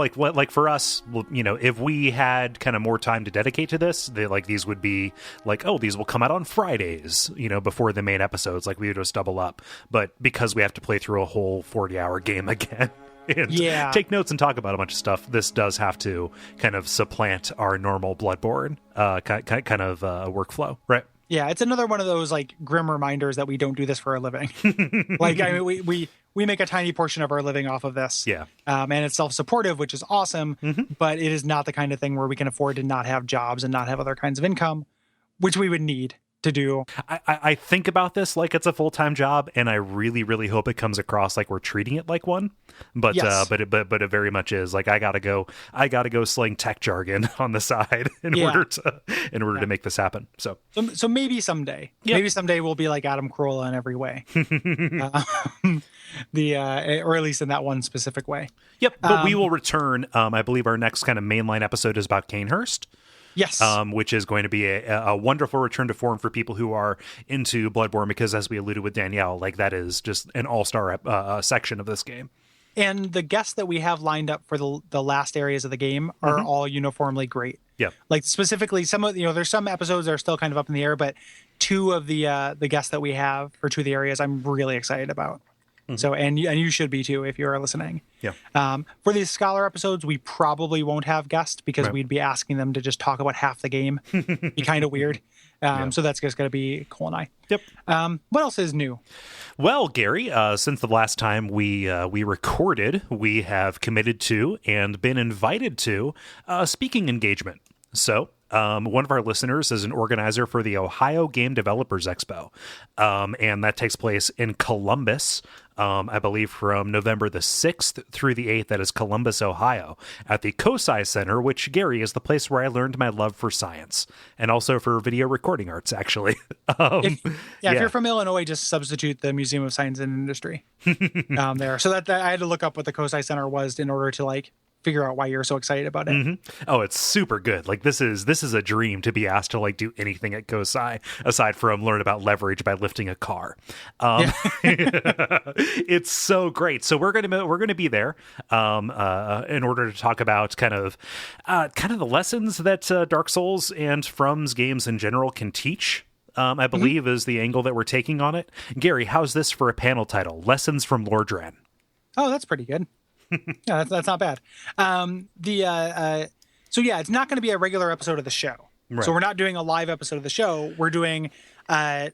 Speaker 1: like for us, if we had kind of more time to dedicate to this, these would be like, these will come out on Fridays, before the main episodes. Like, we would just double up. But because we have to play through a whole 40-hour game again, and take notes and talk about a bunch of stuff, this does have to kind of supplant our normal Bloodborne kind of workflow, right?
Speaker 4: Yeah, it's another one of those like grim reminders that we don't do this for a living. We make a tiny portion of our living off of this. Yeah. And it's self-supportive, which is awesome, but it is not the kind of thing where we can afford to not have jobs and not have other kinds of income, which we would need to do.
Speaker 1: I think about this like it's a full-time job, and I really, really hope it comes across like we're treating it like one. But
Speaker 4: Yes.
Speaker 1: but it very much is. Like I gotta go sling tech jargon on the side in order to make this happen. So
Speaker 4: maybe someday, we'll be like Adam Carolla in every way, or at least in that one specific way.
Speaker 1: Yep. But we will return. I believe our next kind of mainline episode is about Canehurst.
Speaker 4: Yes.
Speaker 1: Which is going to be a wonderful return to form for people who are into Bloodborne, because as we alluded with Danielle, like that is just an all-star section of this game.
Speaker 4: And the guests that we have lined up for the last areas of the game are all uniformly great.
Speaker 1: Yeah.
Speaker 4: Like specifically some of, there's some episodes that are still kind of up in the air, but two of the guests that we have for two of the areas I'm really excited about. So, and you should be too, if you're listening.
Speaker 1: Yeah.
Speaker 4: For these scholar episodes, we probably won't have guests because we'd be asking them to just talk about half the game. Be kind of weird. So that's just going to be Kole and I.
Speaker 1: Yep.
Speaker 4: What else is new?
Speaker 1: Well, Gary, since the last time we recorded, we have committed to and been invited to a speaking engagement. So one of our listeners is an organizer for the Ohio Game Developers Expo, and that takes place in Columbus, I believe from November the 6th through the 8th. That is Columbus, Ohio, at the COSI Center, which, Gary, is the place where I learned my love for science and also for video recording arts, actually.
Speaker 4: If you're from Illinois, just substitute the Museum of Science and Industry there. So that I had to look up what the COSI Center was in order to figure out why you're so excited about it.
Speaker 1: Oh, it's super good. Like this is a dream to be asked to do anything at COSI aside from learn about leverage by lifting a car. It's so great. So we're gonna be there in order to talk about kind of the lessons that Dark Souls and From's games in general can teach. I believe is the angle that we're taking on it. Gary, how's this for a panel title? Lessons from Lordran.
Speaker 4: Oh, that's pretty good. Yeah, that's not bad. It's not going to be a regular episode of the show. Right. So we're not doing a live episode of the show. We're doing a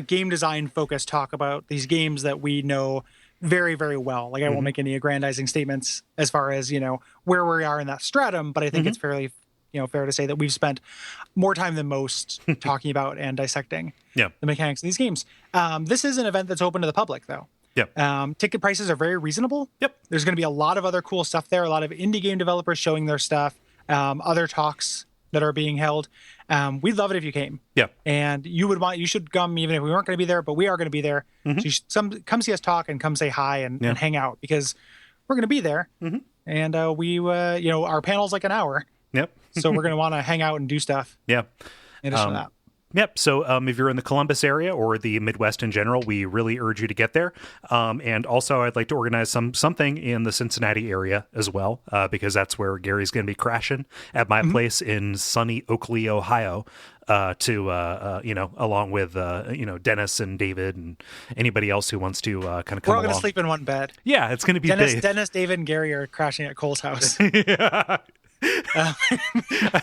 Speaker 4: game design focused talk about these games that we know very, very well. Like I won't make any aggrandizing statements as far as, where we are in that stratum, but I think it's fairly, fair to say that we've spent more time than most talking about and dissecting the mechanics of these games. This is an event that's open to the public, though.
Speaker 1: Yep.
Speaker 4: Ticket prices are very reasonable.
Speaker 1: Yep.
Speaker 4: There's going to be a lot of other cool stuff there. A lot of indie game developers showing their stuff. Other talks that are being held. We'd love it if you came. Yeah. And you should come even if we weren't going to be there, but we are going to be there. So you should come see us talk and come say hi and hang out because we're going to be there. And our panel's like an hour. Yep. So we're going to want to hang out and do stuff.
Speaker 1: Yeah.
Speaker 4: In addition to that.
Speaker 1: Yep. So if you're in the Columbus area or the Midwest in general, we really urge you to get there. And also, I'd like to organize something in the Cincinnati area as well, because that's where Gary's going to be crashing at my place in sunny Oakley, Ohio, along with Dennis and David and anybody else who wants to kind of come along.
Speaker 4: We're all going to sleep in one bed.
Speaker 1: Yeah, it's going to be
Speaker 4: Dennis, David, and Gary are crashing at Kole's house.
Speaker 1: Yeah.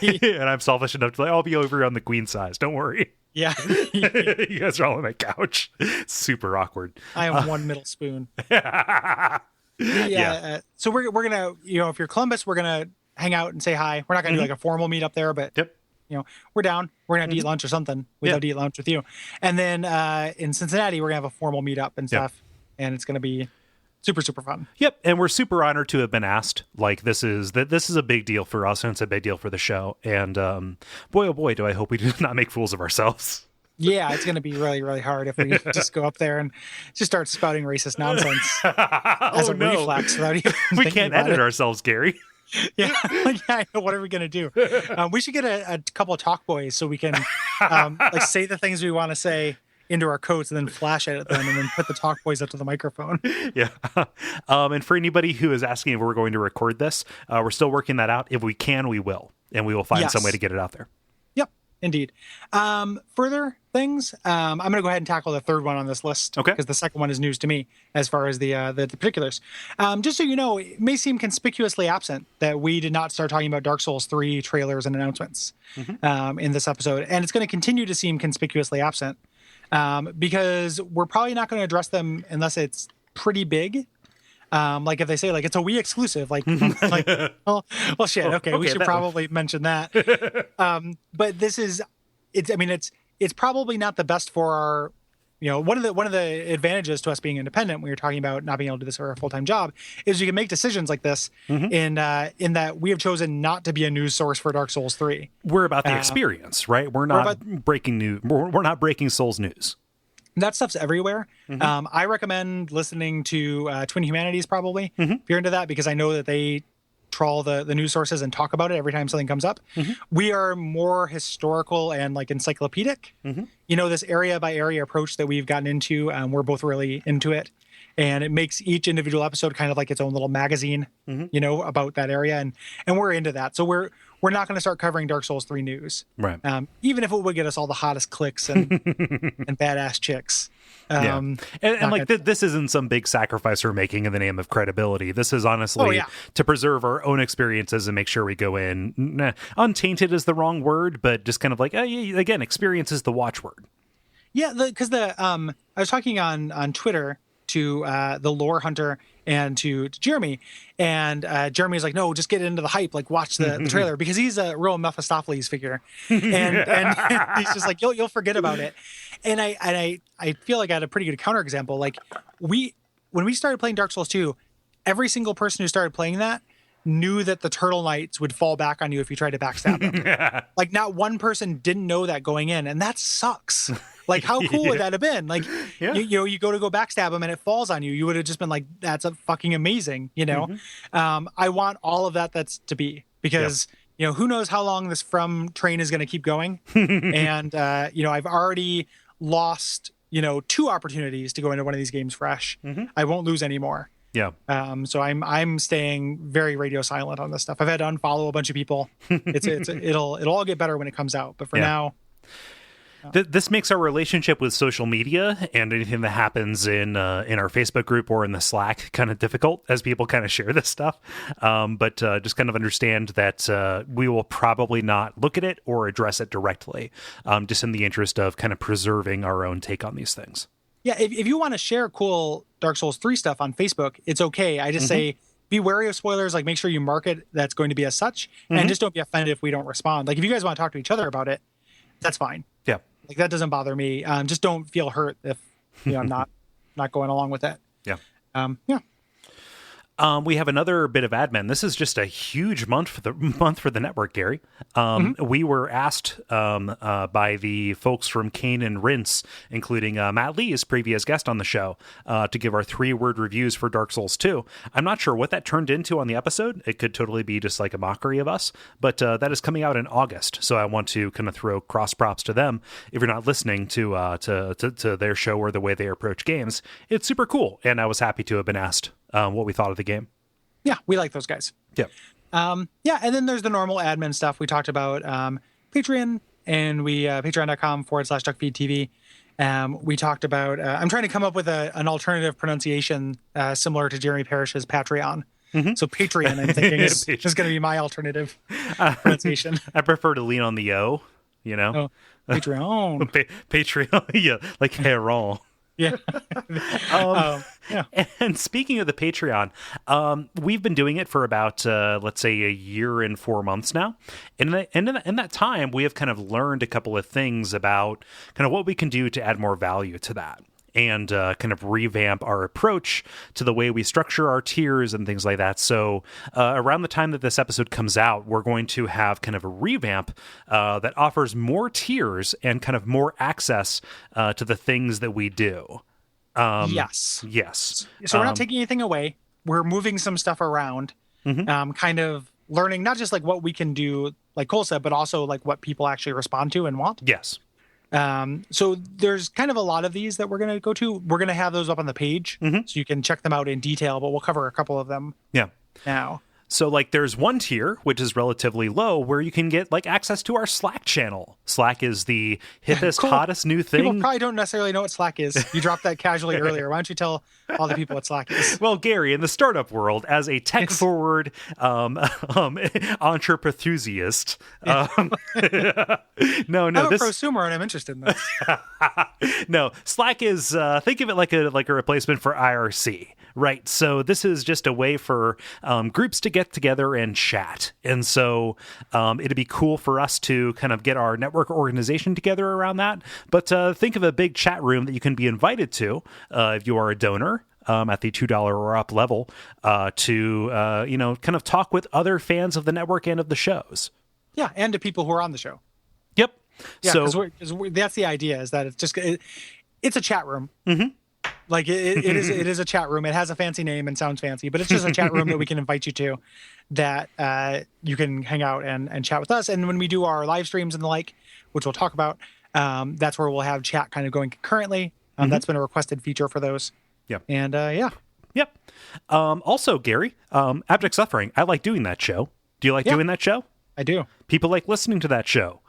Speaker 1: And I'm selfish enough to I'll be over on the queen size. Don't worry.
Speaker 4: Yeah.
Speaker 1: You guys are all on my couch. Super awkward.
Speaker 4: I am one middle spoon. So we're gonna, if you're Columbus, we're gonna hang out and say hi. We're not gonna do like a formal meet up there, but we're down. We're gonna have to eat lunch or something. We'd love to eat lunch with you. And then in Cincinnati, we're gonna have a formal meet up and stuff, and it's gonna be super, super fun.
Speaker 1: Yep, and we're super honored to have been asked. Like this is a big deal for us, and it's a big deal for the show. And boy, oh boy, do I hope we do not make fools of ourselves.
Speaker 4: Yeah, it's going to be really, really hard if we just go up there and just start spouting racist nonsense as a reflex without even
Speaker 1: we can't edit ourselves, Gary.
Speaker 4: What are we going to do? We should get a couple of talk boys so we can say the things we want to say into our coats and then flash it at them and then put the talk boys up to the microphone.
Speaker 1: Yeah. And for anybody who is asking if we're going to record this, we're still working that out. If we can, we will. And we will find some way to get it out there.
Speaker 4: Yep, indeed. Further things, I'm going to go ahead and tackle the third one on this list.
Speaker 1: Okay.
Speaker 4: Because the second one is news to me as far as the particulars. Just so you know, it may seem conspicuously absent that we did not start talking about Dark Souls 3 trailers and announcements in this episode. And it's going to continue to seem conspicuously absent. Because we're probably not going to address them unless it's pretty big. Like if they say it's a Wii exclusive, well, shit. Okay, we should probably mention that. But this is, it's it's probably not the best for our, one of the advantages to us being independent when you're talking about not being able to do this for a full-time job is you can make decisions like this in that we have chosen not to be a news source for Dark Souls 3.
Speaker 1: We're about the experience, right? We're not breaking news. We're not breaking Souls news.
Speaker 4: That stuff's everywhere. I recommend listening to Twin Humanities probably if you're into that, because I know that they trawl the news sources and talk about it every time something comes up. We are more historical and like encyclopedic. This area by area approach that we've gotten into, we're both really into it, and it makes each individual episode kind of like its own little magazine, about that area, and we're into that. So we're not going to start covering Dark Souls 3 news,
Speaker 1: right?
Speaker 4: Even if it would get us all the hottest clicks and and badass chicks.
Speaker 1: And like this isn't some big sacrifice we're making in the name of credibility. This is honestly to preserve our own experiences and make sure we go in untainted is the wrong word, but just kind of like again, experience is the watchword.
Speaker 4: Yeah, because I was talking on Twitter to the lore hunter and to Jeremy, and Jeremy's like, no, just get into the hype, like watch the trailer, because he's a real Mephistopheles figure, and he's just like, you'll forget about it. And I feel like I had a pretty good counterexample. Like when we started playing Dark Souls 2, every single person who started playing that knew that the Turtle Knights would fall back on you if you tried to backstab them. Like not one person didn't know that going in, and that sucks. Like how cool would that have been? Like you go backstab them and it falls on you. You would have just been like, that's a fucking amazing, I want all of that's to be, because who knows how long this From train is going to keep going. And I've already lost 2 opportunities to go into one of these games fresh. I won't lose any more.
Speaker 1: Yeah.
Speaker 4: So I'm staying very radio silent on this stuff. I've had to unfollow a bunch of people. It'll all get better when it comes out, but for now.
Speaker 1: This makes our relationship with social media and anything that happens in our Facebook group or in the Slack kind of difficult as people kind of share this stuff. But just kind of understand that we will probably not look at it or address it directly, just in the interest of kind of preserving our own take on these things.
Speaker 4: Yeah, if you want to share cool Dark Souls 3 stuff on Facebook, it's okay. I just say be wary of spoilers. Like make sure you mark it that's going to be as such, and just don't be offended if we don't respond. Like if you guys want to talk to each other about it, that's fine.
Speaker 1: Yeah.
Speaker 4: Like that doesn't bother me. Just don't feel hurt if I'm not going along with it.
Speaker 1: Yeah.
Speaker 4: Yeah.
Speaker 1: We have another bit of admin. This is just a huge month for the network, Gary. We were asked by the folks from Kane and Rinse, including Matt Lee, his previous guest on the show, to give our 3-word reviews for Dark Souls 2. I'm not sure what that turned into on the episode. It could totally be just like a mockery of us, but that is coming out in August. So I want to kind of throw cross props to them. If you're not listening to their show or the way they approach games, it's super cool. And I was happy to have been asked what we thought of the game.
Speaker 4: Yeah, we like those guys.
Speaker 1: Yeah.
Speaker 4: And then there's the normal admin stuff. We talked about Patreon, and we patreon.com/Duckfeed.tv. We talked about, I'm trying to come up with an alternative pronunciation similar to Jeremy Parrish's Patreon. So Patreon, I'm thinking, is going to be my alternative pronunciation.
Speaker 1: I prefer to lean on the O,
Speaker 4: Oh, Patreon.
Speaker 1: Patreon, yeah, like Heron.
Speaker 4: Yeah.
Speaker 1: Yeah. And speaking of the Patreon, we've been doing it for about, let's say, a year and 4 months now. And in that time, we have kind of learned a couple of things about kind of what we can do to add more value to that. And kind of revamp our approach to the way we structure our tiers and things like that. So around the time that this episode comes out, we're going to have kind of a revamp that offers more tiers and kind of more access to the things that we do.
Speaker 4: Yes. So we're not taking anything away. We're moving some stuff around, kind of learning not just like what we can do, like Kole said, but also like what people actually respond to and want.
Speaker 1: Yes.
Speaker 4: So there's kind of a lot of these that we're going to go to. We're going to have those up on the page so you can check them out in detail, but we'll cover a couple of them now.
Speaker 1: So like there's one tier, which is relatively low, where you can get like access to our Slack channel. Slack is the hippest, hottest new thing.
Speaker 4: People probably don't necessarily know what Slack is. You dropped that casually earlier. Why don't you tell all the people what Slack is?
Speaker 1: Well, Gary, in the startup world, as a tech-forward entrepreneurist,
Speaker 4: I'm a prosumer and I'm interested in this.
Speaker 1: No, Slack is, think of it like a replacement for IRC. Right. So this is just a way for groups to get together and chat. And so it'd be cool for us to kind of get our network network organization together around that. But think of a big chat room that you can be invited to if you are a donor. At the $2 or up level, to kind of talk with other fans of the network and of the shows.
Speaker 4: Yeah, and to people who are on the show.
Speaker 1: Yep.
Speaker 4: Yeah,
Speaker 1: so
Speaker 4: because that's the idea, is that it's a chat room.
Speaker 1: Mm-hmm.
Speaker 4: Like it is a chat room. It has a fancy name and sounds fancy, but it's just a chat room that we can invite you to, that you can hang out and chat with us. And when we do our live streams and the like, which we'll talk about, that's where we'll have chat kind of going concurrently. That's been a requested feature for those.
Speaker 1: Yep.
Speaker 4: And yeah.
Speaker 1: Yep. Also, Gary, Abject Suffering, I like doing that show. Do you like doing that show?
Speaker 4: I do.
Speaker 1: People like listening to that show.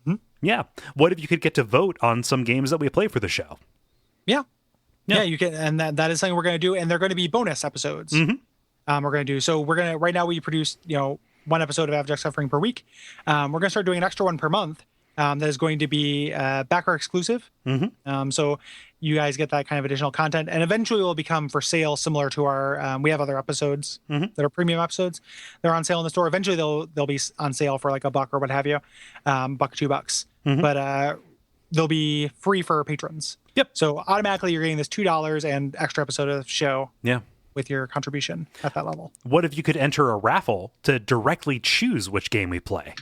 Speaker 4: Mm-hmm.
Speaker 1: Yeah. What if you could get to vote on some games that we play for the show?
Speaker 4: Yeah. Yeah, you can, and that is something we're going to do, and they're going to be bonus episodes. We're going to do. So we're going to, right now we produce, one episode of Abject Suffering per week. We're going to start doing an extra one per month. That is going to be backer exclusive. So you guys get that kind of additional content, and eventually will become for sale, similar to our. We have other episodes that are premium episodes. They're on sale in the store. Eventually, they'll be on sale for like $1 or what have you, $1, $2. But they'll be free for patrons.
Speaker 1: Yep.
Speaker 4: So automatically, you're getting this $2 and extra episode of the show.
Speaker 1: Yeah.
Speaker 4: With your contribution at that level.
Speaker 1: What if you could enter a raffle to directly choose which game we play?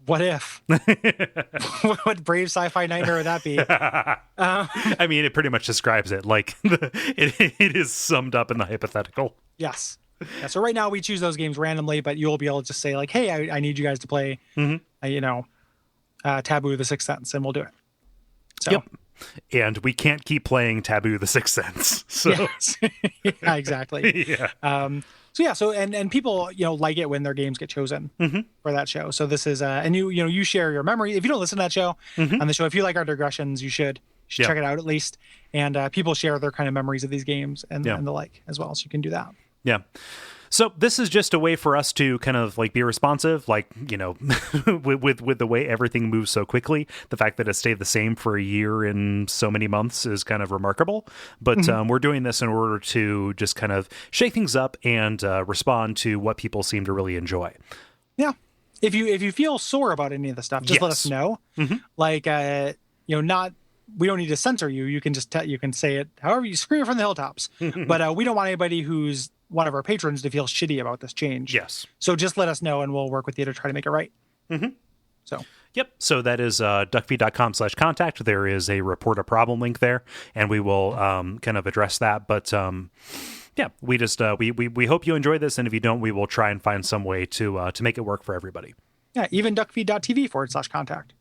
Speaker 4: What if? What brave sci-fi nightmare would that be?
Speaker 1: I mean, it pretty much describes it. Like, it is summed up in the hypothetical.
Speaker 4: Yes. Yeah, so right now we choose those games randomly, but you'll be able to just say like, hey, I need you guys to play, Taboo: The Sixth Sense, and we'll do it. So.
Speaker 1: Yep. And we can't keep playing Taboo: The Sixth Sense. So.
Speaker 4: Yes. Yeah, exactly.
Speaker 1: Yeah.
Speaker 4: So and people, like it when their games get chosen for that show. So this is, and you share your memory. If you don't listen to that show on the show, if you like our digressions, you should check it out at least. And people share their kind of memories of these games and the like as well. So you can do that.
Speaker 1: Yeah. So this is just a way for us to kind of like be responsive, like, with the way everything moves so quickly. The fact that it stayed the same for a year and so many months is kind of remarkable. But we're doing this in order to just kind of shake things up and respond to what people seem to really enjoy.
Speaker 4: Yeah. If you feel sore about any of the stuff, just let us know. Like, we don't need to censor you. You can just you can say it however you scream it from the hilltops. But we don't want anybody who's one of our patrons to feel shitty about this change.
Speaker 1: Yes.
Speaker 4: So just let us know and we'll work with you to try to make it right. So. Yep.
Speaker 1: So that is duckfeed.com/contact. There is a report a problem link there, and we will kind of address that. But we just we hope you enjoy this, and if you don't, we will try and find some way to make it work for everybody.
Speaker 4: Yeah. Even duckfeed.tv /contact.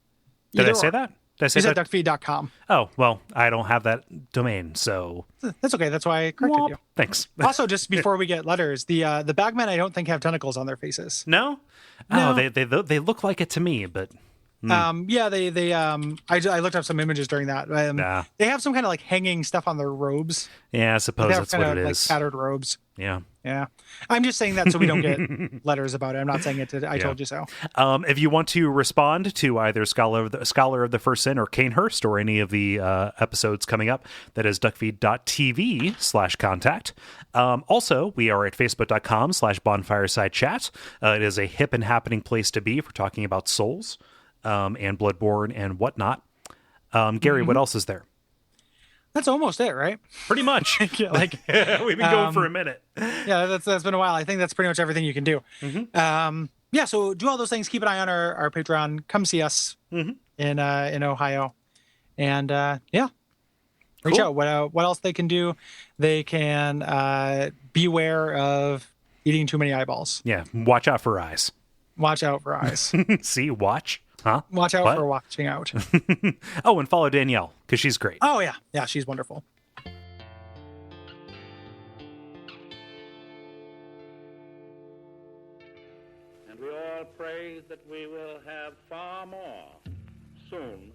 Speaker 1: Did I say that? Did I say
Speaker 4: that? Duckfeed.com.
Speaker 1: Oh, well, I don't have that domain, so...
Speaker 4: That's okay. That's why I corrected you.
Speaker 1: Thanks.
Speaker 4: Also, just before we get letters, the bagmen I don't think have tentacles on their faces.
Speaker 1: No?
Speaker 4: No.
Speaker 1: Oh, they look like it to me, but...
Speaker 4: Yeah, they I looked up some images during that. They have some kind of like hanging stuff on their robes.
Speaker 1: Yeah, I suppose that's what it is.
Speaker 4: Like tattered robes.
Speaker 1: Yeah.
Speaker 4: Yeah. I'm just saying that so we don't get letters about it. I'm not saying it I told you so.
Speaker 1: If you want to respond to either Scholar of the First Sin or Canehurst or any of the episodes coming up, that is duckfeed.tv /contact. Also, we are at facebook.com/bonfireside chat. It is a hip and happening place to be for talking about Souls and Bloodborne and whatnot. Gary, what else is there?
Speaker 4: That's almost it, right?
Speaker 1: Pretty much. We've been going for a minute.
Speaker 4: Yeah, that's been a while. I think that's pretty much everything you can do. So do all those things. Keep an eye on our Patreon. Come see us in Ohio, and reach out. What else they can do? They can beware of eating too many eyeballs.
Speaker 1: Yeah, watch out for eyes.
Speaker 4: Watch out for eyes.
Speaker 1: See, watch. Huh?
Speaker 4: Watch out for watching out.
Speaker 1: Oh, and follow Danielle, because she's great.
Speaker 4: Oh, yeah. Yeah, she's wonderful.
Speaker 2: And we all pray that we will have far more soon